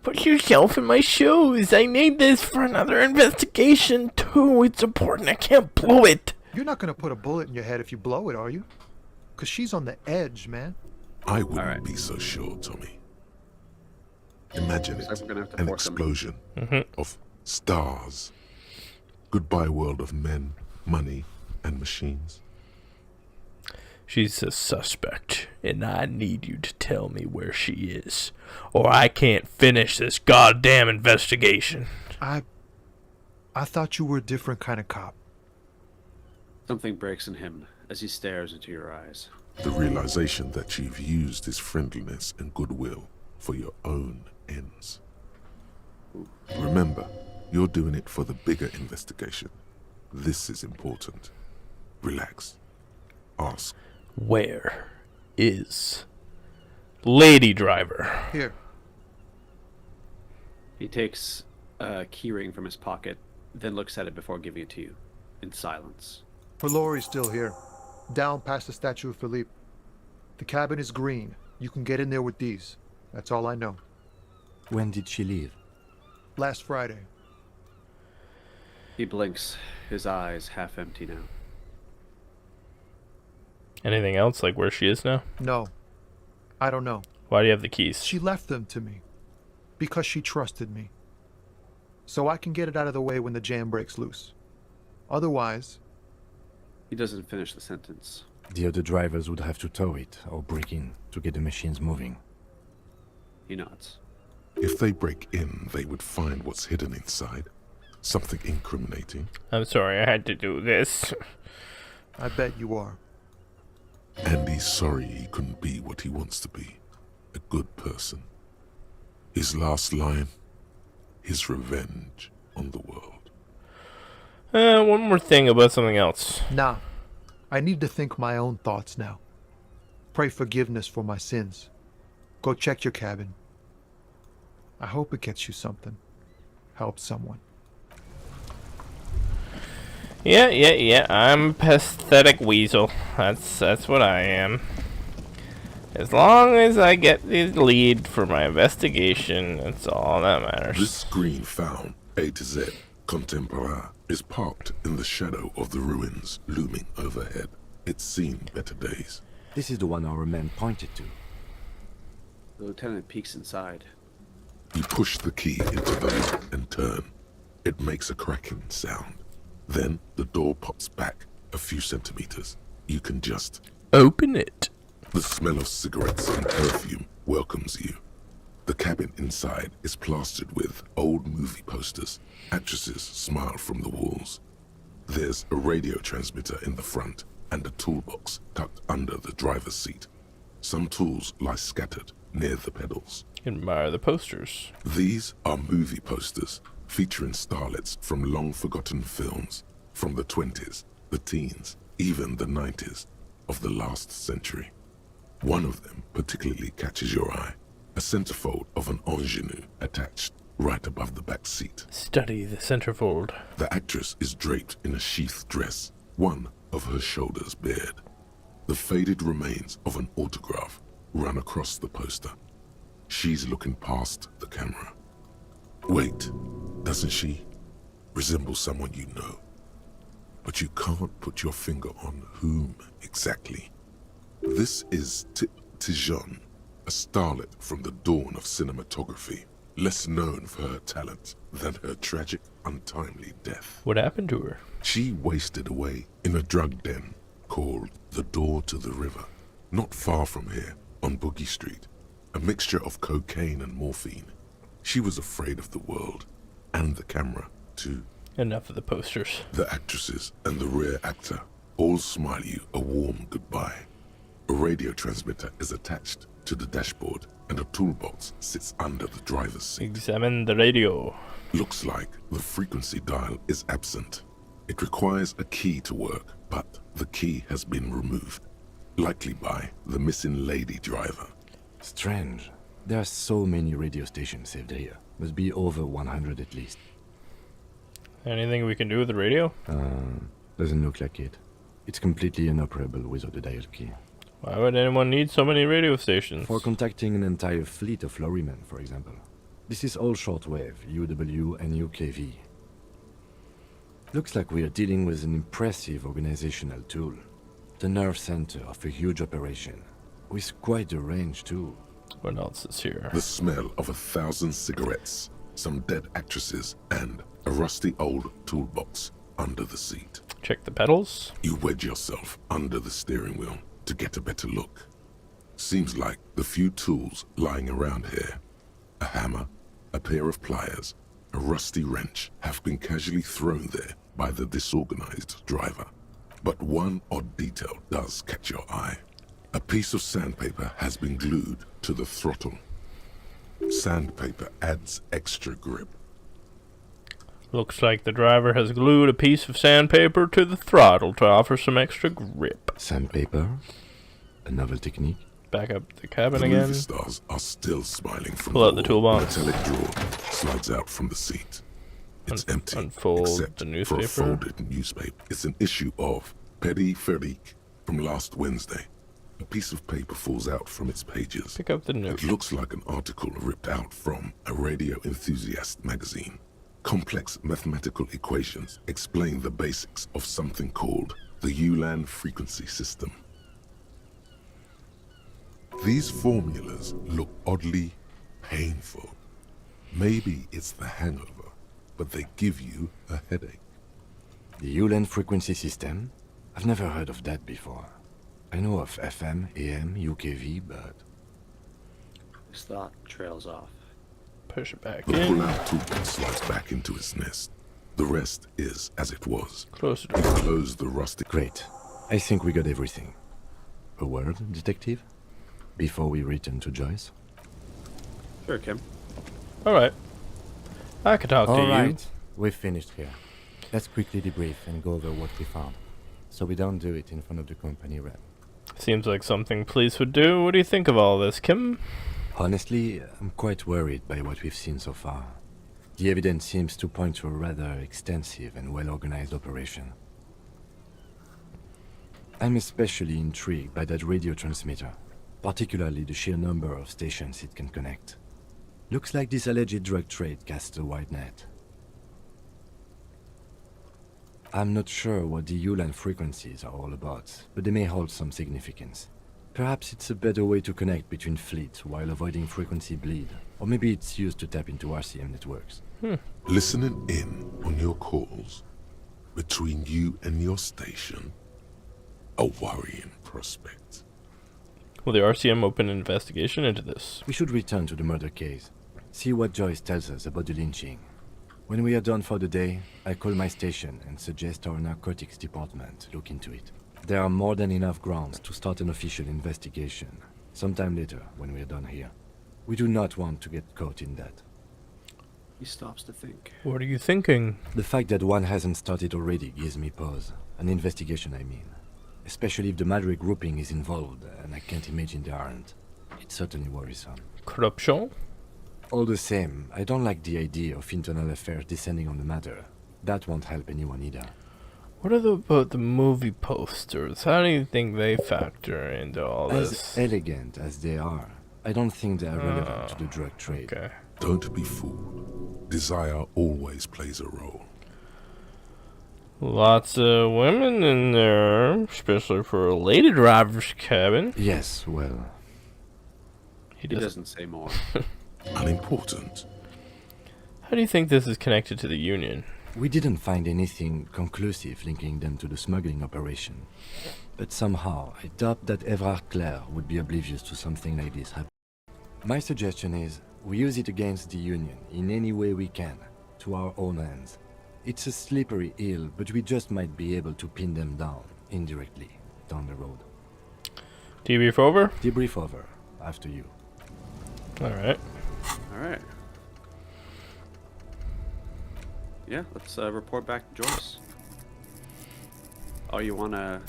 Put yourself in my shoes. I need this for another investigation too. It's important. I can't blow it. You're not going to put a bullet in your head if you blow it, are you? Because she's on the edge, man. I wouldn't be so sure, Tommy. Imagine it, an explosion of stars. Goodbye world of men, money, and machines. She's a suspect, and I need you to tell me where she is, or I can't finish this goddamn investigation. I thought you were a different kind of cop. Something breaks in him as he stares into your eyes. The realization that you've used his friendliness and goodwill for your own ends. Remember, you're doing it for the bigger investigation. This is important. Relax. Ask. Where is Lady Driver? Here. He takes a keyring from his pocket, then looks at it before giving it to you, in silence. Her lorry's still here, down past the statue of Philippe. The cabin is green, You can get in there with these. That's all I know. When did she leave? Last Friday. He blinks, his eyes half empty now. Anything else, like where she is now? No. I don't know. Why do you have the keys? She left them to me. Because she trusted me. So I can get it out of the way when the jam breaks loose. Otherwise... He doesn't finish the sentence. The other drivers would have to tow it or break in to get the machines moving. He nods. If they break in, they would find what's hidden inside. Something incriminating. I'm sorry, I had to do this. I bet you are. And he's sorry he couldn't be what he wants to be. A good person. His last line, his revenge on the world. One more thing about something else. Nah. I need to think my own thoughts now. Pray forgiveness for my sins. Go check your cabin. I hope it gets you something. Help someone. Yeah. I'm a pathetic weasel. That's what I am. As long as I get the lead for my investigation, that's all that matters. This screen found, A to Z, Contemporain, is parked in the shadow of the ruins looming overhead. It's seen better days. This is the one our man pointed to. The lieutenant peeks inside. You push the key into the lock and turn. It makes a cracking sound. Then the door pops back a few centimeters. You can just open it. The smell of cigarettes and perfume welcomes you. The cabin inside is plastered with old movie posters. Actresses smile from the walls. There's a radio transmitter in the front and a toolbox tucked under the driver's seat. Some tools lie scattered near the pedals. Admire the posters. These are movie posters featuring starlets from long-forgotten films from the 20s, the teens, even the 90s of the last century. One of them particularly catches your eye. A centerfold of an ingenue attached right above the back seat. Study the centerfold. The actress is draped in a sheath dress, one of her shoulders bared. The faded remains of an autograph run across the poster. She's looking past the camera. Wait, doesn't she resemble someone you know? But you can't put your finger on whom exactly. This is Tip Tijon, a starlet from the dawn of cinematography, less known for her talent than her tragic, untimely death. What happened to her? She wasted away in a drug den called the Door to the River, not far from here, on Boogie Street, a mixture of cocaine and morphine. She was afraid of the world, and the camera, too. Enough of the posters. The actresses and the rear actor all smile you a warm goodbye. A radio transmitter is attached to the dashboard, and a toolbox sits under the driver's seat. Examine the radio. Looks like the frequency dial is absent. It requires a key to work, but the key has been removed, likely by the missing lady driver. Strange. There are so many radio stations saved here. Must be over 100 at least. Anything we can do with the radio? Doesn't look like it. It's completely inoperable without the dial key. Why would anyone need so many radio stations? For contacting an entire fleet of lorrymen, for example. This is all shortwave, UW and UKV. Looks like we are dealing with an impressive organizational tool. The nerve center of a huge operation. With quite a range, too. What else is here? The smell of 1,000 cigarettes, some dead actresses, and a rusty old toolbox under the seat. Check the pedals. You wedge yourself under the steering wheel to get a better look. Seems like the few tools lying around here, a hammer, a pair of pliers, a rusty wrench, have been casually thrown there by the disorganized driver. But one odd detail does catch your eye. A piece of sandpaper has been glued to the throttle. Sandpaper adds extra grip. Looks like the driver has glued a piece of sandpaper to the throttle to offer some extra grip. Sandpaper? A novel technique? Back up the cabin the again. Movie stars are still smiling from Pull out the wall. toolbox. A metallic drawer slides out from the seat. It's empty, unfold except the newspaper. for a folded newspaper. It's an issue of Périphérique from last Wednesday. A piece of paper falls out from its pages. Pick up the note. It looks like an article ripped out from a radio enthusiast magazine. Complex mathematical equations explain the basics of something called the Ulan frequency system. These formulas look oddly painful. Maybe it's the hangover, but they give you a headache. The Ulan frequency system? I've never heard of that before. I know of FM, AM, UKV, but... His thought trails off. Push it back The in. pull-out tool slides back into its nest. The rest is as it was. Closer to close the rustic... Great. I think we got everything. A word, detective? Before we return to Joyce? Sure, Kim. Alright. I could talk to you. Alright, we've finished here. Let's quickly debrief and go over what we found, so we don't do it in front of the company rep. Seems like something police would do. What do you think of all this, Kim? Honestly, I'm quite worried by what we've seen so far. The evidence seems to point to a rather extensive and well-organized operation. I'm especially intrigued by that radio transmitter, particularly the sheer number of stations it can connect. Looks like this alleged drug trade casts a wide net. I'm not sure what the Ulan frequencies are all about, but they may hold some significance. Perhaps it's a better way to connect between fleets while avoiding frequency bleed, or maybe it's used to tap into RCM networks. Listening in on your calls between you and your station, a worrying prospect. Will the RCM open an investigation into this? We should return to the murder case, see what Joyce tells us about the lynching. When we are done for the day, I call my station and suggest our narcotics department look into it. There are more than enough grounds to start an official investigation, sometime later when we are done here. We do not want to get caught in that. He stops to think. What are you thinking? The fact that one hasn't started already gives me pause. An investigation, I mean. Especially if the Madrid grouping is involved, and I can't imagine they aren't. It's certainly worrisome. Corruption? All the same, I don't like the idea of internal affairs descending on the matter. That won't help anyone either. What about the movie posters? How do you think they factor into all this? As elegant as they are, I don't think they are relevant to the drug trade. Okay. Don't be fooled. Desire always plays a role. Lots of women in there, especially for a lady driver's cabin. Yes, well... He doesn't say more. Unimportant. How do you think this is connected to the Union? We didn't find anything conclusive linking them to the smuggling operation. But somehow, I doubt that Evrard Claire would be oblivious to something like this happening. My suggestion is, we use it against the Union in any way we can, to our own ends. It's a slippery hill, but we just might be able to pin them down, indirectly, down the road. Debrief over? Debrief over, after you. Alright. Alright. Yeah, let's report back to Joyce. Oh, you want to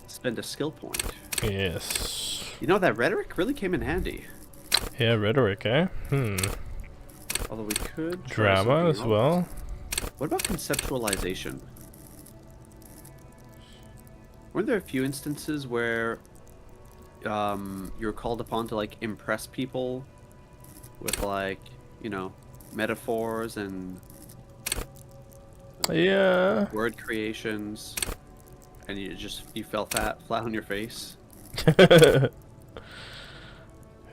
spend a skill point? Yes. You know, that rhetoric really came in handy. Yeah, rhetoric, eh? Although we could... Drama as well. What about conceptualization? Weren't there a few instances where you're called upon to, like, impress people with, like, you know, metaphors and word creations, and you fell flat on your face?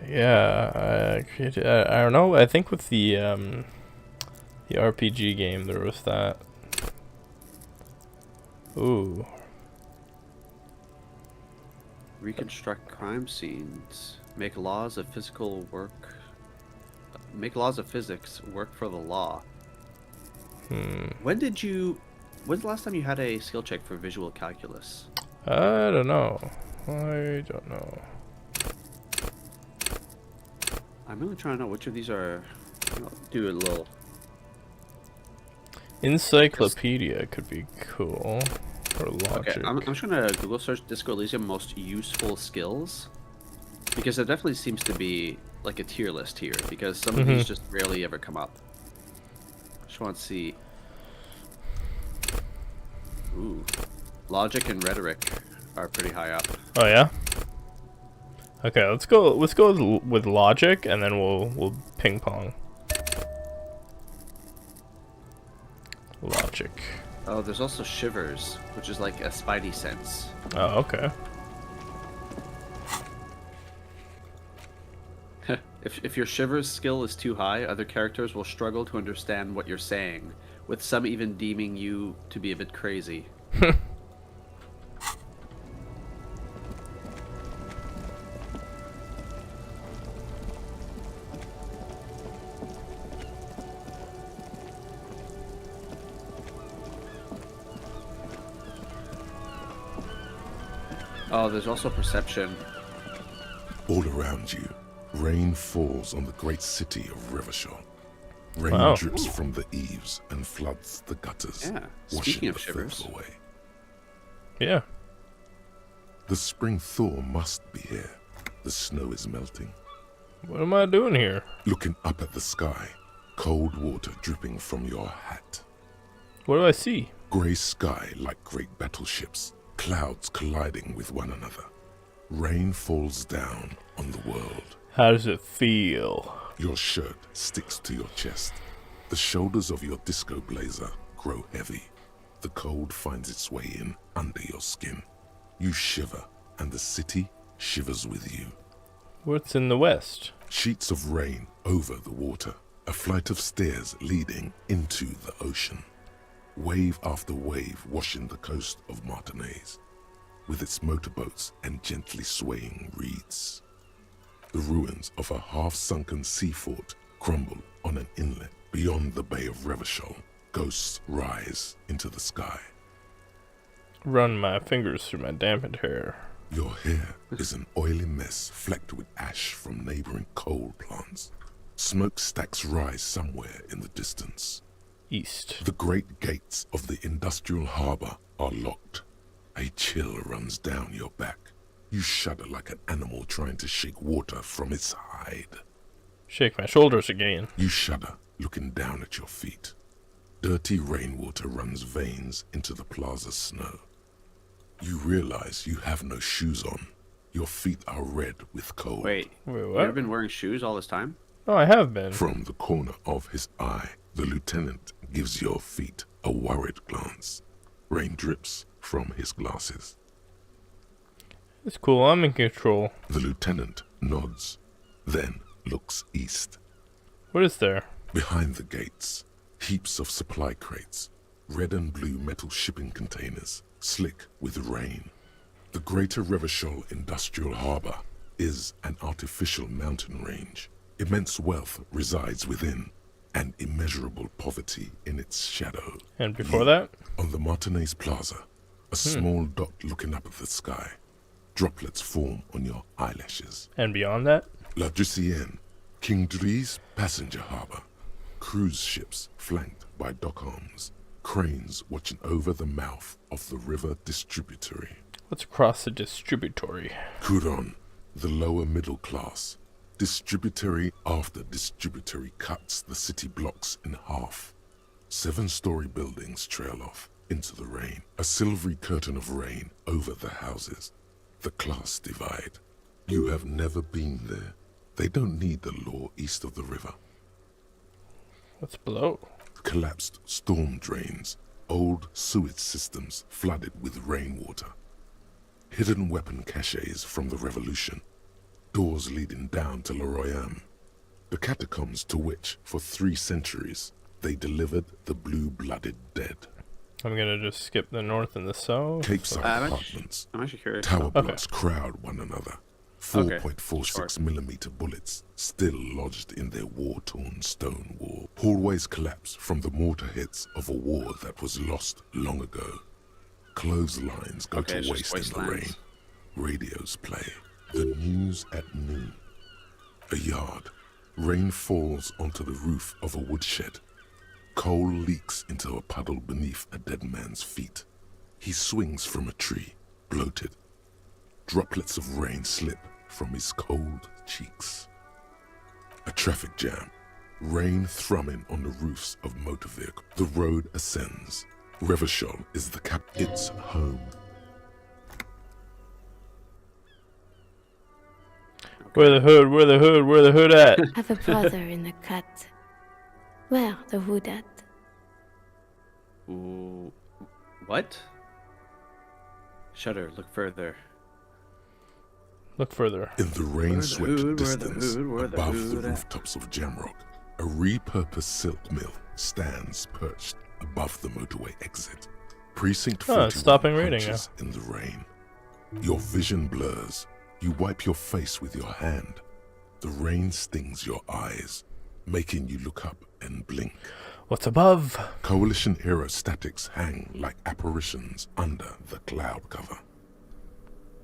Yeah, I don't know. I think with the RPG game there was that. Ooh. Reconstruct crime scenes. Make laws of physical work. Make laws of physics work for the law. When's the last time you had a skill check for visual calculus? I don't know. I don't know. I'm really trying to know which of these are... I'll do a little... Encyclopedia could be cool. Or logic. Okay, I'm just gonna Google search Disco Elysium most useful skills, because there definitely seems to be like a tier list here, because some of these just rarely ever come up. Just want to see. Ooh, logic and rhetoric are pretty high up. Oh yeah. Okay, let's go with logic, and then we'll ping pong. Logic. Oh, there's also shivers, which is like a spidey sense. Oh, okay. If your shivers skill is too high, other characters will struggle to understand what you're saying, with some even deeming you to be a bit crazy. Oh, there's also perception. All around you, rain falls on the great city of Revachol. Rain Wow. drips from the eaves and floods the gutters, Yeah, washing speaking the of shivers. filth away. Yeah. The spring thaw must be here. The snow is melting. What am I doing here? Looking up at the sky, cold water dripping from your hat. What do I see? Grey sky like great battleships, clouds colliding with one another. Rain falls down on the world. How does it feel? Your shirt sticks to your chest. The shoulders of your disco blazer grow heavy. The cold finds its way in under your skin. You shiver, and the city shivers with you. What's in the west? Sheets of rain over the water. A flight of stairs leading into the ocean. Wave after wave washing the coast of Martinez, with its motorboats and gently swaying reeds. The ruins of a half-sunken sea fort crumble on an inlet beyond the Bay of Revachol. Ghosts rise into the sky. Run my fingers through my dampened hair. Your hair is an oily mess flecked with ash from neighboring coal plants. Smokestacks rise somewhere in the distance. East. The great gates of the industrial harbor are locked. A chill runs down your back. You shudder like an animal trying to shake water from its hide. Shake my shoulders again. You shudder, looking down at your feet. Dirty rainwater runs veins into the plaza's snow. You realize you have no shoes on. Your feet are red with cold. Wait, what? You've been wearing shoes all this time? Oh, I have been. From the corner of his eye, the lieutenant gives your feet a worried glance. Rain drips from his glasses. It's cool, I'm in control. The lieutenant nods, then looks east. What is there? Behind the gates, heaps of supply crates, red and blue metal shipping containers, slick with rain. The Greater Revachol Industrial Harbor is an artificial mountain range. Immense wealth resides within, and immeasurable poverty in its shadow. And before that? On the Martinez Plaza, a small dot looking up at the sky. Droplets form on your eyelashes. And beyond that? La Drusienne, King Dries passenger harbor. Cruise ships flanked by dock arms. Cranes watching over the mouth of the river distributary. What's across the distributary? Couronne, the lower middle class. Distributary after distributary cuts the city blocks in half. 7-story buildings trail off into the rain. A silvery curtain of rain over the houses. The class divide. You have never been there. They don't need the law east of the river. What's below? Collapsed storm drains. Old sewage systems flooded with rainwater. Hidden weapon caches from the revolution. Doors leading down to Le Royaume. The catacombs to which, for 3 centuries, they delivered the blue-blooded dead. I'm gonna just skip the north and the south. Capeside apartments. I'm actually curious. Tower blocks crowd one another. Okay, 4.46mm bullets still lodged in their war-torn stone wall. Hallways collapse from the mortar hits of a war that was lost long ago. Clotheslines go to waste in the rain. Radios play. The news at noon. A yard. Rain falls onto the roof of a woodshed. Coal leaks into a puddle beneath a dead man's feet. He swings from a tree, bloated. Droplets of rain slip from his cold cheeks. A traffic jam. Rain thrumming on the roofs of motor vehicles. The road ascends. Revachol is the its home. Where the hood? Where the hood? Where the hood at? I have a brother in the cut. Where the hood at? Ooh, what? Shudder, look further. Look further. In the rain-swept where the distance, hood, where the above hood the at? rooftops of Jamrock, a repurposed silk mill stands perched above the motorway exit. Precinct 41 it's stopping reading now. hunches in the rain. Your vision blurs. You wipe your face with your hand. The rain stings your eyes, making you look up and blink. What's above? Coalition-era statics hang like apparitions under the cloud cover.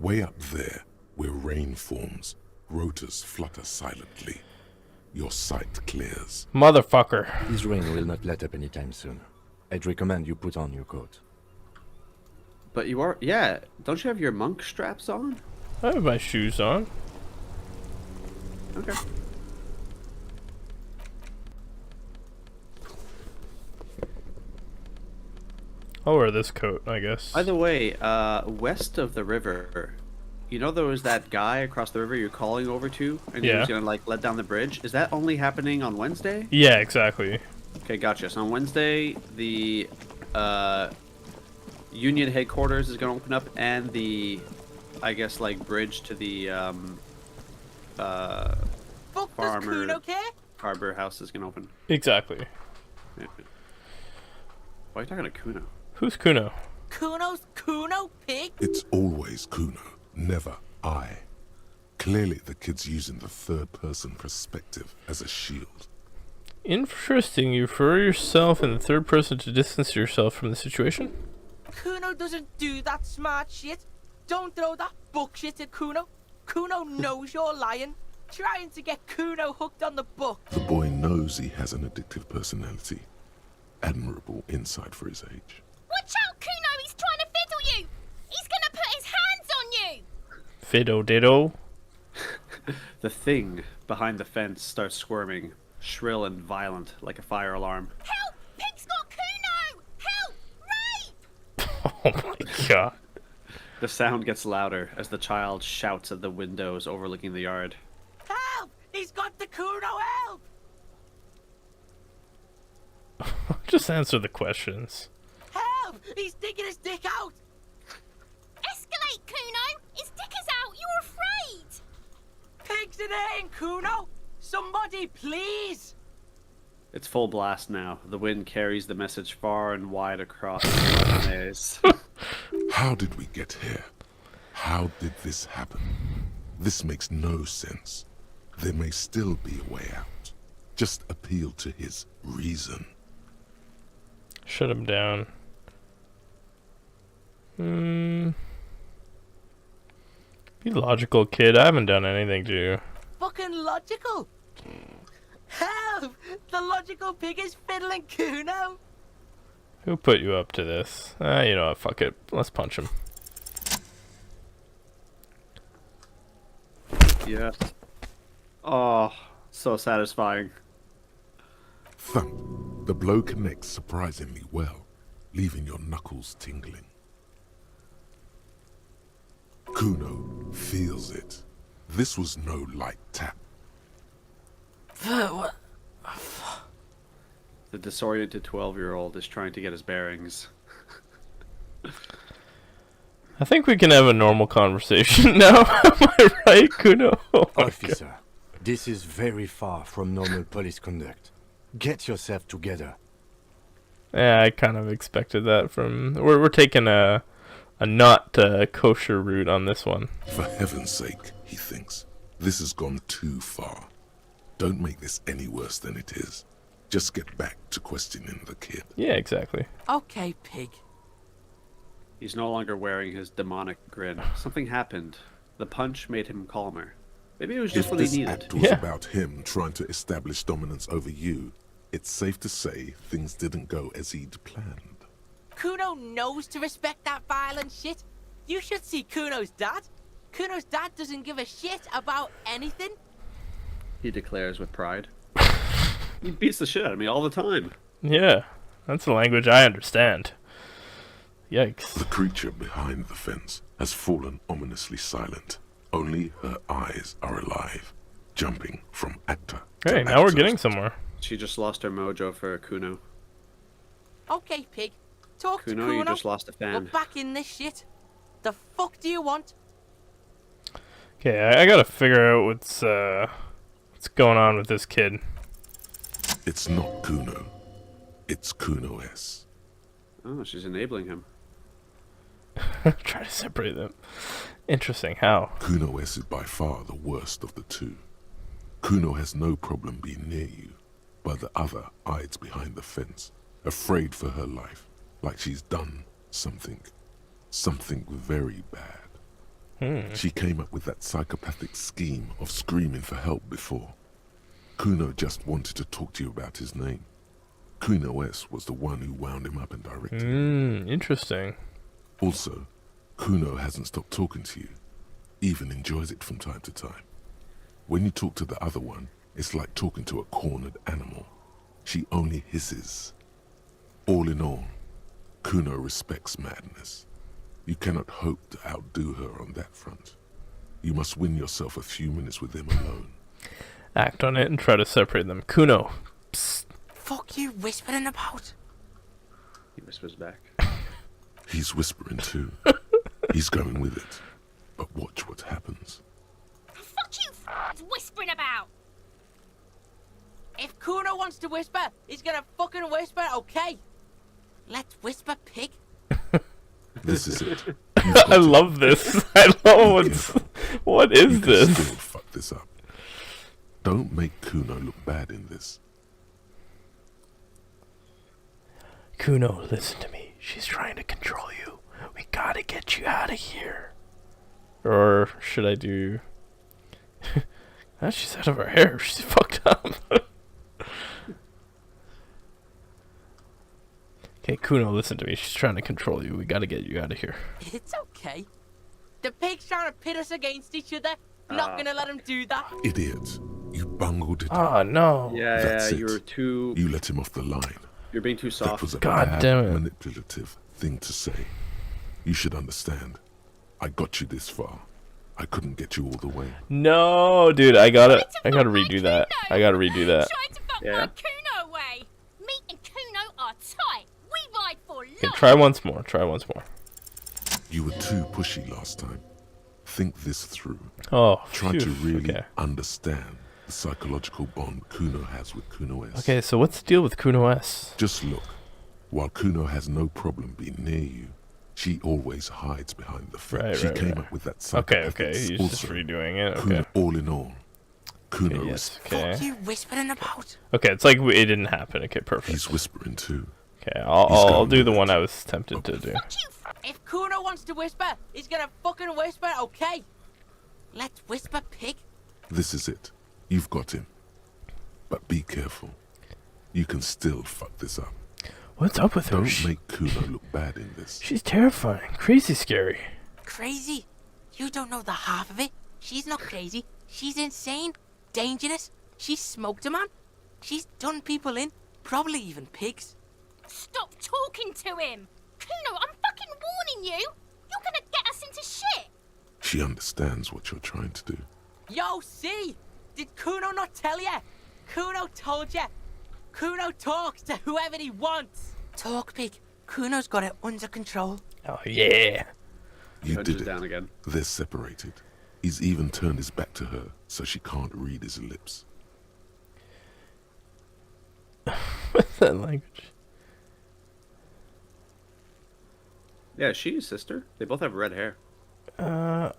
Way up there, where rain forms, rotors flutter silently. Your sight clears. Motherfucker. This rain will not let up anytime soon. I'd recommend you put on your coat. But you are, yeah. Don't you have your monk straps on? I have my shoes on. Okay. I'll wear this coat, I guess. By the way, west of the river, you know there was that guy across the river you're calling over to, and he was gonna like let down the bridge. Is that only happening on Wednesday? Yeah, exactly. Okay, gotcha. So on Wednesday, the Union headquarters is gonna open up, and the, I guess, like bridge to the farmer harbor house is gonna open. Exactly. Yeah. Why are you talking to Kuno? Who's Kuno? Kuno's Kuno pig? It's always Kuno, never I. Clearly the kid's using the third-person perspective as a shield. Interesting. You refer yourself in the third person to distance yourself from the situation? Kuno doesn't do that smart shit. Don't throw that book shit at Kuno. Kuno knows you're lying. Trying to get Kuno hooked on the book. The boy knows he has an addictive personality. Admirable insight for his age. Watch out, Kuno! He's trying to fiddle you! He's gonna put his hands on you! Fiddle diddle. The thing behind the fence starts squirming, shrill and violent, like a fire alarm. Help! Pig's got Kuno! Help! Rape! Oh my god. The sound gets louder as the child shouts at the windows overlooking the yard. Help! He's got the Kuno, help! Just answer the questions. Help! He's digging his dick out! Escalate, Kuno! His dick is out! You're afraid! Pigs in here, Kuno! Somebody, please! It's full blast now. The wind carries the message far and wide across the maze. How did we get here? How did this happen? This makes no sense. There may still be a way out. Just appeal to his reason. Shut him down. Be logical, kid. I haven't done anything to you. Fucking logical! Help! The logical pig is fiddling Kuno! Who put you up to this? You know what? Fuck it. Let's punch him. Yes. Oh, so satisfying. Thump. The blow connects surprisingly well, leaving your knuckles tingling. Kuno feels it. This was no light tap. What? The disoriented 12-year-old is trying to get his bearings. I think we can have a normal conversation now. Am I right, Kuno? Oh Officer, this is very far from normal police conduct. Get yourself together. Yeah, I kind of expected that from... We're taking a not kosher route on this one. For heaven's sake, he thinks. This has gone too far. Don't make this any worse than it is. Just get back to questioning the kid. Yeah, exactly. Okay, pig. He's no longer wearing his demonic grin. Something happened. The punch made him calmer. Maybe it was just If what he this needed. act was about him trying to establish dominance over you, it's safe to say things didn't go as he'd planned. Kuno knows to respect that violent shit. You should see Kuno's dad. Kuno's dad doesn't give a shit about anything. He declares with pride. He beats the shit out of me all the time. Yeah, that's a language I understand. Yikes. The creature behind the fence has fallen ominously silent. Only her eyes are alive, jumping from actor Hey, to now we're actor. getting somewhere. She just lost her mojo for Kuno. Okay, pig. Talk Kuno, to Kuno. you just lost a We're fan. back in this shit. The fuck do you want? Okay, I gotta figure out what's going on with this kid. It's not Kuno. It's Kuno S. Oh, she's enabling him. Try to separate them. Interesting. How? Kuno S is by far the worst of the two. Kuno has no problem being near you, but the other hides behind the fence, afraid for her life, like she's done something very bad. She came up with that psychopathic scheme of screaming for help before. Kuno just wanted to talk to you about his name. Kuno S was the one who wound him up and directed him. Interesting. Also, Kuno hasn't stopped talking to you, even enjoys it from time to time. When you talk to the other one, it's like talking to a cornered animal. She only hisses. All in all, Kuno respects madness. You cannot hope to outdo her on that front. You must win yourself a few minutes with them alone. Act on it and try to separate them. Kuno. Psst. Fuck you whispering about? He whispers back. He's whispering too. He's going with it. But watch what happens. Fuck you whispering about. If Kuno wants to whisper, he's gonna fucking whisper, okay? Let's whisper, pig. This is it. I love this. I love what is this? Still fuck this up. Don't make Kuno look bad in this. Kuno, listen to me. She's trying to control you. We gotta get you out of here. Or should I do... Ah, she's out of her hair. She's fucked up. Okay, Kuno, listen to me. She's trying to control you. We gotta get you out of here. It's okay. The pig's trying to pit us against each other. Not gonna let him do that. Idiot. You bungled it. Oh, no. That's you it. were too... You let him off the line. You're being too soft. That was a God bad, damn it. manipulative thing to say. You should understand. I got you this far. I couldn't get you all the way. No, dude, I gotta redo that. I gotta redo that. Trying to fuck my Kuno away. Me and Kuno are tight. We ride for life. Okay, try once more. Try once more. You were too pushy last time. Think this through. Oh, Try to phew, really okay. understand the psychological bond Kuno has with Kuno S. Okay, so what's the deal with Kuno S? Just look. While Kuno has no problem being near you, she always hides behind the fence. She came up with that psychopathic Okay, he's just redoing it. Kuno, Okay. all in all, Kuno Okay, is... yes, okay. Fuck you whispering about? Okay, it's like it didn't happen. Okay, perfect. He's whispering too. Okay, I'll do the one I was tempted to do. If Kuno wants to whisper, he's gonna fucking whisper, okay? Let's whisper, pig. This is it. You've got him. But be careful. You can still fuck this up. What's up with her? Don't make Kuno look bad in this. She's terrifying. Crazy scary. Crazy? You don't know the half of it. She's not crazy. She's insane. Dangerous. She's smoked a man. She's done people in. Probably even pigs. Stop talking to him. Kuno, I'm fucking warning you. You're gonna get us into shit. She understands what you're trying to do. Yo, see? Did Kuno not tell ya? Kuno told ya. Kuno talks to whoever he wants. Talk, pig. Kuno's got it under control. Oh, yeah. You Punches did it. down again. They're separated. He's even turned his back to her, so she can't read his lips. What's that language? Yeah, she's sister. They both have red hair. I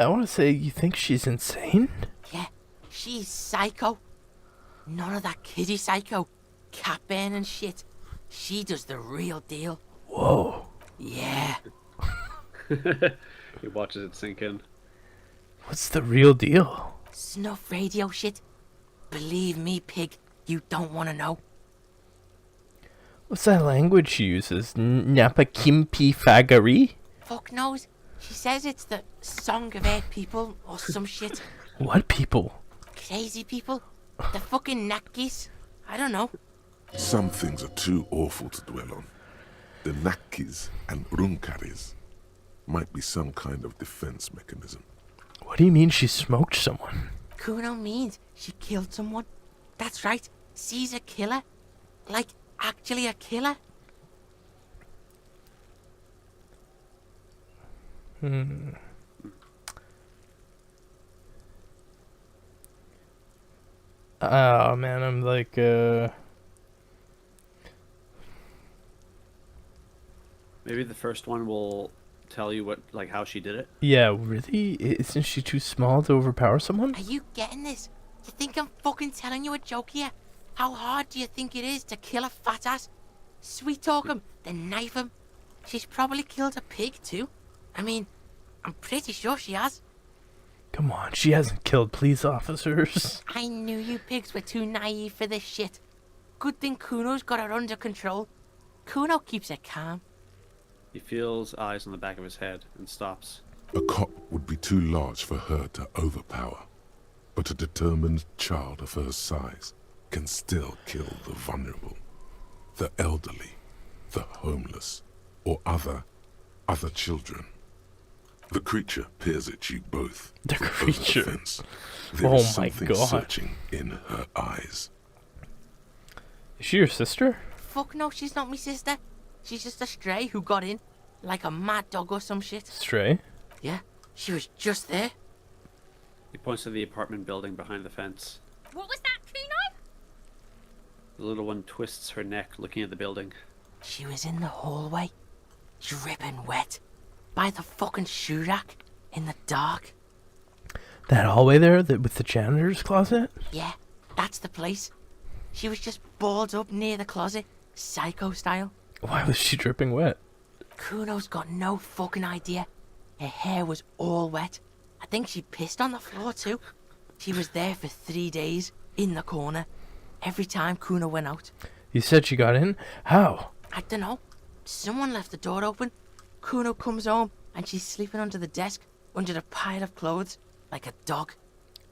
want to say you think she's insane? Yeah, she's psycho. None of that kiddie psycho. Cat burn and shit. She does the real deal. Whoa. Yeah. He watches it sink in. What's the real deal? Snuff radio shit. Believe me, pig, you don't want to know. What's that language she uses? Napakimpi Fagari? Fuck knows. She says it's the Song of Air people or some shit. What people? Crazy people. The fucking Nakis. I don't know. Some things are too awful to dwell on. The Nakis and Runkaris might be some kind of defense mechanism. What do you mean she smoked someone? Kuno means she killed someone. That's right. She's a killer. Like, actually a killer. Oh man, I'm like Maybe the first one will tell you what, like, how she did it. yeah, really? Isn't she too small to overpower someone? Are you getting this? You think I'm fucking telling you a joke here? How hard do you think it is to kill a fat ass? Sweet talk him, then knife him. She's probably killed a pig too. I mean, I'm pretty sure she has. Come on, she hasn't killed police officers. I knew you pigs were too naive for this shit. Good thing Kuno's got her under control. Kuno keeps it calm. He feels eyes on the back of his head and stops. A cop would be too large for her to overpower, but a determined child of her size can still kill the vulnerable, the elderly, the homeless, or other children. The creature peers at you both. The creature. There Oh is my something god. searching in her eyes. Is she your sister? Fuck no, she's not my sister. She's just a stray who got in, like a mad dog or some shit. Stray? Yeah, she was just there. He points to the apartment building behind the fence. What was that, Kuno? The little one twists her neck, looking at the building. She was in the hallway, dripping wet, by the fucking shoe rack, in the dark. That hallway there with the janitor's closet? Yeah, that's the place. She was just balled up near the closet, psycho style. Why was she dripping wet? Kuno's got no fucking idea. Her hair was all wet. I think she pissed on the floor too. She was there for 3 days, in the corner, every time Kuno went out. You said she got in? How? I don't know. Someone left the door open. Kuno comes home and she's sleeping under the desk, under the pile of clothes, like a dog.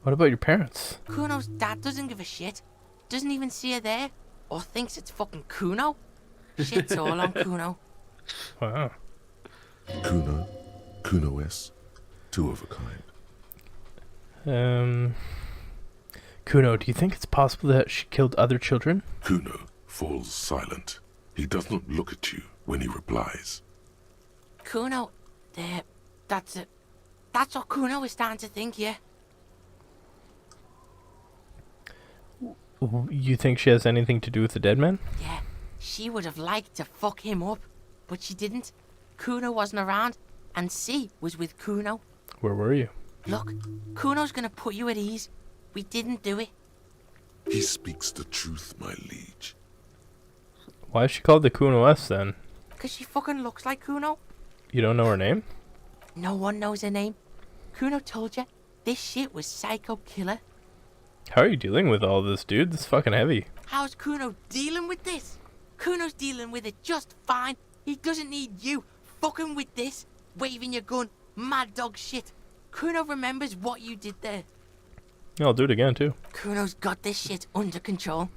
What about your parents? Kuno's dad doesn't give a shit. Doesn't even see her there, or thinks it's fucking Kuno. Shit's all on Kuno. Wow. Kuno-S, two of a kind. Kuno, do you think it's possible that she killed other children? Kuno falls silent. He does not look at you when he replies. Kuno, that's it. That's what Kuno is starting to think, yeah. You think she has anything to do with the dead man? Yeah, she would have liked to fuck him up, but she didn't. Kuno wasn't around, and C was with Kuno. Where were you? Look, Kuno's gonna put you at ease. We didn't do it. He speaks the truth, my liege. Why is she called the Kuno-S then? Because she fucking looks like Kuno. You don't know her name? No one knows her name. Kuno told you, this shit was Psycho Killer. How are you dealing with all this, dude? This is fucking heavy. How's Kuno dealing with this? Kuno's dealing with it just fine. He doesn't need you fucking with this, waving your gun, mad dog shit. Kuno remembers what you did there. I'll do it again, too. Kuno's got this shit under control.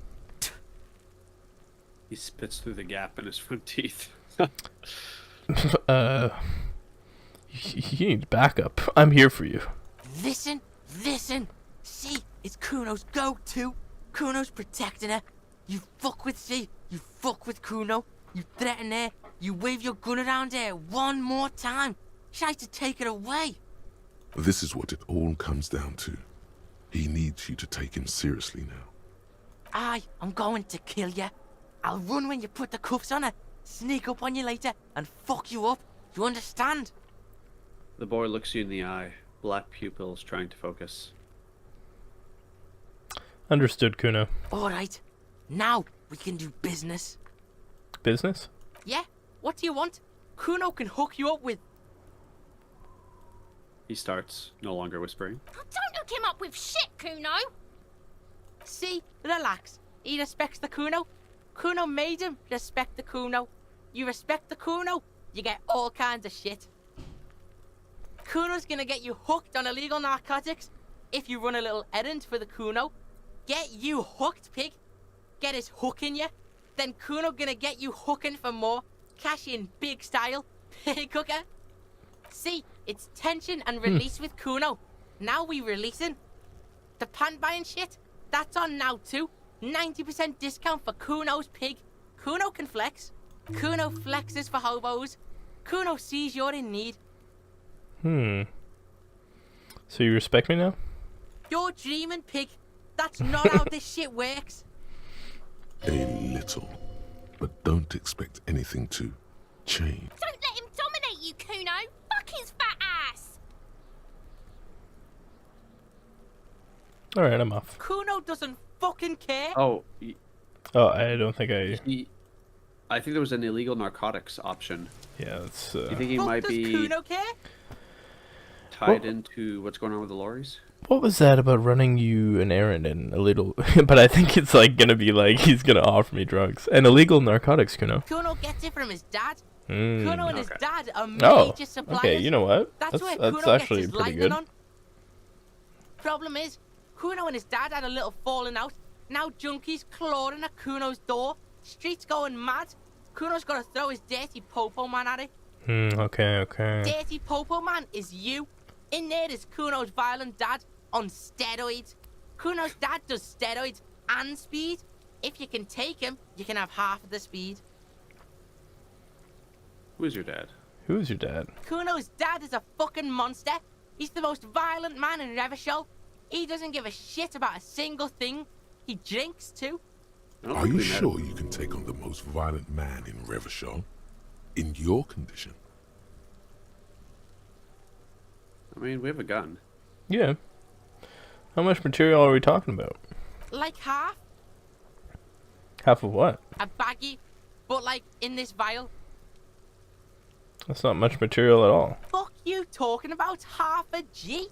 He spits through the gap in his front teeth. You need backup. I'm here for you. Listen. See, it's Kuno's go-to. Kuno's protecting her. You fuck with C, you fuck with Kuno. You threaten her. You wave your gun around her one more time. Try to take it away. This is what it all comes down to. He needs you to take him seriously now. I'm going to kill you. I'll run when you put the cuffs on her, sneak up on you later, and fuck you up. You understand? The boy looks you in the eye, black pupils trying to focus. Understood, Kuno. Alright, now we can do business. Business? Yeah, what do you want? Kuno can hook you up with... He starts, no longer whispering. Don't hook him up with shit, Kuno. See, relax. He respects the Kuno. Kuno made him respect the Kuno. You respect the Kuno, you get all kinds of shit. Kuno's gonna get you hooked on illegal narcotics if you run a little errand for the Kuno. Get you hooked, pig. Get his hook in you. Then Kuno gonna get you hooking for more. Cash in big style. Pig hooker. See, it's tension and release with Kuno. Now we releasing. The pan buying shit, that's on now too. 90% discount for Kuno's pig. Kuno can flex. Kuno flexes for hobos. Kuno sees you're in need. So you respect me now? You're dreaming, pig. That's not how this shit works. A little. But don't expect anything to change. Don't let him dominate you, Kuno. Fuck his fat ass. Alright, I'm off. Kuno doesn't fucking care. Oh, I don't think I think there was an illegal narcotics option. Yeah, that's... You think he might Does be Kuno care? tied into what's going on with the lorries? What was that about running you an errand and a little... but I think it's like gonna be like he's gonna offer me drugs. And illegal narcotics, Kuno. Kuno gets it from his dad. Mm. Kuno and his dad are Oh, major suppliers. okay, you know what? That's where That's Kuno actually gets his pretty lightning good. on. Problem is, Kuno and his dad had a little falling out. Now junkies clawing at Kuno's door. Streets going mad. Kuno's got to throw his dirty popo man at it. Okay. Dirty popo man is you. In there is Kuno's violent dad on steroids. Kuno's dad does steroids and speed. If you can take him, you can have half of the speed. Who is your dad? Who is your dad? Kuno's dad is a fucking monster. He's the most violent man in Revachol. He doesn't give a shit about a single thing. He drinks too. Are you sure you can take on the most violent man in Revachol? In your condition? I mean, we have a gun. Yeah. How much material are we talking about? Like half. Half of what? A baggie, but like in this vial. That's not much material at all. Fuck you talking about half a G?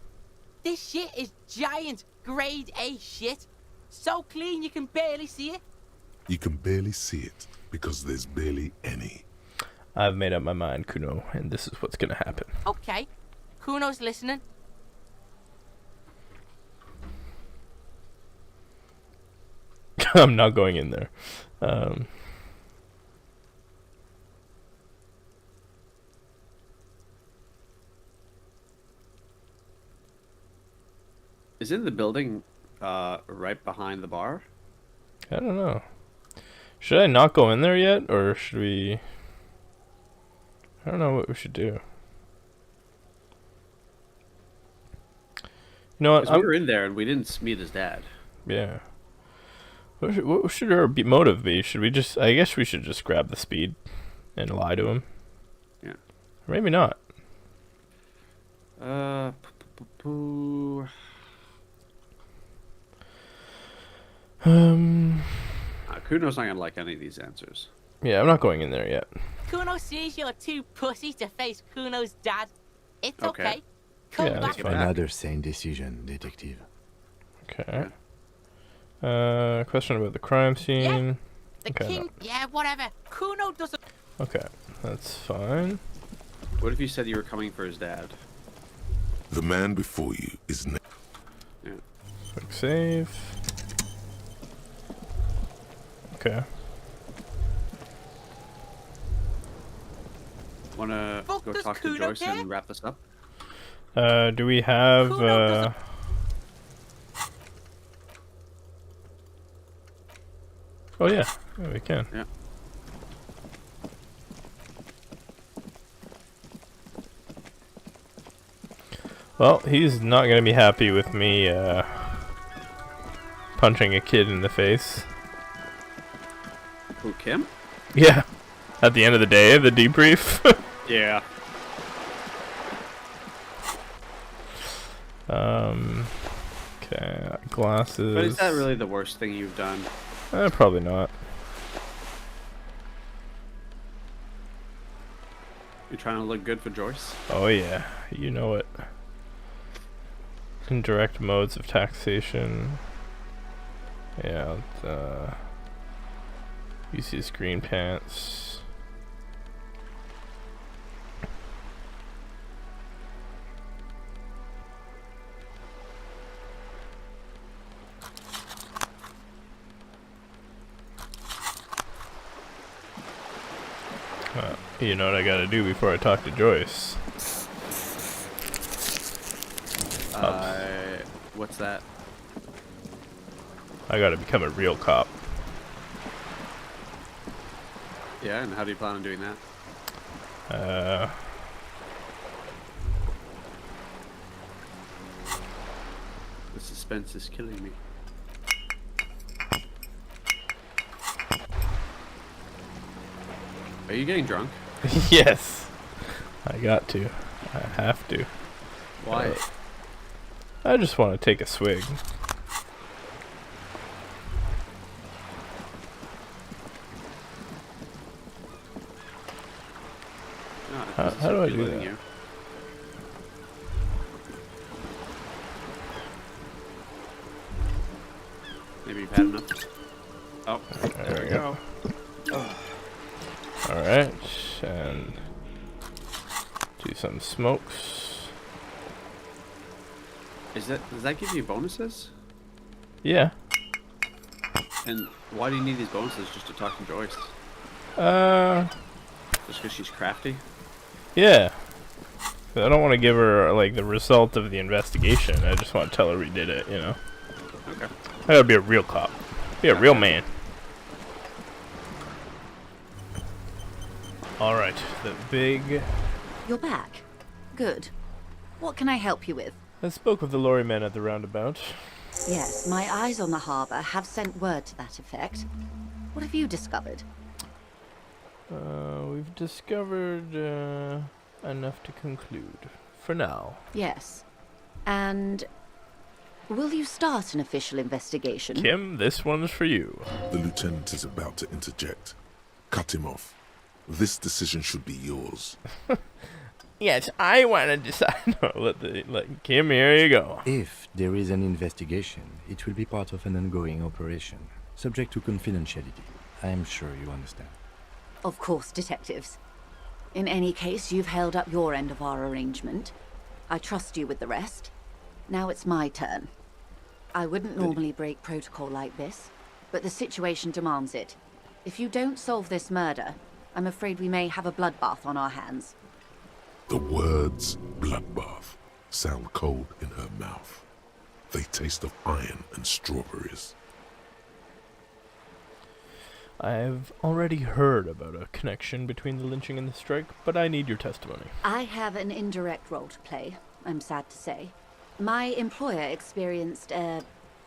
This shit is giant grade A shit. So clean you can barely see it. You can barely see it because there's barely any. I've made up my mind, Kuno, and this is what's gonna happen. Okay, Kuno's listening. I'm not going in there. Is it the building right behind the bar? I don't know. Should I not go in there yet, or should we... I don't know what we should do. You know what? 'Cause we were in there and we didn't meet his dad. Yeah. What should our motive be? Should we just... I guess we should just grab the speed and lie to him. Yeah. Or maybe not. Kuno's not gonna like any of these answers. Yeah, I'm not going in there yet. Kuno sees you're too pussy to face Kuno's dad. It's Okay. okay. Come back. Another sane decision, detective. Okay. Question about the crime scene. The Okay, king, yeah, whatever. Kuno doesn't. Okay, that's fine. What if you said you were coming for his dad? The man before you is... Yeah. Quick save. Okay. Wanna go does talk to Kuno Joyce care? and wrap this up? Do we have, Oh yeah, we can. Yeah. Well, he's not gonna be happy with me, punching a kid in the face. Who, Kim? Yeah. At the end of the day, the debrief. Yeah. Okay, glasses. But is that really the worst thing you've done? Probably not. You're trying to look good for Joyce? Oh yeah, you know it. Indirect modes of taxation. Yeah, you see his green pants. You know what I gotta do before I talk to Joyce. What's that? I gotta become a real cop. Yeah, and how do you plan on doing that? The suspense is killing me. Are you getting drunk? Yes. I got to. I have to. Why? I just want to take a swig. How do I do that? Maybe you've had enough. Oh, there we go. Alright, and do some smokes. Does that give you bonuses? Yeah. And why do you need these bonuses just to talk to Joyce? Just because she's crafty? Yeah. I don't want to give her like the result of the investigation. I just want to tell her we did it, you know. Okay. I gotta be a real cop. Be a real man. Alright, the big... You're back. Good. What can I help you with? I spoke with the lorry men at the roundabout. Yes, my eyes on the harbour have sent word to that effect. What have you discovered? We've discovered enough to conclude. For now. Yes. And will you start an official investigation? Kim, this one's for you. The lieutenant is about to interject. Cut him off. This decision should be yours. Yes, I want to decide. No, let Kim, here you go. If there is an investigation, it will be part of an ongoing operation, subject to confidentiality. I am sure you understand. Of course, detectives. In any case, you've held up your end of our arrangement. I trust you with the rest. Now it's my turn. I wouldn't normally break protocol like this, but the situation demands it. If you don't solve this murder, I'm afraid we may have a bloodbath on our hands. The words bloodbath sound cold in her mouth. They taste of iron and strawberries. I've already heard about a connection between the lynching and the strike, but I need your testimony. I have an indirect role to play, I'm sad to say. My employer experienced a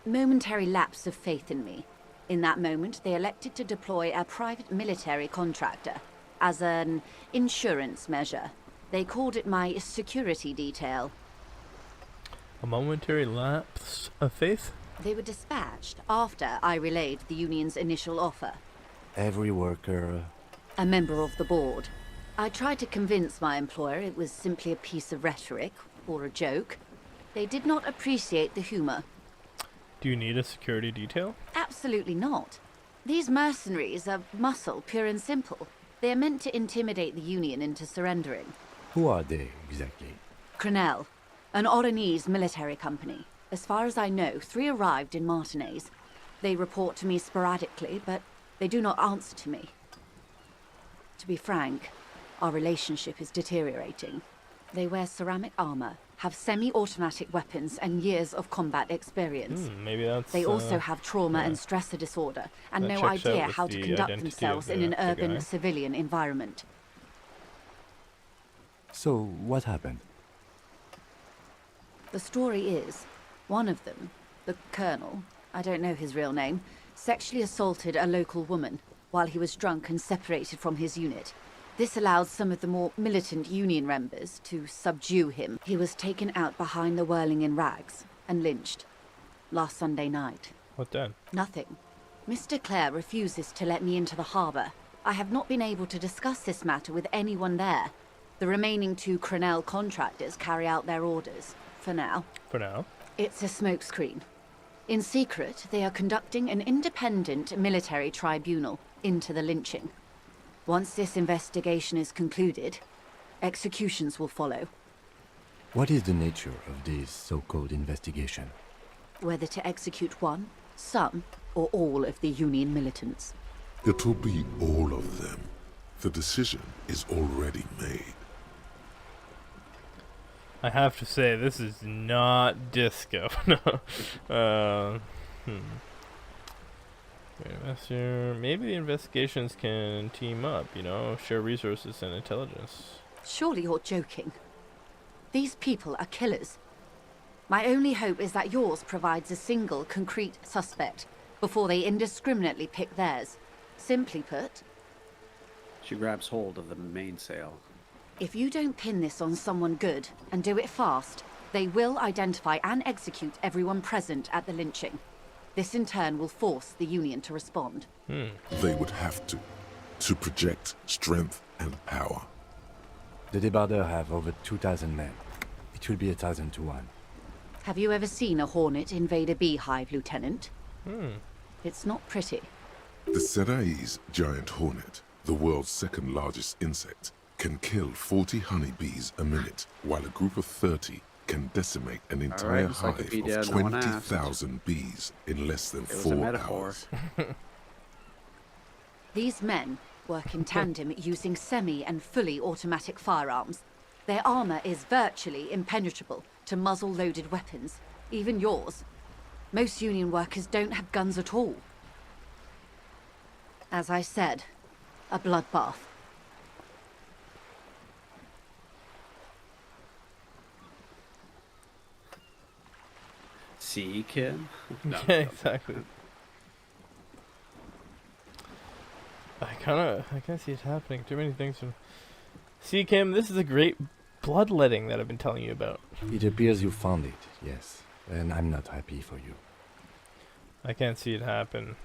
momentary lapse of faith in me. In that moment, they elected to deploy a private military contractor as an insurance measure. They called it my security detail. A momentary lapse of faith? They were dispatched after I relayed the union's initial offer. Every worker... A member of the board. I tried to convince my employer it was simply a piece of rhetoric, or a joke. They did not appreciate the humor. Do you need a security detail? Absolutely not. These mercenaries are muscle, pure and simple. They are meant to intimidate the Union into surrendering. Who are they, exactly? Crenell, an Oranese military company. As far as I know, 3 arrived in Martinez. They report to me sporadically, but they do not answer to me. To be frank, our relationship is deteriorating. They wear ceramic armor, have semi-automatic weapons, and years of combat experience. Maybe that's... They also have trauma and stressor disorder, and no idea how to conduct themselves in an urban civilian environment. So, what happened? The story is, one of them, the colonel, I don't know his real name, sexually assaulted a local woman while he was drunk and separated from his unit. This allowed some of the more militant Union members to subdue him. He was taken out behind the whirling in rags and lynched last Sunday night. What then? Nothing. Mr. Clare refuses to let me into the harbour. I have not been able to discuss this matter with anyone there. The remaining 2 Crenell contractors carry out their orders, for now. For now? It's a smokescreen. In secret, they are conducting an independent military tribunal into the lynching. Once this investigation is concluded, executions will follow. What is the nature of this so-called investigation? Whether to execute one, some, or all of the Union militants. It will be all of them. The decision is already made. I have to say, this is not Disco. No. Maybe the investigations can team up, you know, share resources and intelligence. Surely you're joking. These people are killers. My only hope is that yours provides a single, concrete suspect before they indiscriminately pick theirs. Simply put... She grabs hold of the mainsail. If you don't pin this on someone good, and do it fast, they will identify and execute everyone present at the lynching. This in turn will force the Union to respond. They would have to project strength and power. The Debarders have over 2,000 men. It will be 1,000 to 1. Have you ever seen a hornet invade a beehive, Lieutenant? It's not pretty. The Serai's giant hornet, the world's second largest insect, can kill 40 honeybees a minute, while a group of 30 can decimate an entire hive of 20,000 bees in less than 4 hours. These men work in tandem using semi and fully automatic firearms. Their armor is virtually impenetrable to muzzle-loaded weapons, even yours. Most Union workers don't have guns at all. As I said, a bloodbath. See, Kim? No, yeah, exactly. I can't see it happening. Too many things. See, Kim, this is a great bloodletting that I've been telling you about. It appears you found it, yes. And I'm not happy for you. I can't see it happen.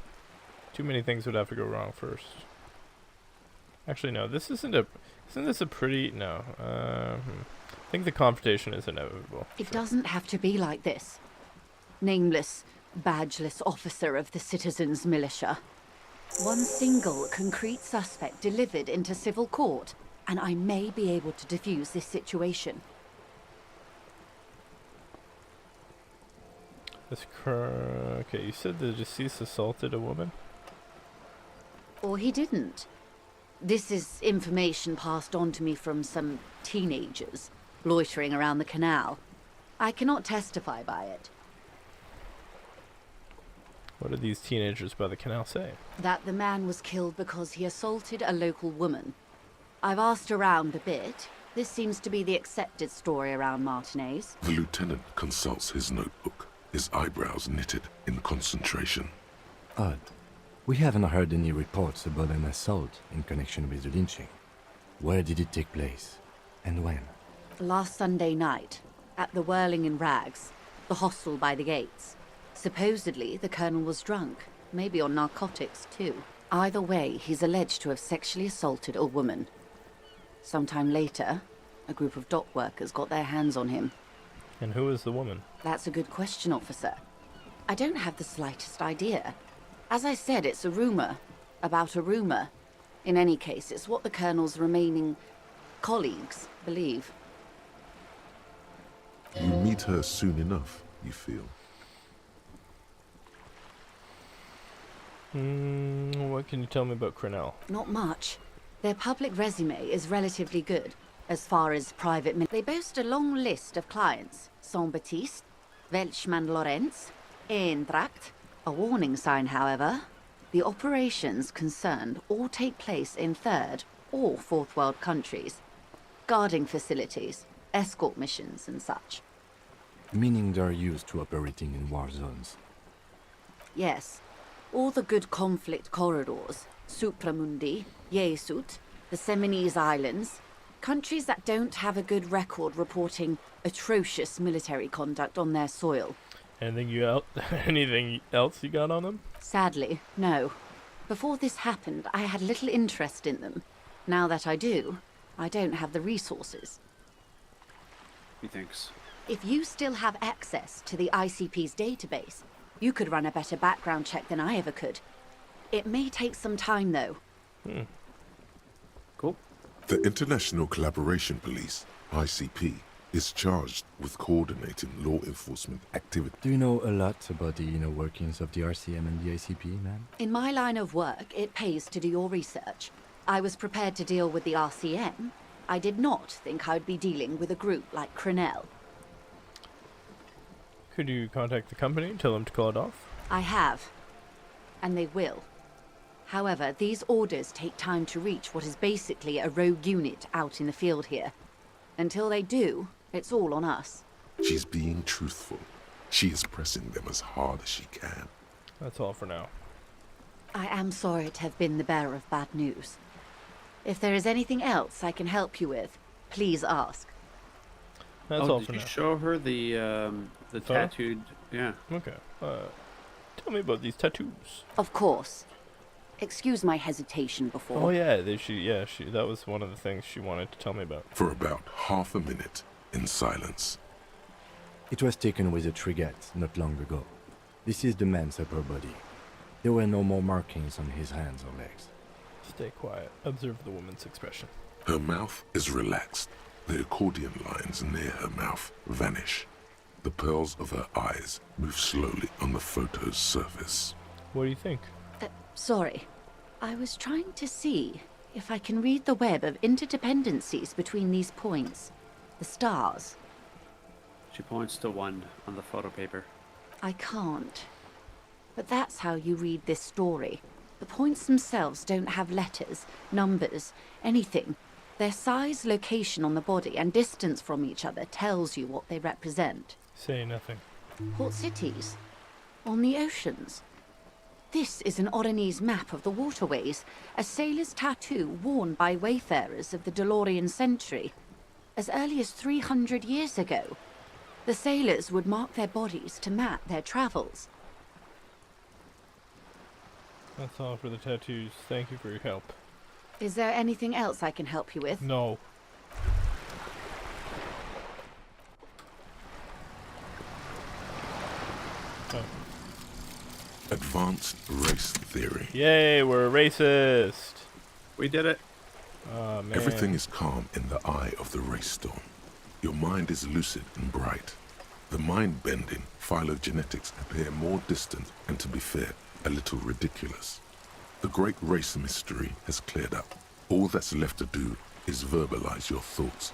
Too many things would have to go wrong first. Actually, no. This isn't this a pretty... No. I think the confrontation is inevitable. It doesn't have to be like this. Nameless, badgeless officer of the citizens' militia. One single concrete suspect delivered into civil court, and I may be able to defuse this situation. Okay, you said the deceased assaulted a woman? Or he didn't. This is information passed on to me from some teenagers loitering around the canal. I cannot testify by it. What did these teenagers by the canal say? That the man was killed because he assaulted a local woman. I've asked around a bit. This seems to be the accepted story around Martinez. The lieutenant consults his notebook, his eyebrows knitted in concentration. Odd. We haven't heard any reports about an assault in connection with the lynching. Where did it take place? And when? Last Sunday night, at the Whirling in Rags, the hostel by the gates. Supposedly, the colonel was drunk, maybe on narcotics too. Either way, he's alleged to have sexually assaulted a woman. Sometime later, a group of dock workers got their hands on him. And who is the woman? That's a good question, officer. I don't have the slightest idea. As I said, it's a rumor about a rumor. In any case, it's what the colonel's remaining colleagues believe. You meet her soon enough, you feel. What can you tell me about Crenell? Not much. Their public resume is relatively good. As far as private... They boast a long list of clients. Saint-Baptiste, Welchman Lorenz, Eintracht. A warning sign, however. The operations concerned all take place in third or fourth world countries. Guarding facilities, escort missions and such. Meaning they're used to operating in war zones. Yes. All the good conflict corridors, Supramundi, Yesut, the Seminese Islands, countries that don't have a good record reporting atrocious military conduct on their soil. Anything else you got on them? Sadly, no. Before this happened, I had little interest in them. Now that I do, I don't have the resources. Methinks. If you still have access to the ICP's database, you could run a better background check than I ever could. It may take some time, though. Cool. The International Collaboration Police, ICP, is charged with coordinating law enforcement activity. Do you know a lot about the inner workings of the RCM and the ICP, ma'am? In my line of work, it pays to do your research. I was prepared to deal with the RCM, I did not think I would be dealing with a group like Crenell. Could you contact the company, tell them to call it off? I have, and they will. However, these orders take time to reach what is basically a rogue unit out in the field here. Until they do, it's all on us. She's being truthful. She is pressing them as hard as she can. That's all for now. I am sorry to have been the bearer of bad news. If there is anything else I can help you with, please ask. That's all did for you now. show her the Photo? tattooed? Yeah. Okay. Tell me about these tattoos. Of course. Excuse my hesitation before. Oh yeah, that was one of the things she wanted to tell me about. For about half a minute, in silence. It was taken with a trigette not long ago. This is the man's upper body. There were no more markings on his hands or legs. Stay quiet. Observe the woman's expression. Her mouth is relaxed. The accordion lines near her mouth vanish. The pearls of her eyes move slowly on the photo's surface. What do you think? Sorry. I was trying to see if I can read the web of interdependencies between these points. The stars. She points to one on the photo paper. I can't. But that's how you read this story. The points themselves don't have letters, numbers, anything. Their size, location on the body, and distance from each other tells you what they represent. Say nothing. Port cities. On the oceans. This is an Oronese map of the waterways, a sailor's tattoo worn by wayfarers of the DeLorean century. As early as 300 years ago, the sailors would mark their bodies to map their travels. That's all for the tattoos. Thank you for your help. Is there anything else I can help you with? No. Oh. Advanced race theory. Yay, we're a racist. We did it. Oh, man. Everything is calm in the eye of the race storm. Your mind is lucid and bright. The mind-bending phylogenetics appear more distant and, to be fair, a little ridiculous. The great race mystery has cleared up. All that's left to do is verbalize your thoughts.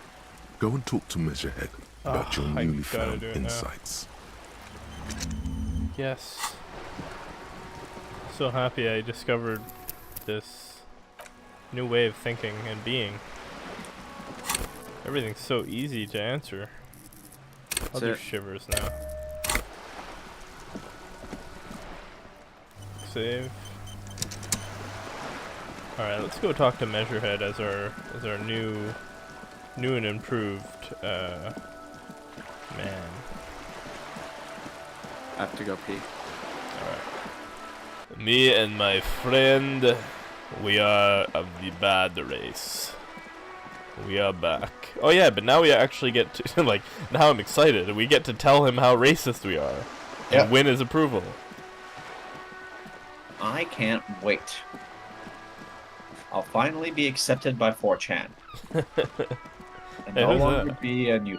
Go and talk to Measurehead about your newly found insights. Yes. So happy I discovered this new way of thinking and being. Everything's so easy to answer. I'll do shivers now. Save. Alright, let's go talk to Measurehead as our new and improved man. I have to go pee. Alright. Me and my friend, we are of the bad race. We are back. Oh yeah, but now we actually get to, like, now I'm excited. We get to tell him how racist we are. And win his approval. I can't wait. I'll finally be accepted by 4chan. And no longer be a new...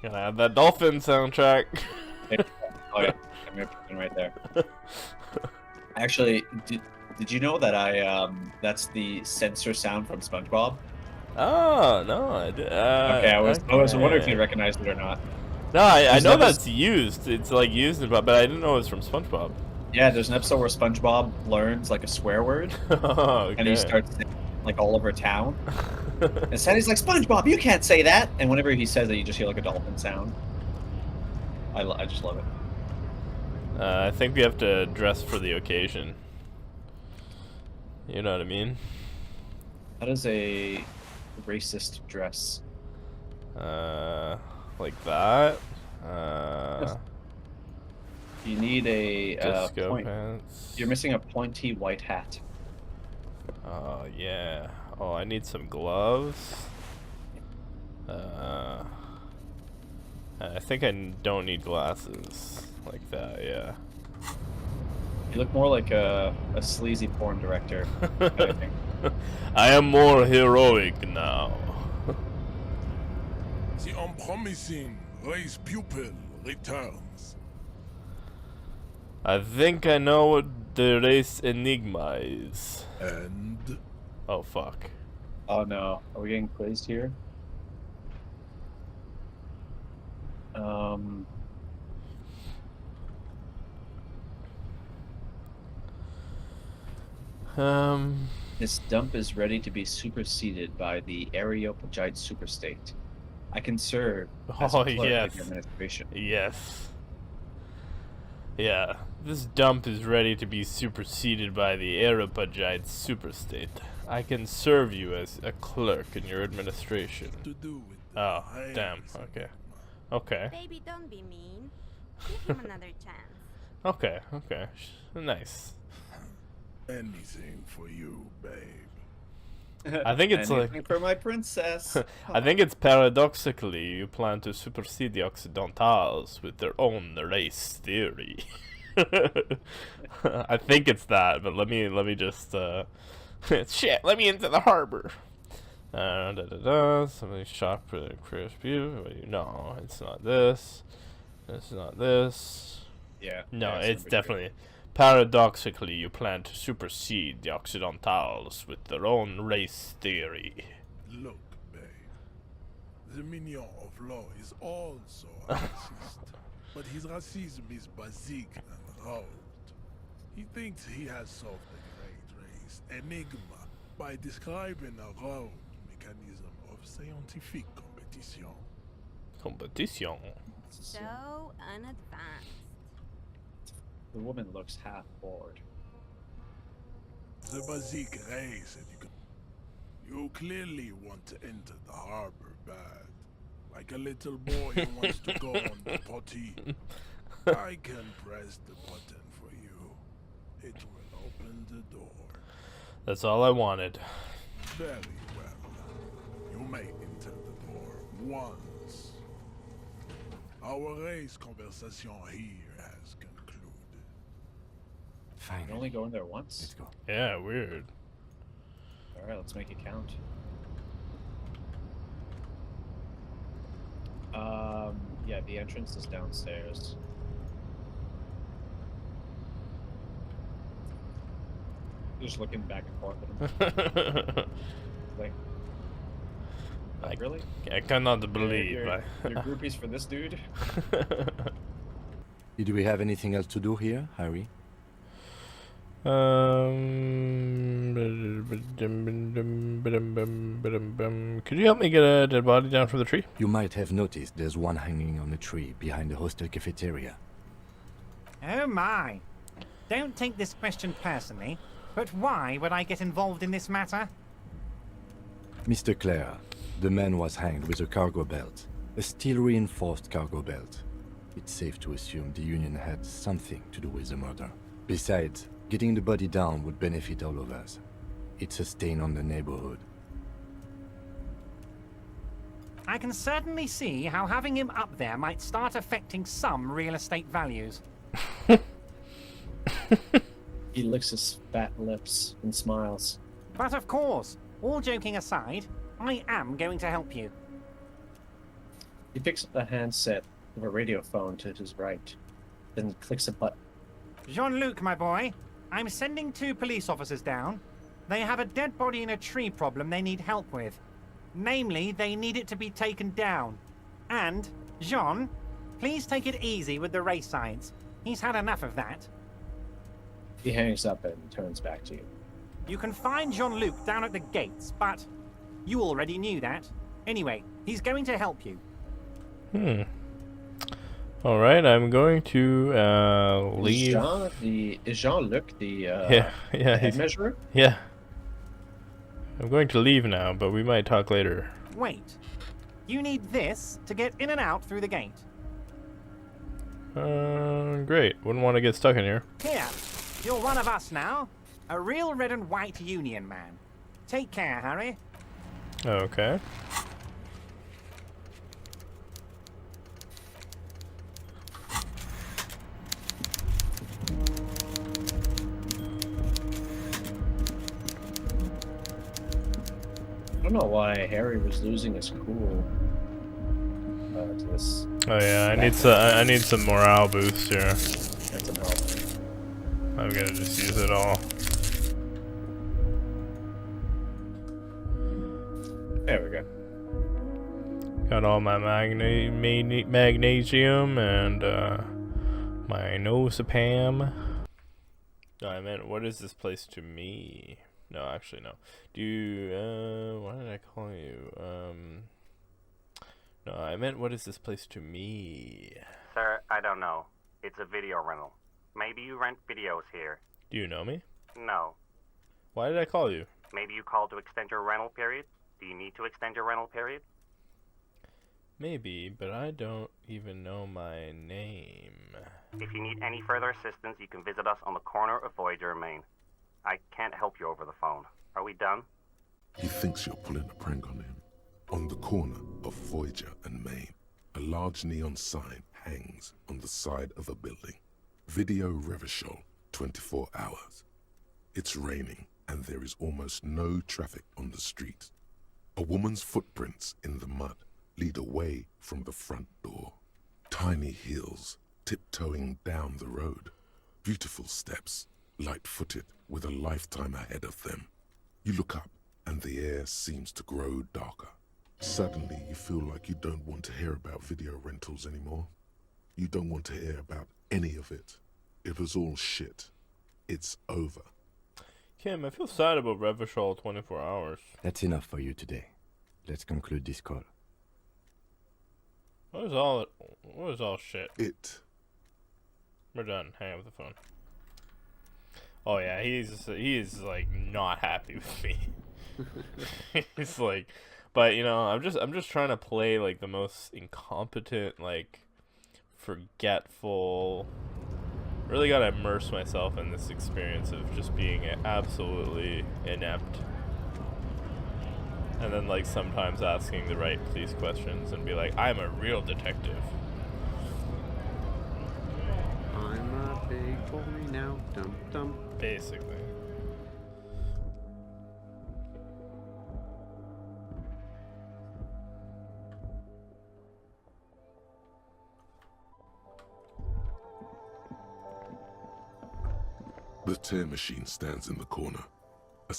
Gonna have that dolphin soundtrack. Oh yeah, I'm gonna put it right there. Actually, did you know that that's the censor sound from SpongeBob? Oh no, I did. Okay, I was wondering if you recognized it or not. No, I know that's used. It's like used, but I didn't know it was from SpongeBob. Yeah, there's an episode where SpongeBob learns like a swear word, and he starts saying, like all over town. And Sandy's like, SpongeBob, you can't say that. And whenever he says it, you just hear like a dolphin sound. I just love it. I think we have to dress for the occasion. You know what I mean? That is a racist dress. Like that. You need a disco pants. You're missing a pointy white hat. Oh yeah. Oh, I need some gloves. I think I don't need glasses like that. Yeah. You look more like a sleazy porn director. I think. I am more heroic now. The unpromising race pupil returns. I think I know what the race enigma is. And? Oh fuck. Oh no, are we getting quizzed here? This dump is ready to be superseded by the Areopagite superstate. I can serve as a clerk yes. in the administration. Yes. Yeah. This dump is ready to be superseded by the Areopagite superstate. I can serve you as a clerk in your administration. Oh, damn. Okay. Okay. Baby, don't be mean. Give him another chance. Okay, okay. Nice. Anything for you, babe. I think it's Anything for my princess. I think it's paradoxically you plan to supersede the Occidentals with their own race theory. I think it's that, but let me just shit, let me into the harbor. Somebody shop for the crispy. No, it's not this. It's not this. Yeah. No, yeah, it's definitely. Paradoxically, you plan to supersede the Occidentals with their own race theory. Look, babe. The minion of law is also a racist. But his racism is basic and road. He thinks he has solved the great race enigma by describing a road mechanism of scientific competition. Competition? So unadvanced. The woman looks half bored. The basic race education. You clearly want to enter the harbor bad. Like a little boy who wants to go on the potty. I can press the button for you. It will open the door. That's all I wanted. Very well. You may enter the door once. Our race conversation here has concluded. You can only go in there once? Let's go. Yeah, weird. Alright, let's make it count. Yeah, the entrance is downstairs. Just looking back and forth at him. Like, really? I cannot believe. You're groupies for this dude? Do we have anything else to do here, Harry? Could you help me get a dead body down from the tree? You might have noticed there's one hanging on a tree behind the hostel cafeteria. Oh my! Don't take this question personally, but why would I get involved in this matter? Mr. Clare, the man was hanged with a cargo belt. A steel-reinforced cargo belt. It's safe to assume the Union had something to do with the murder. Besides, getting the body down would benefit all of us. It's a stain on the neighborhood. I can certainly see how having him up there might start affecting some real estate values. He licks his fat lips and smiles. But of course, all joking aside, I am going to help you. He picks up the handset of a radio phone to his right, then clicks a button. Jean-Luc, my boy, I'm sending 2 police officers down. They have a dead body in a tree problem they need help with. Namely, they need it to be taken down. And, Jean, please take it easy with the race science. He's had enough of that. He hangs up and turns back to you. You can find Jean-Luc down at the gates, but you already knew that. Anyway, he's going to help you. Alright, I'm going to leave. Is Jean-Luc the head measurer? Yeah. I'm going to leave now, but we might talk later. Wait. You need this to get in and out through the gate. Great. Wouldn't want to get stuck in here. Here. You're one of us now. A real red and white Union man. Take care, Harry. Okay. I don't know why Harry was losing his cool to this. Oh yeah, I need some morale boost here. That's some help. I'm gonna just use it all. There we go. Got all my magnesium and my nosapam. No, I meant, what is this place to me? No, actually, no. Do you, why did I call you? No, I meant, what is this place to me? Sir, I don't know. It's a video rental. Maybe you rent videos here. Do you know me? No. Why did I call you? Maybe you called to extend your rental period? Do you need to extend your rental period? Maybe, but I don't even know my name. If you need any further assistance, you can visit us on the corner of Voyager and Main. I can't help you over the phone. Are we done? He thinks you're pulling a prank on him. On the corner of Voyager and Main, a large neon sign hangs on the side of a building. Video Revachol, 24 hours. It's raining and there is almost no traffic on the street. A woman's footprints in the mud lead away from the front door. Tiny heels tiptoeing down the road. Beautiful steps, light-footed with a lifetime ahead of them. You look up and the air seems to grow darker. Suddenly you feel like you don't want to hear about video rentals anymore. You don't want to hear about any of it. It was all shit. It's over. Kim, I feel sad about Revachol 24 hours. That's enough for you today. Let's conclude this call. What was all shit? We're done. Hang up the phone. Oh yeah, he's like not happy with me. He's like, but you know, I'm just trying to play like the most incompetent, like forgetful. Really gotta immerse myself in this experience of just being absolutely inept. And then like sometimes asking the right police questions and be like, I'm a real detective. I'm a big boy now, dum dum. Basically. The tear machine stands in the corner. A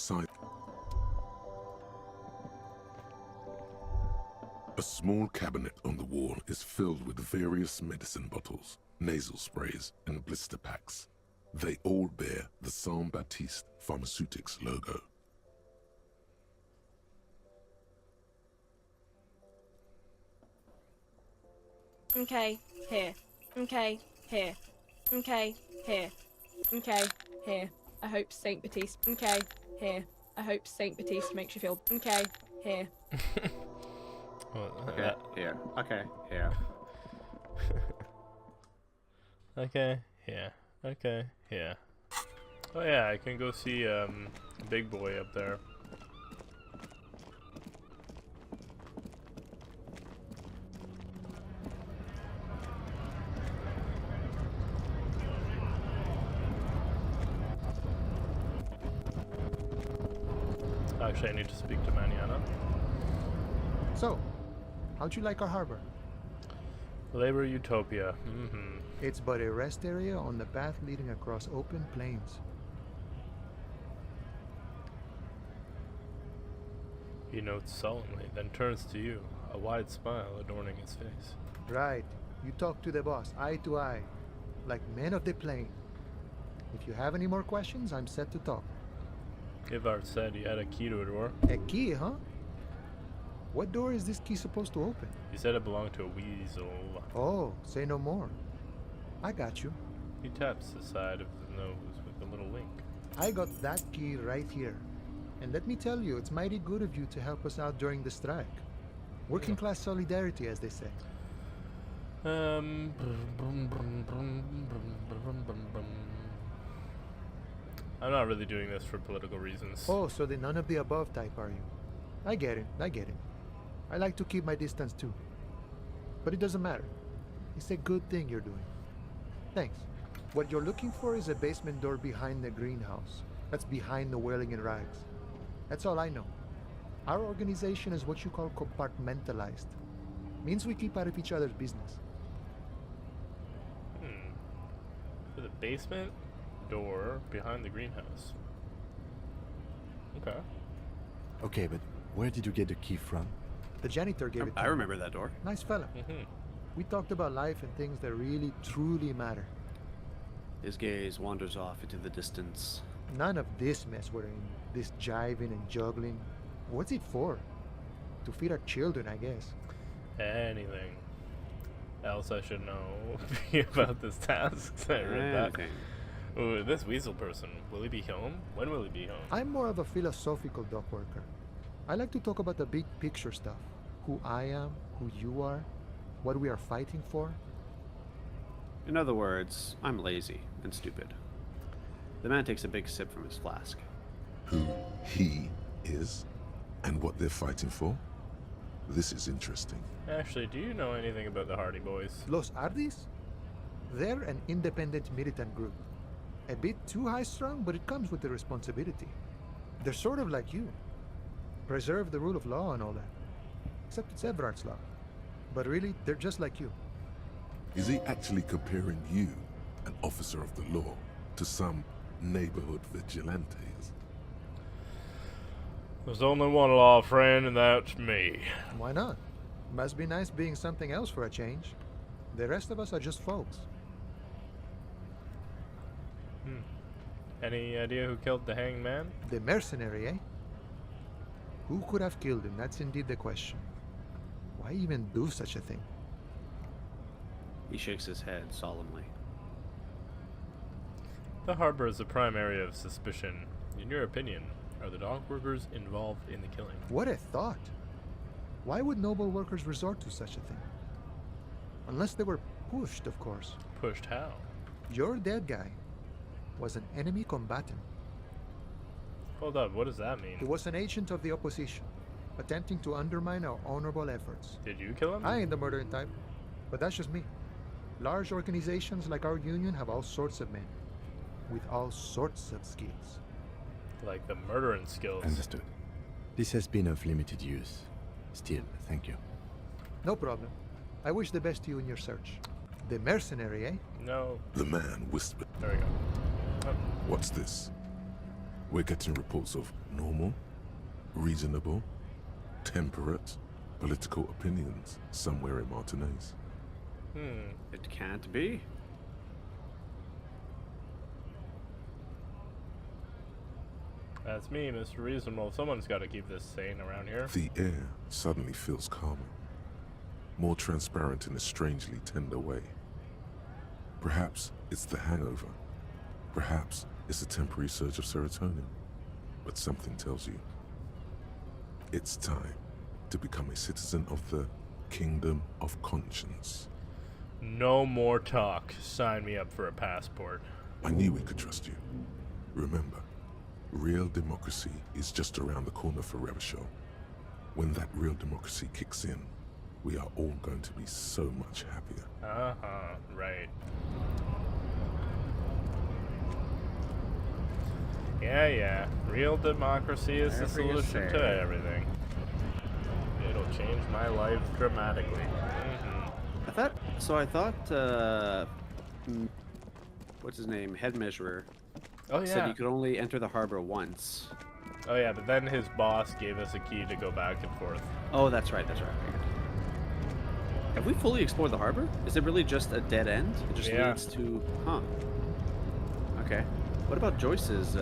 small cabinet on the wall is filled with various medicine bottles, nasal sprays, and blister packs. They all bear the Saint Baptiste Pharmaceutics logo. Okay, here. Okay, here. Okay, here. Okay, here. I hope Saint Baptiste. Okay, here. I hope Saint Baptiste makes you feel. Okay, here. Okay, here. Okay, here. Okay, yeah. Okay, yeah. Oh yeah, I can go see Big Boy up there. Actually, I need to speak to Maniana. So, how'd you like our harbor? Labor Utopia. Mm-hmm. It's but a rest area on the path leading across open plains. He notes sullenly, then turns to you, a wide smile adorning his face. Right. You talk to the boss, eye to eye, like men of the plain. If you have any more questions, I'm set to talk. Ivar said he had a key to a door. A key, huh? What door is this key supposed to open? He said it belonged to a weasel. Oh, say no more. I got you. He taps the side of the nose with a little wink. I got that key right here. And let me tell you, it's mighty good of you to help us out during the strike. Working class solidarity, as they say. I'm not really doing this for political reasons. Oh, so the none of the above type, are you? I get it, I get it. I like to keep my distance too. But it doesn't matter. It's a good thing you're doing. Thanks. What you're looking for is a basement door behind the greenhouse. That's behind the Whirling and Rags. That's all I know. Our organization is what you call compartmentalized. Means we keep out of each other's business. For the basement door behind the greenhouse. Okay. Okay, but Where did you get the key from? The janitor gave it to I me. remember that door. Nice fella. We talked about life and things that really, truly matter. His gaze wanders off into the distance. None of this mess we're in. This jiving and juggling. What's it for? To feed our children, I guess. Anything else I should know about this task? I read that. Ooh, this weasel person, will he be home? When will he be home? I'm more of a philosophical dock worker. I like to talk about the big picture stuff. Who I am, who you are, what we are fighting for. In other words, I'm lazy and stupid. The man takes a big sip from his flask. Who he is and what they're fighting for? This is interesting. Actually, do you know anything about the Hardy Boys? Los Ardis? They're an independent militant group. A bit too high-strung, but it comes with the responsibility. They're sort of like you. Preserve the rule of law and all that. Except it's Everard's law. But really, they're just like you. Is he actually comparing you, an officer of the law, to some neighborhood vigilantes? There's only one law, friend, and that's me. Why not? Must be nice being something else for a change. The rest of us are just folks. Any idea who killed the hanged man? The mercenary, eh? Who could have killed him? That's indeed the question. Why even do such a thing? He shakes his head solemnly. The harbor is the prime area of suspicion. In your opinion, are the dock workers involved in the killing? What a thought! Why would noble workers resort to such a thing? Unless they were pushed, of course. Pushed how? Your dead guy was an enemy combatant. Hold up, what does that mean? He was an agent of the opposition, attempting to undermine our honorable efforts. Did you kill him? I ain't the murdering type, but that's just me. Large organizations like our union have all sorts of men, with all sorts of skills. Like the murdering skills. Understood. This has been of limited use. Still, thank you. No problem. I wish the best to you in your search. The mercenary, eh? No. The man whispered. There we go. Oh. What's this? We're getting reports of normal, reasonable, temperate, political opinions somewhere in Martinez. It can't be. That's me, Mr. Reasonable. Someone's got to keep this sane around here. The air suddenly feels calmer, more transparent in a strangely tender way. Perhaps it's the hangover. Perhaps it's a temporary surge of serotonin. But something tells you it's time to become a citizen of the Kingdom of Conscience. No more talk. Sign me up for a passport. I knew we could trust you. Remember, real democracy is just around the corner for Revachol. When that real democracy kicks in, we are all going to be so much happier. Right. Yeah. Real democracy is the solution to everything. It'll change my life dramatically. I thought, what's his name? Head Measurer. Oh, yeah. Said you could only enter the harbor once. Oh, yeah, but then his boss gave us a key to go back and forth. Oh, that's right. Have we fully explored the harbor? Is it really just a dead end? It just leads to... Okay. What about Joyce's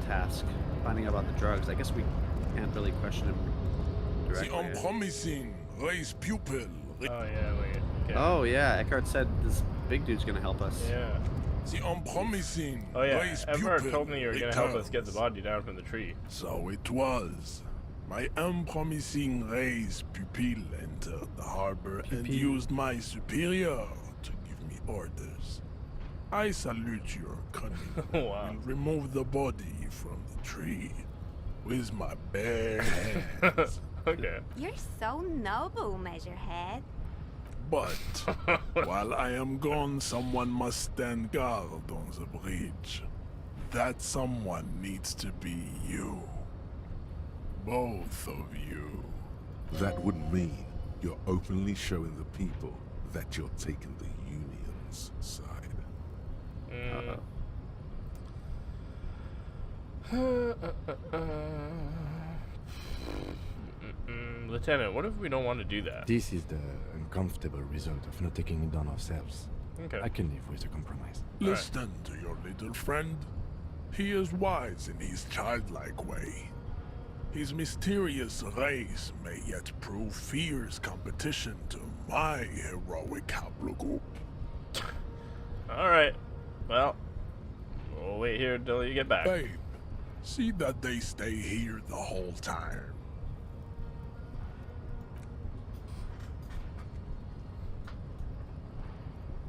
task? Finding out about the drugs. I guess we can't really question him directly. The unpromising race pupil. Oh, yeah, wait. Okay. Oh, yeah. Eckhart said this big dude's gonna help us. Yeah. The unpromising Oh, yeah. race Everard pupil told me you were going to help us returns. get the body down from the tree. So it was. My unpromising race pupil entered the harbor and used my superior to give me orders. I salute your cunning. Wow. Will remove the body from the tree with my bare hands. Okay. You're so noble, Measurehead. But while I am gone, someone must stand guard on the bridge. That someone needs to be you. Both of you. That would mean you're openly showing the people that you're taking the Union's side. Lieutenant, what if we don't want to do that? This is the uncomfortable result of not taking it on ourselves. Okay. I can live with a compromise. Listen to your little friend. He is wise in his childlike way. His mysterious race may yet prove fierce competition to my heroic haplogroup. Alright. Well, we'll wait here until you get back. Babe, see that they stay here the whole time.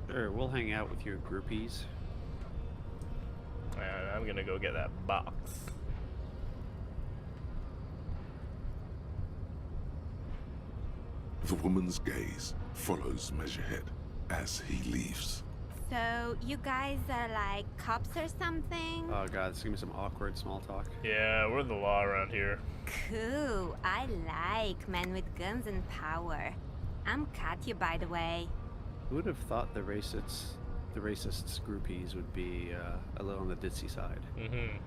Sure, we'll hang out with your groupies. And I'm gonna go get that box. The woman's gaze follows Measurehead as he leaves. So, you guys are like cops or something? Oh god, it's gonna be some awkward small talk. Yeah, we're the law around here. Cool. I like men with guns and power. I'm Katya, by the way. Who would have thought the racists groupies would be a little on the ditzy side? Mm-hmm.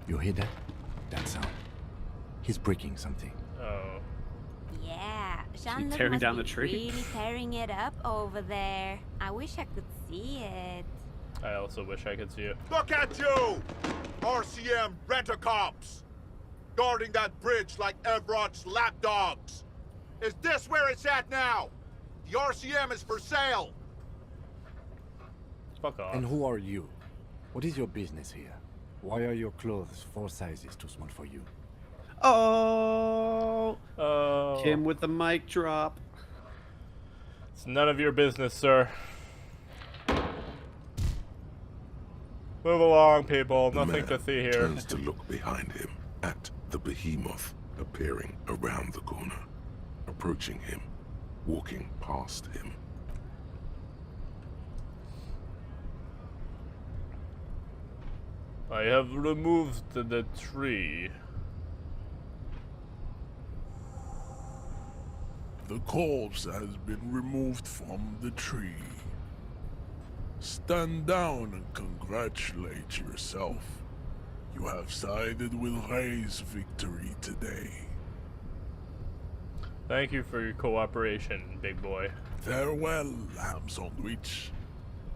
You hear that? That sound. He's breaking something. Oh. Yeah, Jean tearing must down be the tree? really tearing it up over there. I wish I could see it. I also wish I could see it. Look at you! RCM rent-a-cops! Guarding that bridge like Everett's lapdogs! Is this where it's at now? The RCM is for sale! Fuck off. And who are you? What is your business here? Why are your clothes 4 sizes too small for you? Oh! Oh. Kim with the mic drop. It's none of your business, sir. Move along, people. The Nothing man to see here. turns to look behind him at the behemoth appearing around the corner, approaching him, walking past him. I have removed the tree. The corpse has been removed from the tree. Stand down and congratulate yourself. You have sided with Ray's victory today. Thank you for your cooperation, big boy. Farewell, ham sandwich.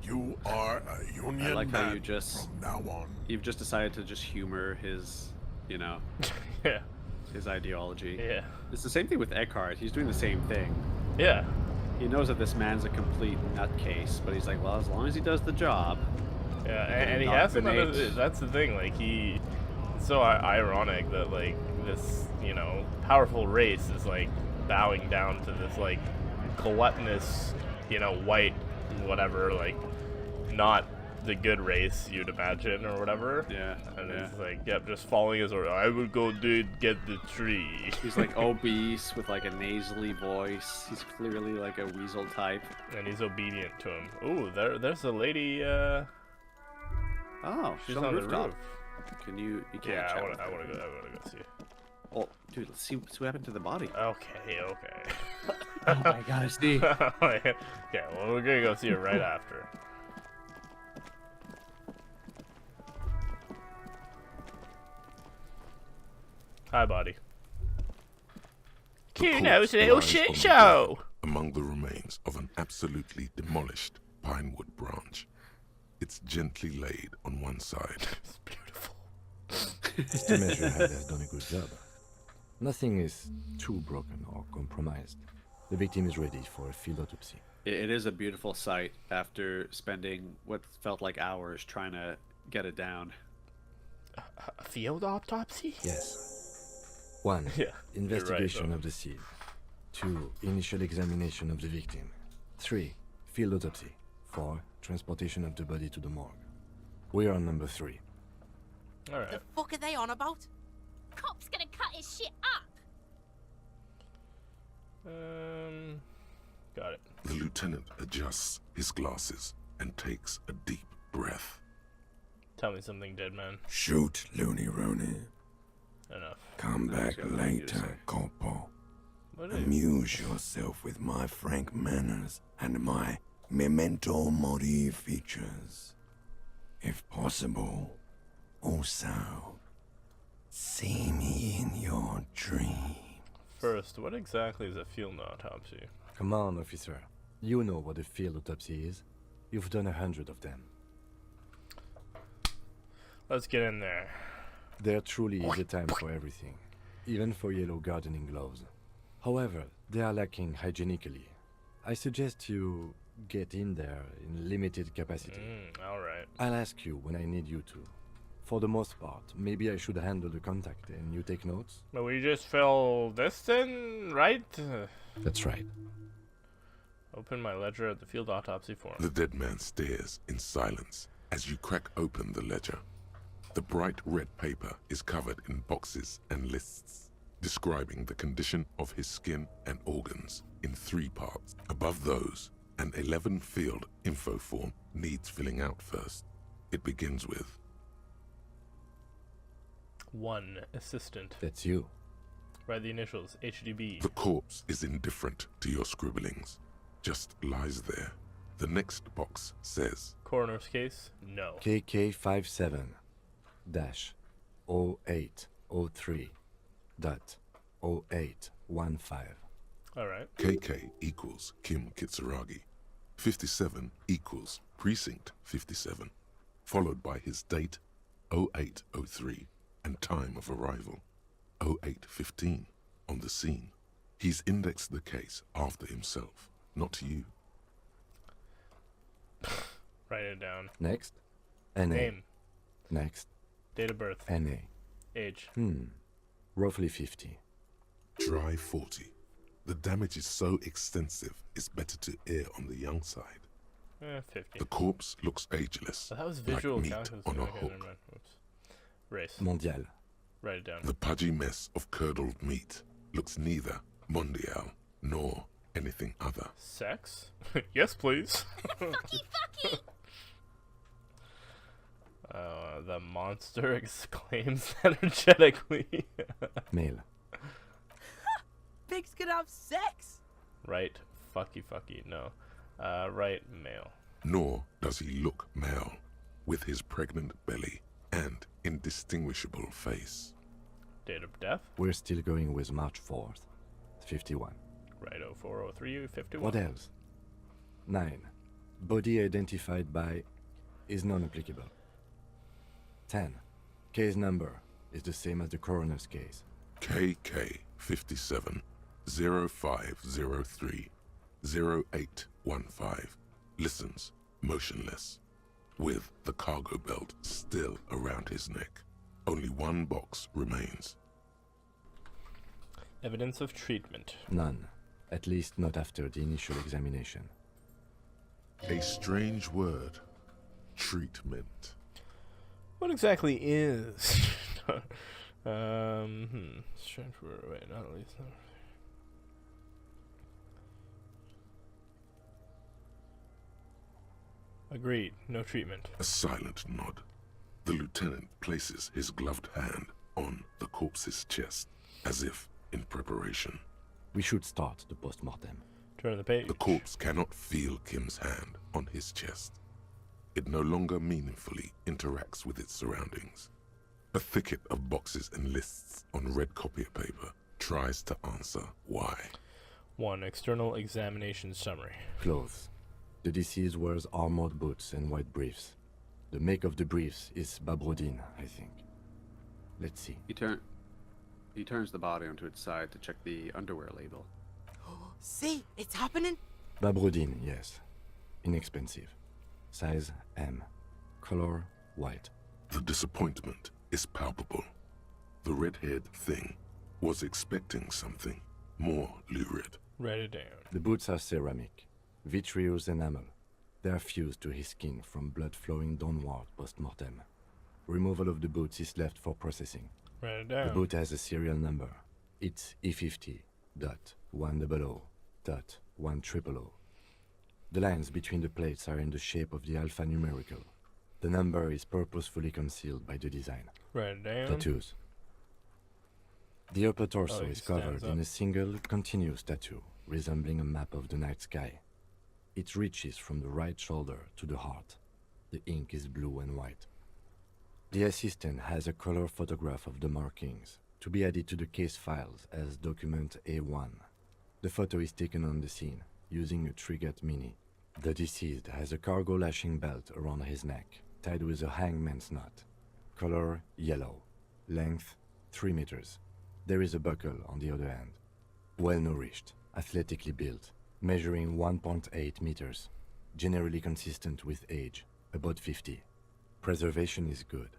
You are a union I like how man you just from now on. You've just decided to just humor his, you know, yeah, his ideology. Yeah. It's the same thing with Eckhart. He's doing the same thing. Yeah. He knows that this man's a complete nutcase, but he's like, well, as long as he does the job. Yeah, and he has another. That's the thing. Like it's so ironic that like this, you know, powerful race is like bowing down to this like gluttonous, you know, white, whatever, like not the good race you'd imagine or whatever. Yeah. And it's like, yep, just following his order. I would go, dude, get the tree. He's like obese with like a nasally voice. He's clearly like a weasel type. And he's obedient to him. Ooh, there's a lady. Oh, she's on the roof. Can you? You can't. Yeah, chat I with wanna her. go see. Oh, dude, let's see what happened to the body. Okay. Oh, I gotta see. Okay, well, we're gonna go see it right after. Hi, buddy. Kuno's little lies shit on the show! ground among the remains of an absolutely demolished pinewood branch. It's gently laid on one side. It's beautiful. Mr. Measurehead has done a good job. Nothing is too broken or compromised. The victim is ready for a field autopsy. It is a beautiful sight after spending what felt like hours trying to get it down. A field autopsy? Yes. 1. Yeah, Investigation you're right, of the scene. 2. Initial examination of the victim. 3. Field autopsy. 4. Transportation of the body to the morgue. We are on number 3. Alright. The fuck are they on about? Cop's gonna cut his shit up. Got it. The lieutenant adjusts his glasses and takes a deep breath. Tell me something, dead man. Shoot, Looney Rooney. Enough. Come back later, Corporal. Amuse yourself with my frank manners and my memento mori features. If possible, also, see me in your dream. First, what exactly is a field autopsy? Come on, officer. You know what a field autopsy is. You've done 100 of them. Let's get in there. There truly is a time for everything, even for yellow gardening gloves. However, they are lacking hygienically. I suggest you get in there in limited capacity. Alright. I'll ask you when I need you to. For the most part, maybe I should handle the contact and you take notes? But we just fill this in, right? That's right. Open my ledger at the field autopsy form. The dead man stares in silence as you crack open the ledger. The bright red paper is covered in boxes and lists, describing the condition of his skin and organs in 3 parts. Above those, an 11-field info form needs filling out first. It begins with 1 assistant. That's you. Write the initials, HDB. The corpse is indifferent to your scribblings, just lies there. The next box says Coroner's case, no. KK57-0803.0815. Alright. KK equals Kim Kitsuragi. 57 equals Precinct 57, followed by his date 0803 and time of arrival 0815 on the scene. He's indexed the case after himself, not you. Write it down. Next. NA. Name. Next. Date of birth. NA. Age. Roughly 50. Dry 40. The damage is so extensive, it's better to err on the young side. 50. The corpse looks ageless, So that was visual like meat calculus. on a Okay, hook. never mind. Whoops. Race. Mondial. Write it down. The pudgy mess of curdled meat looks neither mondial nor anything other. Sex? Yes, please. Fucky! The monster exclaims energetically. Male. Pigs can have sex. Right. Fucky. No. Right. Male. Nor does he look male, with his pregnant belly and indistinguishable face. Date of death? We're still going with March 4th. 51. Right. 0403 51. What else? 9. Body identified by is non-applicable. 10. Case number is the same as the coroner's case. KK 57 0503 0815 listens motionless, with the cargo belt still around his neck. Only 1 box remains. Evidence of treatment. None. At least not after the initial examination. A strange word. Treatment. What exactly is? Strange word. Wait, not at least. Agreed. No treatment. A silent nod. The lieutenant places his gloved hand on the corpse's chest, as if in preparation. We should start the post-mortem. Turn the page. The corpse cannot feel Kim's hand on his chest. It no longer meaningfully interacts with its surroundings. A thicket of boxes and lists on red copier paper tries to answer why. 1. External examination summary. Clothes. The deceased wears armored boots and white briefs. The make of the briefs is Babrodine, I think. Let's see. He turns the body onto its side to check the underwear label. See, it's happening. Babrodine, yes. Inexpensive. Size M. Color white. The disappointment is palpable. The red-haired thing was expecting something more lurid. Write it down. The boots are ceramic. Vitreous enamel. They are fused to his skin from blood flowing downward post-mortem. Removal of the boots is left for processing. Write it down. The boot has a serial number. It's E50.100.100. The lines between the plates are in the shape of the alphanumerical. The number is purposefully concealed by the design. Write it down. Tattoos. The upper torso he is covered stands in up. a single continuous tattoo, resembling a map of the night sky. It reaches from the right shoulder to the heart. The ink is blue and white. The assistant has a color photograph of the markings, to be added to the case files as document A1. The photo is taken on the scene, using a Trigat Mini. The deceased has a cargo lashing belt around his neck, tied with a hangman's knot. Color yellow. Length 3 meters. There is a buckle on the other end. Well-nourished, athletically built, measuring 1.8 meters. Generally consistent with age, about 50. Preservation is good.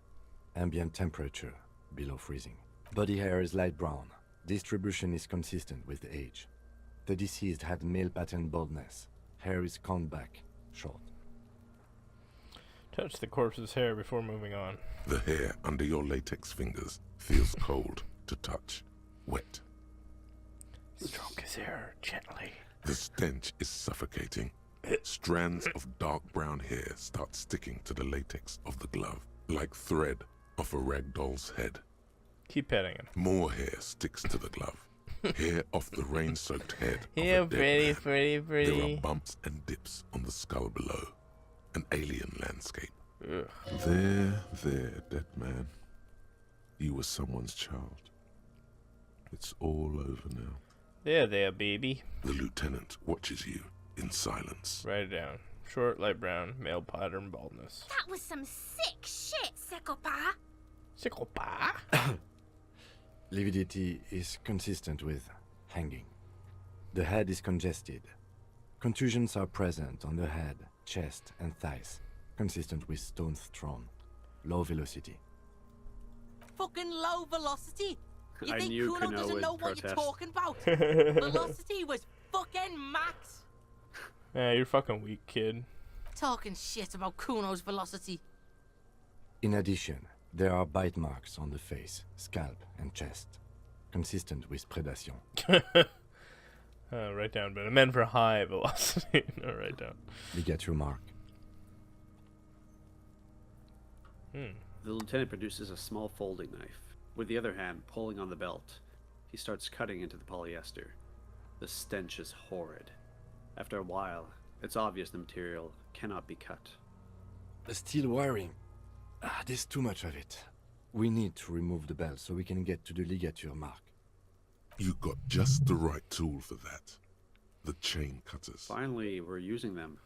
Ambient temperature, below freezing. Body hair is light brown. Distribution is consistent with age. The deceased had male pattern baldness. Hair is combed back, short. Touch the corpse's hair before moving on. The hair under your latex fingers feels cold to touch, wet. Stroke his hair gently. The stench is suffocating. Strands of dark brown hair start sticking to the latex of the glove, like thread off a rag doll's head. Keep petting him. More hair sticks to the glove. Hair off the rain-soaked head Yeah, of a dead man. pretty. There are bumps and dips on the skull below. An alien landscape. Ugh. There, dead man. You were someone's child. It's all over now. There, baby. The lieutenant watches you in silence. Write it down. Short, light brown, male pattern baldness. That was some sick shit, Sekopa. Sekopa? Lividity is consistent with hanging. The head is congested. Contusions are present on the head, chest, and thighs, consistent with stones thrown. Low velocity. Fucking low velocity? You I think knew Kuno Kuno doesn't would know what you're protest. talking about? Velocity was fucking max. Yeah, you're fucking weak, kid. Talking shit about Kuno's velocity. In addition, there are bite marks on the face, scalp, and chest, consistent with predation. Write down, but I meant for high velocity. No, write down. Ligature mark. The lieutenant produces a small folding knife. With the other hand pulling on the belt, he starts cutting into the polyester. The stench is horrid. After a while, it's obvious the material cannot be cut. The steel wiring. There's too much of it. We need to remove the belt so we can get to the ligature mark. You got just the right tool for that. The chain cutters. Finally, we're using them.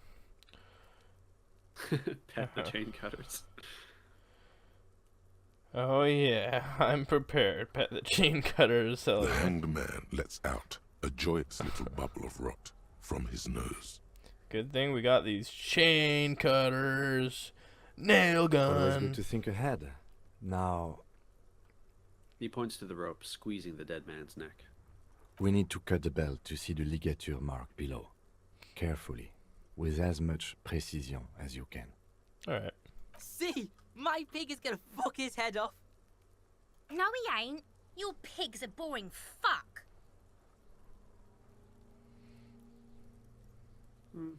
Pet the chain cutters. Oh yeah, I'm prepared. Pet the chain cutters. The hanged man lets out a joyous little bubble of rot from his nose. Good thing we got these chain cutters. Nail gun. Always good to think ahead. Now, He points to the rope, squeezing the dead man's neck. we need to cut the belt to see the ligature mark below. Carefully, with as much precision as you can. Alright. See? My pig is gonna fuck his head off. No, he ain't. Your pig's a boring fuck.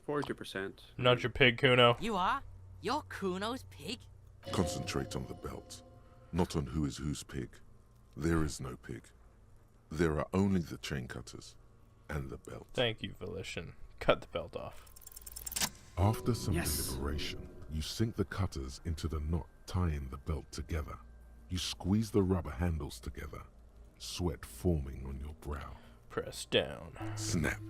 42%. Not your pig, Kuno. You are? You're Kuno's pig? Concentrate on the belt, not on who is whose pig. There is no pig. There are only the chain cutters and the belt. Thank you, Volition. Cut the belt off. After some deliberation, you sink the cutters into the knot tying the belt together. You squeeze the rubber handles together, sweat forming on your brow. Press down. Snap.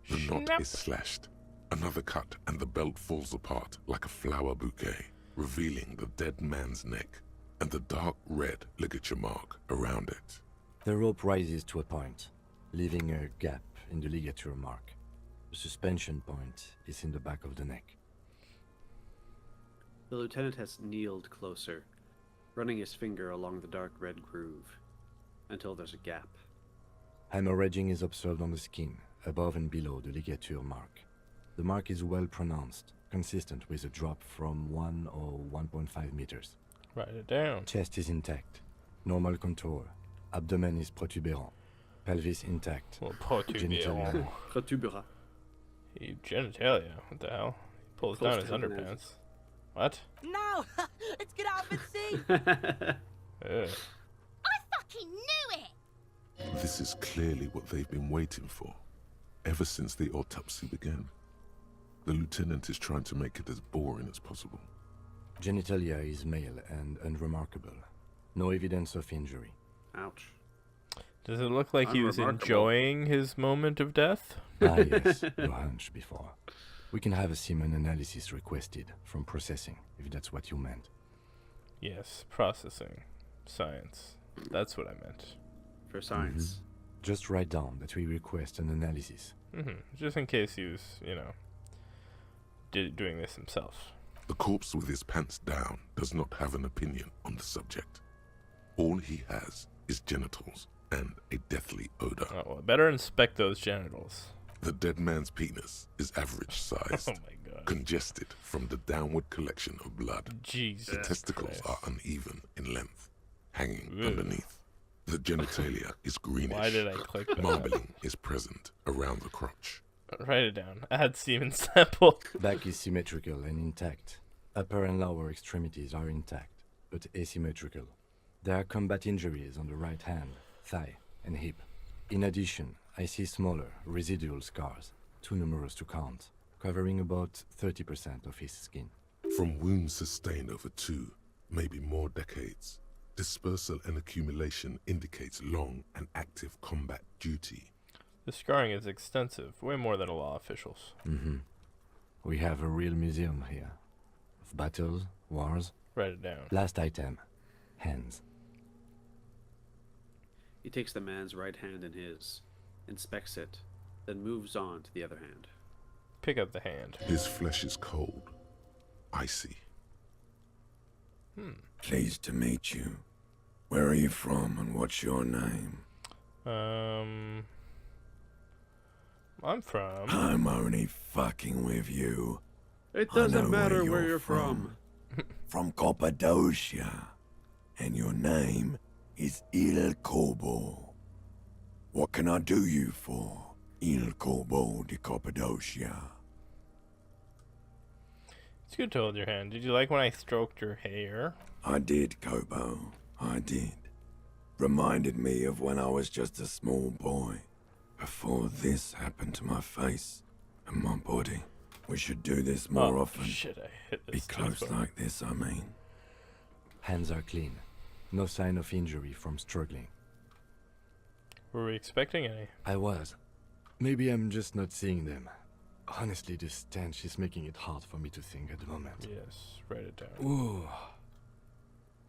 The knot is slashed. Another cut and the belt falls apart like a flower bouquet, revealing the dead man's neck and the dark red ligature mark around it. The rope rises to a point, leaving a gap in the ligature mark. The suspension point is in the back of the neck. The lieutenant has kneeled closer, running his finger along the dark red groove, until there's a gap. Hemorrhaging is observed on the skin, above and below the ligature mark. The mark is well pronounced, consistent with a drop from 1 or 1.5 meters. Write it down. Chest is intact, normal contour. Abdomen is protuberant, pelvis intact. Well, protuberant. Protuberant. Genitalia. What the hell? He pulls Close down his to the underpants. What? No! Let's get out and see! Ugh. I fucking knew it! This is clearly what they've been waiting for, ever since the autopsy began. The lieutenant is trying to make it as boring as possible. Genitalia is male and unremarkable. No evidence of injury. Ouch. Does it look like he was enjoying his moment of death? Ah, yes, your hunch before. We can have a semen analysis requested from processing, if that's what you meant. Yes, processing. Science. That's what I meant. For science. Just write down that we request an analysis. Just in case he was, you know, doing this himself. The corpse with his pants down does not have an opinion on the subject. All he has is genitals and a deathly odor. Oh, well, better inspect those genitals. The dead man's penis is average sized, Oh my god. congested from the downward collection of blood. Jesus The testicles Christ. are uneven in length, hanging underneath. The genitalia is greenish. Why did I click that? Marbling is present around the crotch. Write it down. Add semen sample. Back is symmetrical and intact. Upper and lower extremities are intact, but asymmetrical. There are combat injuries on the right hand, thigh, and hip. In addition, I see smaller, residual scars, too numerous to count, covering about 30% of his skin. From wounds sustained over 2, maybe more decades, dispersal and accumulation indicates long and active combat duty. The scarring is extensive, way more than law officials. We have a real museum here. Of battles, wars. Write it down. Last item. Hands. He takes the man's right hand in his, inspects it, then moves on to the other hand. Pick up the hand. His flesh is cold, icy. Pleased to meet you. Where are you from and what's your name? I'm from... I'm only fucking with you. It I doesn't know matter where you're from. From Cappadocia. And your name is Il Corbo. What can I do you for, Il Corbo de Cappadocia? It's good to hold your hand. Did you like when I stroked your hair? I did, Kobo. I did. Reminded me of when I was just a small boy. Before this happened to my face and my body. We should do this more often. Shit, I hit Be this. close like this, I mean. Hands are clean. No sign of injury from struggling. Were we expecting any? I was. Maybe I'm just not seeing them. Honestly, this stench is making it hard for me to think at the moment. Yes, write it down. Ooh.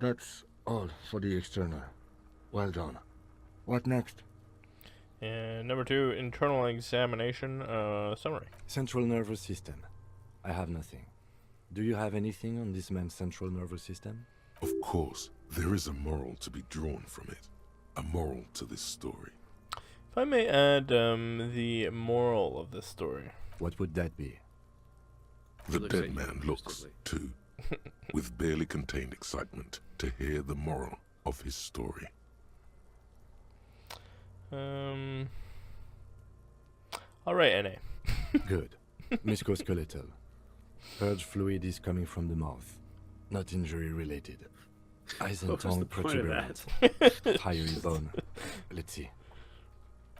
That's all for the external. Well done. What next? And number 2, internal examination, summary. Central nervous system. I have nothing. Do you have anything on this man's central nervous system? Of course, there is a moral to be drawn from it. A moral to this story. If I may add, the moral of this story. What would that be? The dead man looks, too, with barely contained excitement to hear the moral of his story. Alright, NA. Good. Musculoskeletal. Purge fluid is coming from the mouth. Not injury related. Eyes and What was tongue the point of protuberant. Hyoid bone. Let's see.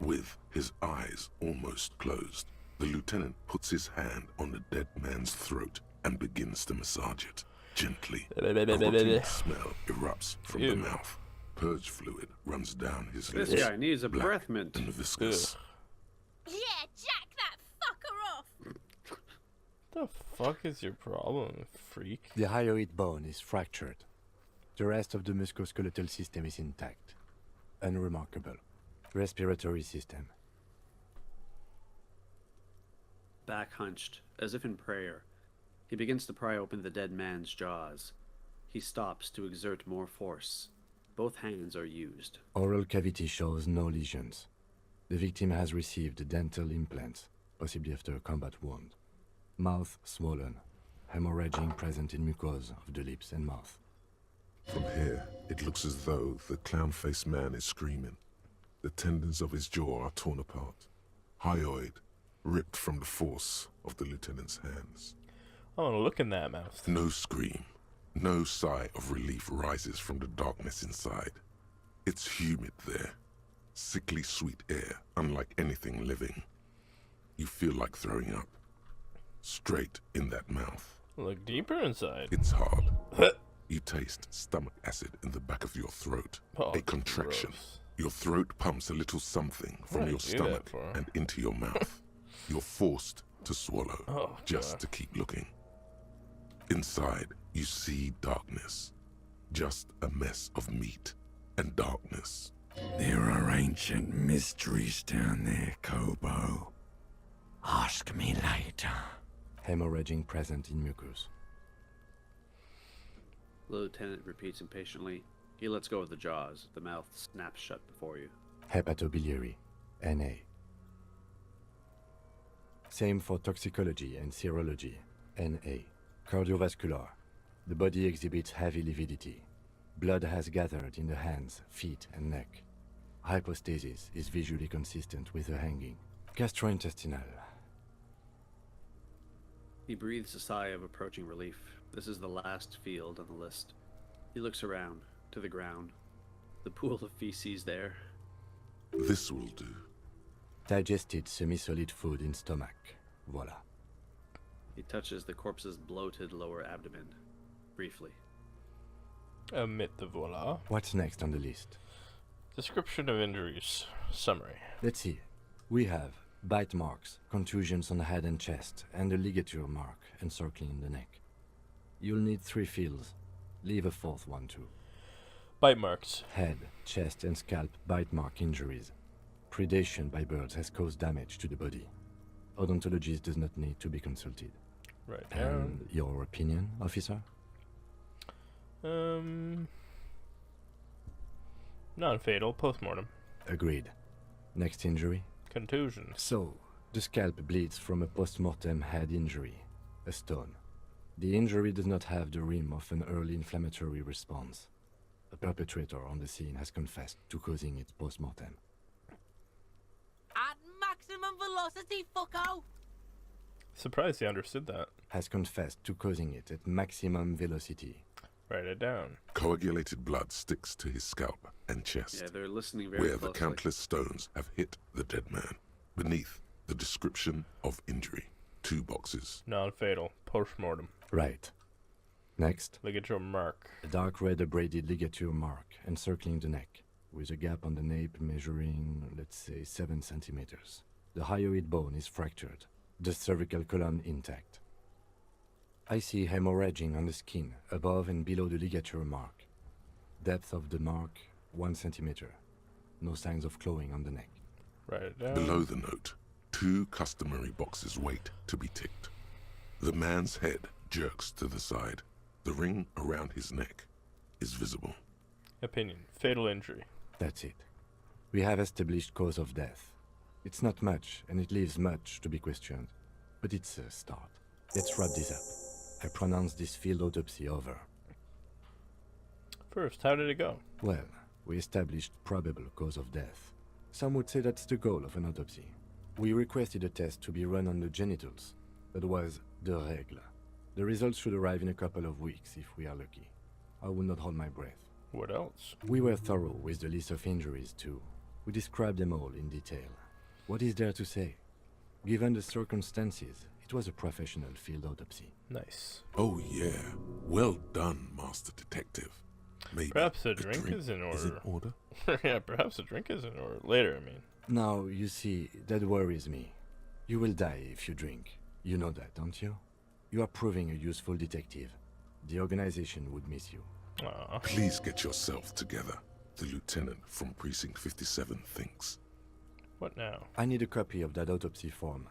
With his eyes almost closed, the lieutenant puts his hand on the dead man's throat and begins to massage it. Gently, a rotting smell erupts from the mouth. Purge fluid runs down his lips. This guy needs a black breath mint. and viscous. Yeah, jack that fucker off! What the fuck is your problem, freak? The hyoid bone is fractured. The rest of the musculoskeletal system is intact. Unremarkable. Respiratory system. Back hunched, as if in prayer, he begins to pry open the dead man's jaws. He stops to exert more force. Both hands are used. Oral cavity shows no lesions. The victim has received dental implants, possibly after a combat wound. Mouth swollen. Hemorrhaging present in mucosa of the lips and mouth. From here, it looks as though the clown-faced man is screaming. The tendons of his jaw are torn apart. Hyoid ripped from the force of the lieutenant's hands. I want to look in that mouth. No scream. No sigh of relief rises from the darkness inside. It's humid there. Sickly sweet air, unlike anything living. You feel like throwing up. Straight in that mouth. Look deeper inside. It's hard. You taste stomach acid in the back of your throat. Oh, a contraction. gross. Your throat pumps a little something What from do your I do that stomach for? and into your mouth. You're forced to swallow Oh, just God. to keep looking. Inside, you see darkness. Just a mess of meat and darkness. There are ancient mysteries down there, Kobo. Ask me later. Hemorrhaging present in mucus. The lieutenant repeats impatiently. He lets go of the jaws. The mouth snaps shut before you. Hepatobiliary. NA. Same for toxicology and serology. NA. Cardiovascular. The body exhibits heavy lividity. Blood has gathered in the hands, feet, and neck. Hypostasis is visually consistent with a hanging. Gastrointestinal. He breathes a sigh of approaching relief. This is the last field on the list. He looks around, to the ground. The pool of feces there. This will do. Digested semi-solid food in stomach. Voila. He touches the corpse's bloated lower abdomen. Briefly. Omit the voila. What's next on the list? Description of injuries. Summary. Let's see. We have bite marks, contusions on the head and chest, and a ligature mark encircling the neck. You'll need 3 fields. Leave a 4th one too. Bite marks. Head, chest, and scalp bite mark injuries. Predation by birds has caused damage to the body. Odontologist does not need to be consulted. Right. And your opinion, officer? Non-fatal. Postmortem. Agreed. Next injury? Contusion. So, the scalp bleeds from a post-mortem head injury, a stone. The injury does not have the rim of an early inflammatory response. A perpetrator on the scene has confessed to causing it post-mortem. At maximum velocity, fucko! Surprised he understood that. Has confessed to causing it at maximum velocity. Write it down. Coagulated blood sticks to his scalp and chest, Yeah, they're listening very where closely. the countless stones have hit the dead man. Beneath, the description of injury. 2 boxes. Non-fatal. Postmortem. Right. Next. Ligature mark. A dark red abraded ligature mark encircling the neck, with a gap on the nape measuring, let's say, 7 centimeters. The hyoid bone is fractured, the cervical column intact. I see hemorrhaging on the skin, above and below the ligature mark. Depth of the mark, 1 centimeter. No signs of clawing on the neck. Write it down. Below the note, 2 customary boxes wait to be ticked. The man's head jerks to the side. The ring around his neck is visible. Opinion. Fatal injury. That's it. We have established cause of death. It's not much, and it leaves much to be questioned. But it's a start. Let's wrap this up. I pronounce this field autopsy over. First, how did it go? Well, we established probable cause of death. Some would say that's the goal of an autopsy. We requested a test to be run on the genitals. That was the règle. The results should arrive in a couple of weeks if we are lucky. I will not hold my breath. What else? We were thorough with the list of injuries too. We described them all in detail. What is there to say? Given the circumstances, it was a professional field autopsy. Nice. Oh yeah. Well done, Master Detective. Maybe Perhaps a drink is in order. Yeah, perhaps a drink is in order. Later, I mean. Now, you see, that worries me. You will die if you drink. You know that, don't you? You are proving a useful detective. The organization would miss you. Aww. Please get yourself together. The lieutenant from Precinct 57 thinks. What now? I need a copy of that autopsy form.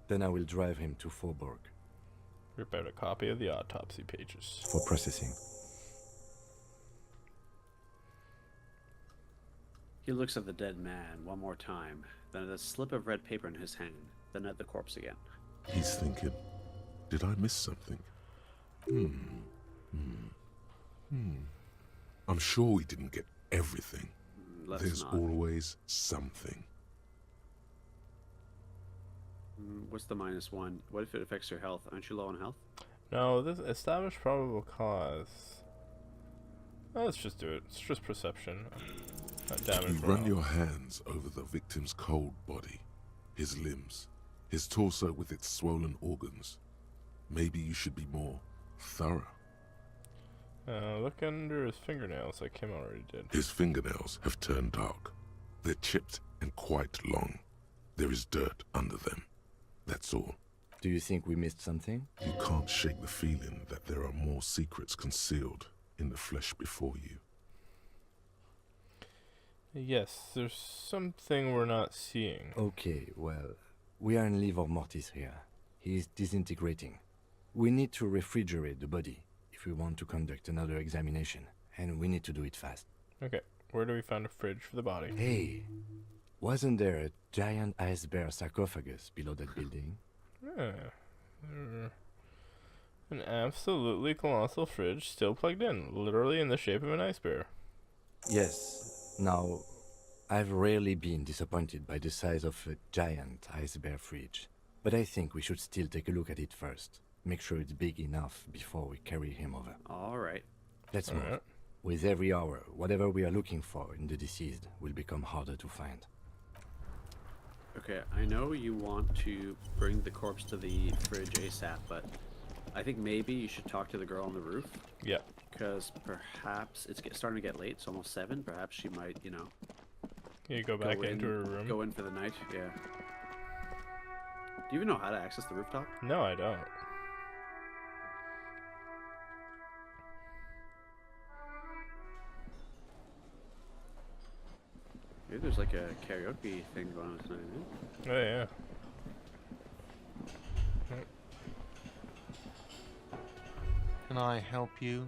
Then I will drive him to Faubourg. Rip out a copy of the autopsy pages. For processing. He looks at the dead man one more time, then at a slip of red paper in his hand, then at the corpse again. He's thinking, did I miss something? I'm sure we didn't get everything. There's always something. What's the -1? What if it affects your health? Aren't you low on health? No, this established probable cause. Let's just do it. It's just perception. Not damage. You run your hands over the victim's cold body, his limbs, his torso with its swollen organs. Maybe you should be more thorough. Look under his fingernails like Kim already did. His fingernails have turned dark. They're chipped and quite long. There is dirt under them. That's all. Do you think we missed something? You can't shake the feeling that there are more secrets concealed in the flesh before you. Yes, there's something we're not seeing. Okay, well, we are in livor mortis here. He is disintegrating. We need to refrigerate the body if we want to conduct another examination, and we need to do it fast. Okay, where do we find a fridge for the body? Hey, wasn't there a giant ice bear sarcophagus below that building? Yeah. An absolutely colossal fridge still plugged in, literally in the shape of an ice bear. Yes. Now, I've rarely been disappointed by the size of a giant ice bear fridge, but I think we should still take a look at it first. Make sure it's big enough before we carry him over. Alright. Let's move. Alright. With every hour, whatever we are looking for in the deceased will become harder to find. Okay, I know you want to bring the corpse to the fridge ASAP, but I think maybe you should talk to the girl on the roof. Yeah. Because perhaps it's starting to get late. It's almost 7. Perhaps she might, you know... You go back into her room? Go in for the night, yeah. Do you even know how to access the rooftop? No, I don't. Maybe there's like a karaoke thing going on tonight, eh? Oh, yeah. Can I help you?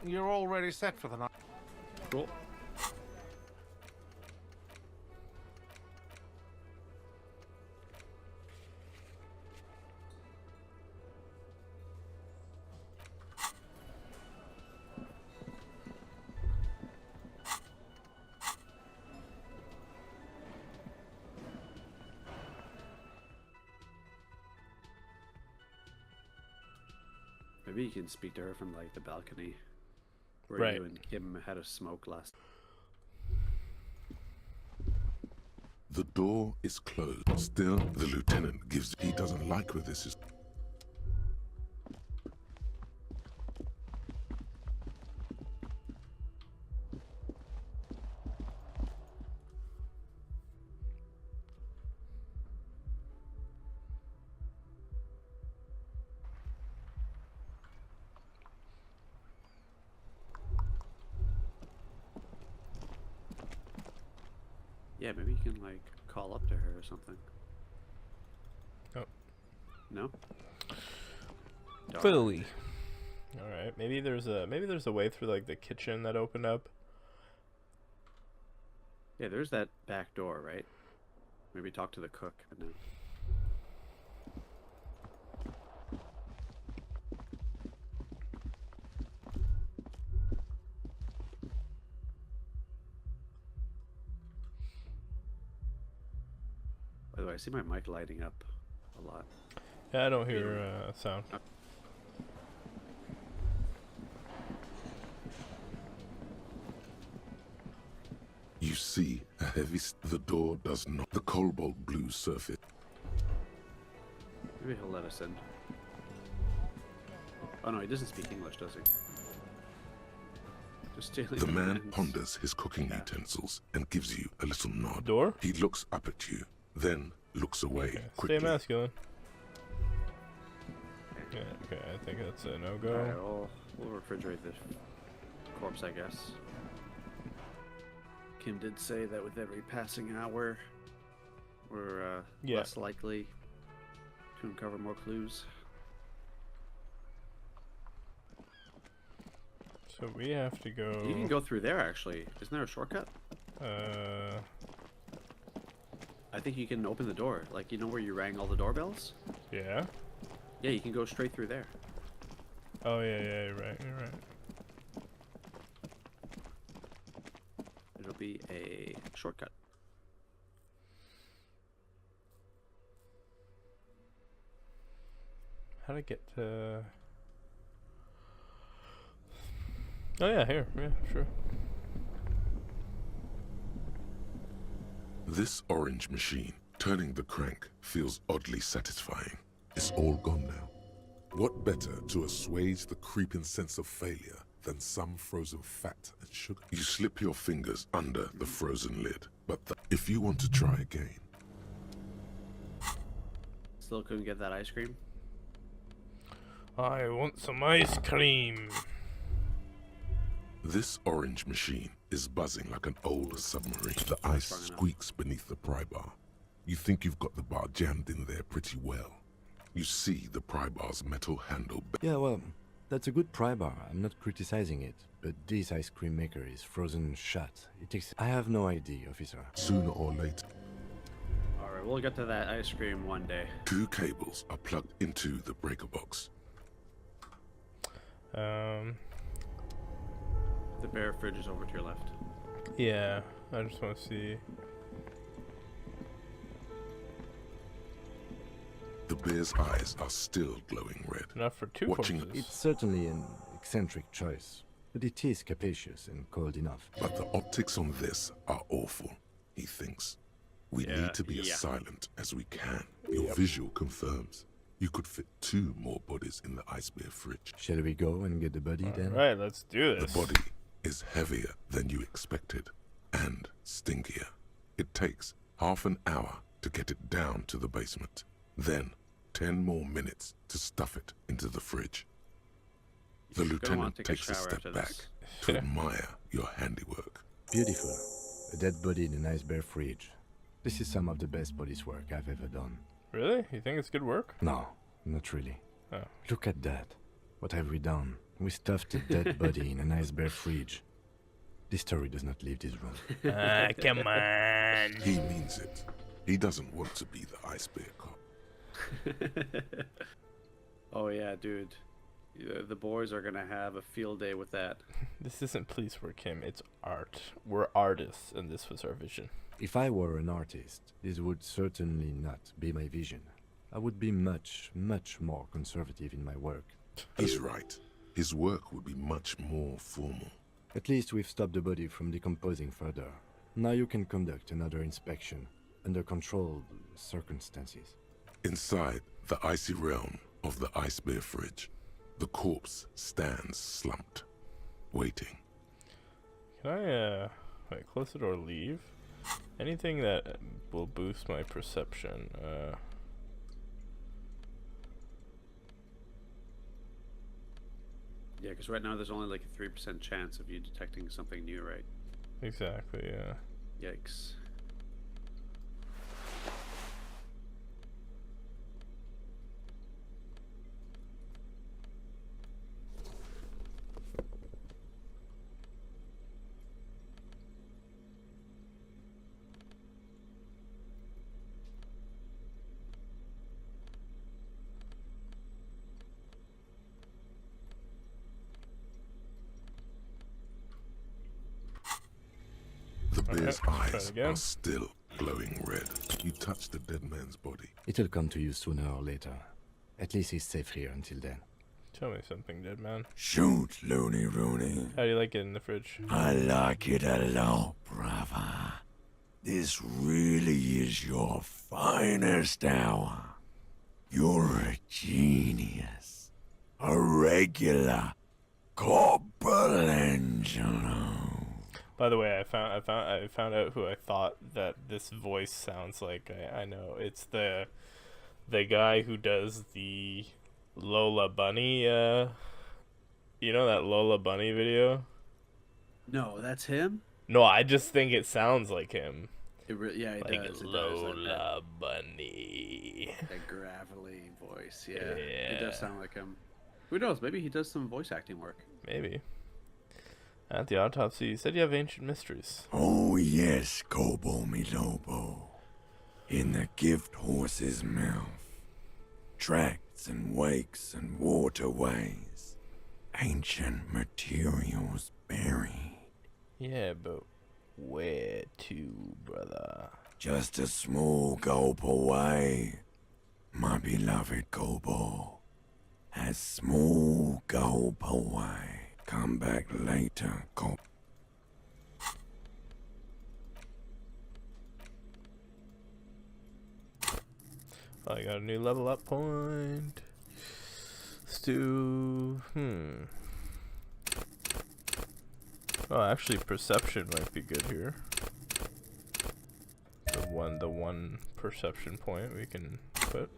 You're already set for the night. Cool. Maybe you can speak to her from like the balcony where Right. you and him had a smoke last. The door is closed. Still, the lieutenant gives... He doesn't like where this is... Yeah, maybe you can like call up to her or something. Oh. No? Darn. Philly. All right. Maybe there's a way through like the kitchen that opened up. Yeah, there's that back door, right? Maybe talk to the cook. No. By the way, I see my mic lighting up a lot. Yeah, I don't hear sound. You see a heavy... The door does not... The cobalt blue surface... Maybe he'll let us in. Oh no, he doesn't speak English, does he? Just stealing The man commands. ponders his cooking utensils and gives you a little nod. Door? He looks up at you, then looks away Okay. quickly. Stay masculine. Yeah, okay, I think that's a no-go. Alright, we'll refrigerate this corpse, I guess. Kim did say that with every passing hour, we're Yeah. less likely to uncover more clues. So we have to go... You can go through there, actually. Isn't there a shortcut? I think you can open the door. Like, you know where you rang all the doorbells? Yeah? Yeah, you can go straight through there. Oh, yeah, you're right, you're right. It'll be a shortcut. How to get to... Oh, yeah, here. Yeah, sure. This orange machine, turning the crank, feels oddly satisfying. It's all gone now. What better to assuage the creeping sense of failure than some frozen fat and sugar. You slip your fingers under the frozen lid, but if you want to try again. Still couldn't get that ice cream? I want some ice cream. This orange machine is buzzing like an old submarine. The ice squeaks beneath the pry bar. You think you've got the bar jammed in there pretty well. You see the pry bar's metal handle. Yeah, well, that's a good pry bar. I'm not criticizing it, but this ice cream maker is frozen shut. It takes... I have no idea, officer. Sooner or later. Alright, we'll get to that ice cream one day. 2 cables are plugged into the breaker box. The bear fridge is over to your left. Yeah, I just want to see. The bear's eyes are still glowing red. Enough for 2 Watching corpses. It's certainly an eccentric choice, but it is capacious and cold enough. But the optics on this are awful, he thinks. We need to be as silent as we can. Your visual confirms. You could fit 2 more bodies in the ice bear fridge. Shall we go and get the body then? Alright, let's do this. The body is heavier than you expected, and stinkier. It takes half an hour to get it down to the basement. Then 10 more minutes to stuff it into the fridge. The lieutenant takes a step back to admire your handiwork. Beautiful. A dead body in an ice bear fridge. This is some of the best police work I've ever done. Really? You think it's good work? No, not really. Oh. Look at that. What have we done? We stuffed a dead body in an ice bear fridge. This story does not leave this room. Come on. He means it. He doesn't want to be the ice bear cop. Oh yeah, dude. The boys are gonna have a field day with that. This isn't police work, Kim. It's art. We're artists, and this was our vision. If I were an artist, this would certainly not be my vision. I would be much, much more conservative in my work. He's right. His work would be much more formal. At least we've stopped the body from decomposing further. Now you can conduct another inspection under controlled circumstances. Inside the icy realm of the ice bear fridge, the corpse stands slumped, waiting. Can I, wait, close it or leave? Anything that will boost my perception, Yeah, because right now there's only like a 3% chance of you detecting something new, right? Exactly, yeah. Yikes. The bear's eyes are still glowing red. You touch the dead man's body. It'll come to you sooner or later. At least he's safe here until then. Tell me something, dead man. Shoot, Looney Rooney. How do you like it in the fridge? I like it a lot, brother. This really is your finest hour. You're a genius. A regular Corporangelo. By the way, I found out who I thought that this voice sounds like. I know it's the guy who does the Lola Bunny. You know that Lola Bunny video? No, that's him? No, I just think it sounds like him. Yeah, like does. Lola Bunny. That gravelly voice, yeah. It does sound like him. Who knows? Maybe he does some voice acting work. Maybe. At the autopsy, you said you have ancient mysteries. Oh yes, Kobo mi Lobo. In the gift horse's mouth. Tracts and wakes and waterways. Ancient materials buried. Yeah, but where to, brother? Just a small gulp away. My beloved Kobo. A small gulp away. Come back later, Kobo. I got a new level up point. Let's do... Oh, actually, perception might be good here. The one perception point we can put.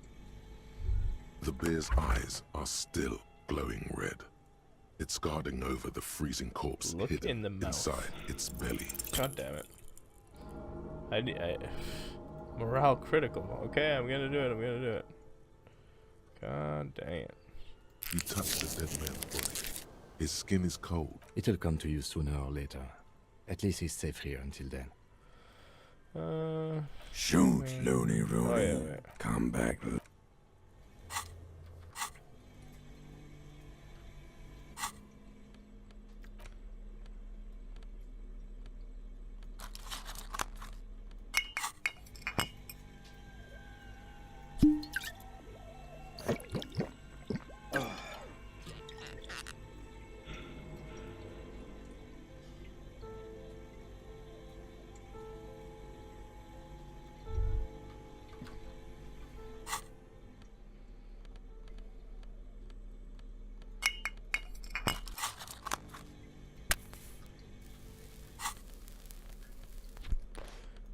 The bear's eyes are still glowing red. It's guarding over the freezing corpse hidden inside its belly. God damn it. I morale critical. Okay, I'm gonna do it. God dang it. You touch the dead man's body. His skin is cold. It'll come to you sooner or later. At least he's safe here until then. Shoot, Looney Rooney. Oh, yeah. Come back.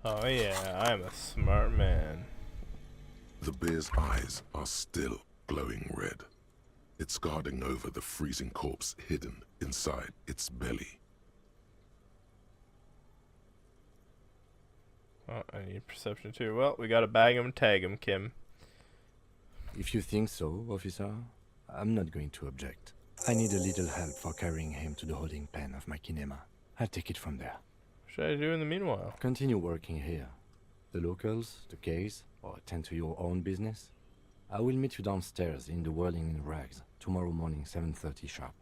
Oh yeah, I'm a smart man. The bear's eyes are still glowing red. It's guarding over the freezing corpse hidden inside its belly. Oh, I need perception too. Well, we gotta bag him and tag him, Kim. If you think so, officer, I'm not going to object. I need a little help for carrying him to the holding pen of my kinema. I'll take it from there. What should I do in the meanwhile? Continue working here. The locals, the case, or attend to your own business. I will meet you downstairs in the Whirling in Rags tomorrow morning, 7:30 sharp.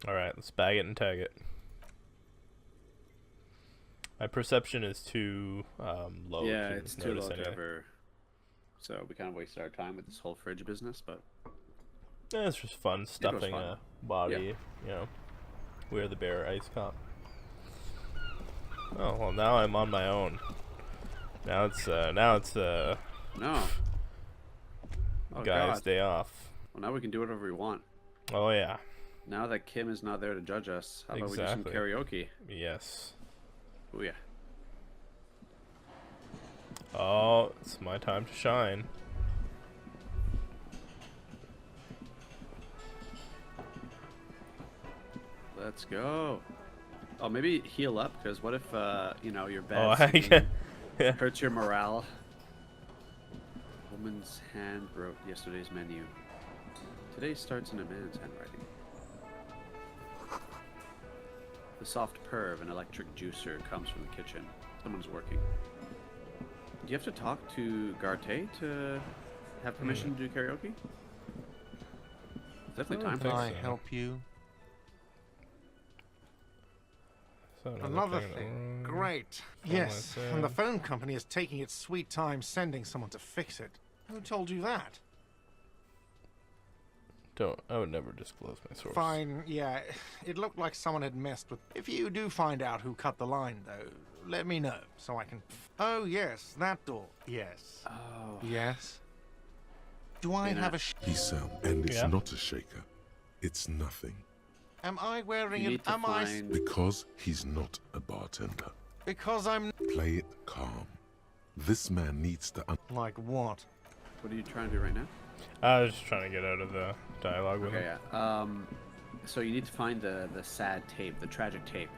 Alright, let's bag it and tag it. My perception is too low. Yeah, to it's too notice low to anything. ever. So we kind of wasted our time with this whole fridge business, but Yeah, it's just fun stuffing a body, you know. We're the bear ice cop. Oh well, now I'm on my own. Now it's no. Oh, guy's God. day off. Well, now we can do whatever we want. Oh yeah. Now that Kim is not there to judge us, how about we do some karaoke? Yes. Oh yeah. Oh, it's my time to shine. Let's go. Oh, maybe heal up, because what if, you know, your Oh, bed yeah. hurts your morale? Woman's hand wrote yesterday's menu. Today starts in a man's handwriting. The soft purr of an electric juicer comes from the kitchen. Someone's working. Do you have to talk to Garte to have permission to do karaoke? It's definitely time for Can I it. help you? So Another thing. Great. Yes, and the phone company is taking its sweet time sending someone to fix it. Who told you that? I would never disclose my source. Fine, yeah. It looked like someone had messed with... If you do find out who cut the line, though, let me know, so I can... Oh, yes, that door. Yes. Oh. Yes? Do I have a... He's sound, and it's not a shaker. It's nothing. Am I wearing You it? need to Am I... find- Because he's not a bartender. Because I'm... Play it calm. This man needs to... Like what? What are you trying to do right now? I was just trying to get out of the dialogue with Okay, him. yeah. So you need to find the sad tape, the tragic tape.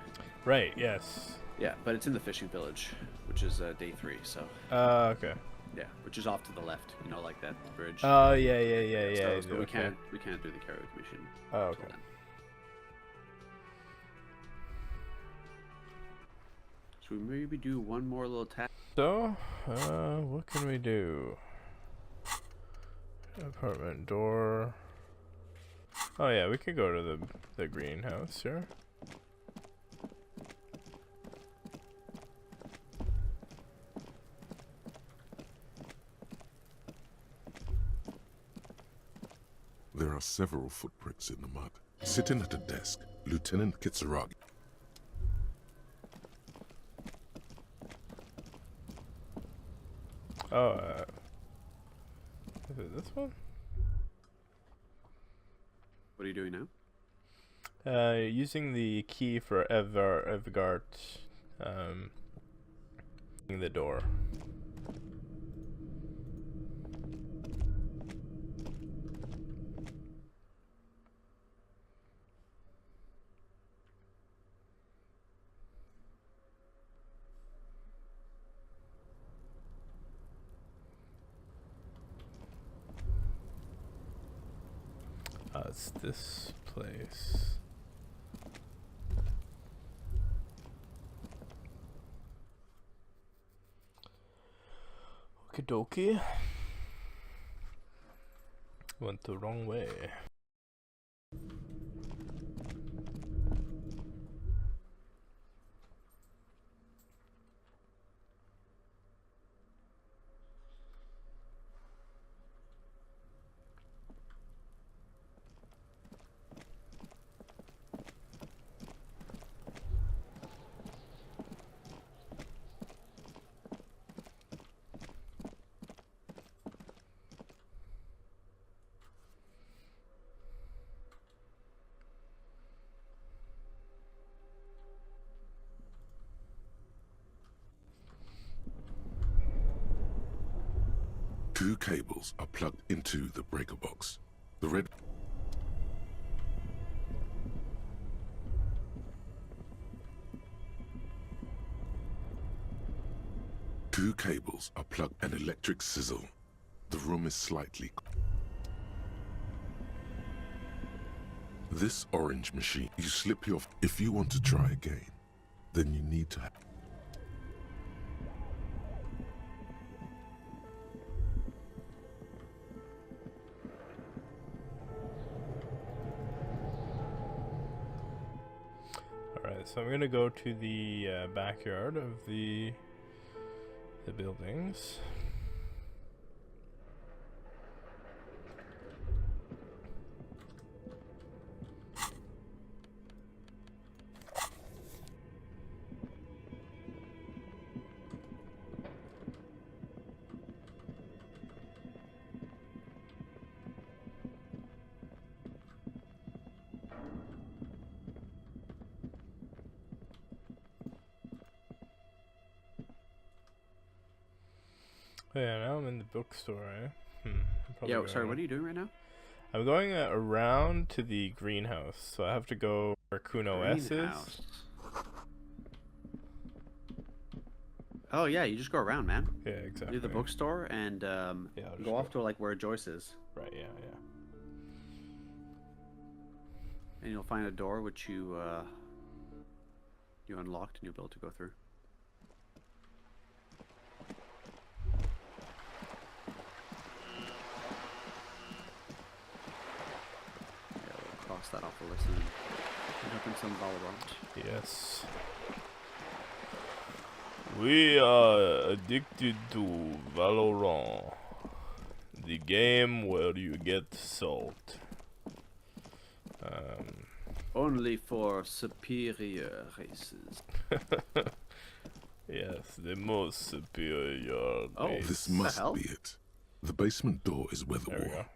Right, yes. Yeah, but it's in the fishing village, which is day 3, so... Okay. Yeah, which is off to the left, you know, like that bridge. Oh, yeah. So we Okay. can't do the karaoke machine. Oh, okay. So we maybe do one more little task. So, what can we do? Apartment door. Oh yeah, we could go to the greenhouse, sure. There are several footprints in the mud. Sitting at a desk, Lieutenant Kitsuragi. Oh, is it this one? What are you doing now? Using the key for Evgard, the door. It's this place. Okie dokie. Went the wrong way. Two cables are plugged into the breaker box. The red... Two cables are plugged, an electric sizzle. The room is slightly... This orange machine, you slip your... If you want to try again, then you need to... So I'm gonna go to the backyard of the buildings. Oh yeah, now I'm in the bookstore, eh? Yeah, sorry, what are you doing right now? I'm going around to the greenhouse, so I have to go where Kuno S is. Oh yeah, you just go around, man. Yeah, exactly. Leave the bookstore and go off to like where Joyce is. Right, yeah. And you'll find a door which you unlocked and you'll be able to go through. Cross that off the list and open some Valorant. Yes. We are addicted to Valorant, the game where you get salt. Only for superior races. Yes, the most superior. Oh, this must be it. The basement door is weather-worn.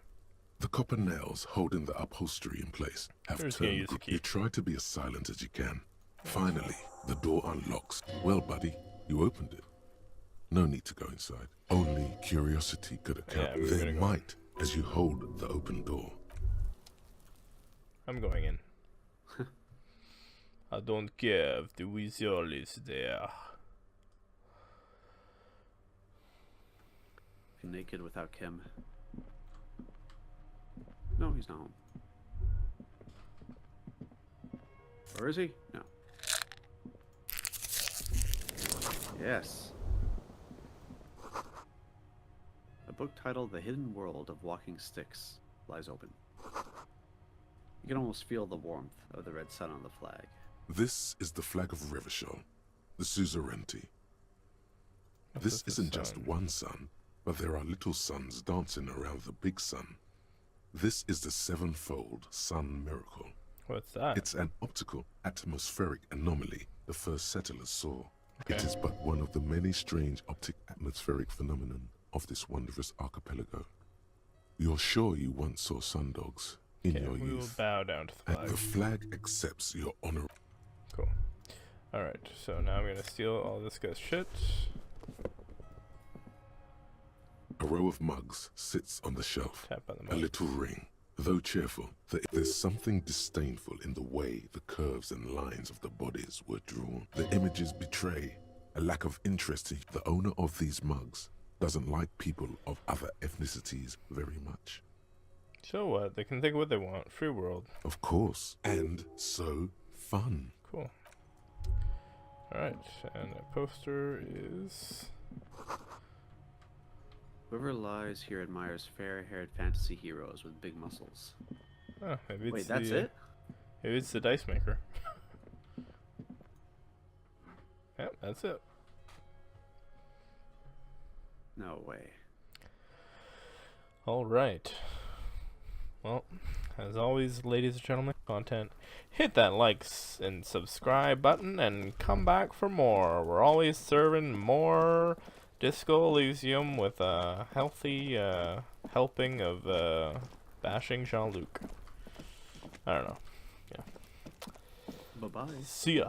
The copper nails holding the upholstery in place have turned. You try to be as silent as you can. Finally, the door unlocks. Well, buddy, you opened it. No need to go inside. Only curiosity could account. There might, as you hold the open door. I'm going in. I don't care if the wizard is there. Naked without Kim. No, he's not home. Or is he? No. Yes. A book titled The Hidden World of Walking Sticks lies open. You can almost feel the warmth of the red sun on the flag. This is the flag of Revachol, the suzerainty. This isn't just one sun, but there are little suns dancing around the big sun. This is the sevenfold sun miracle. What's that? It's an optical atmospheric anomaly the first settlers saw. It is but one of the many strange optic atmospheric phenomenon of this wondrous archipelago. You're sure you once saw sundogs, in Okay, your we will youth. bow down to the flag. And the flag accepts your honor. Cool. Alright, so now I'm gonna steal all this guy's shit. A row of mugs sits on the shelf. Tap on the A mug. little ring, though cheerful, there's something disdainful in the way the curves and lines of the bodies were drawn. The images betray a lack of interest in the owner of these mugs. Doesn't like people of other ethnicities very much. So what? They can think what they want. Free world. Of course. And so fun. Cool. Alright, and the poster is... Whoever lies here admires fair-haired fantasy heroes with big muscles. Oh, maybe it's Wait, that's the, it? Maybe it's the dice maker. Yep, that's it. No way. Alright. Well, as always, ladies and gentlemen, content, hit that likes and subscribe button and come back for more. We're always serving more Disco Elysium with a healthy helping of bashing Jean-Luc. I don't know. Yeah. Bye-bye. See ya.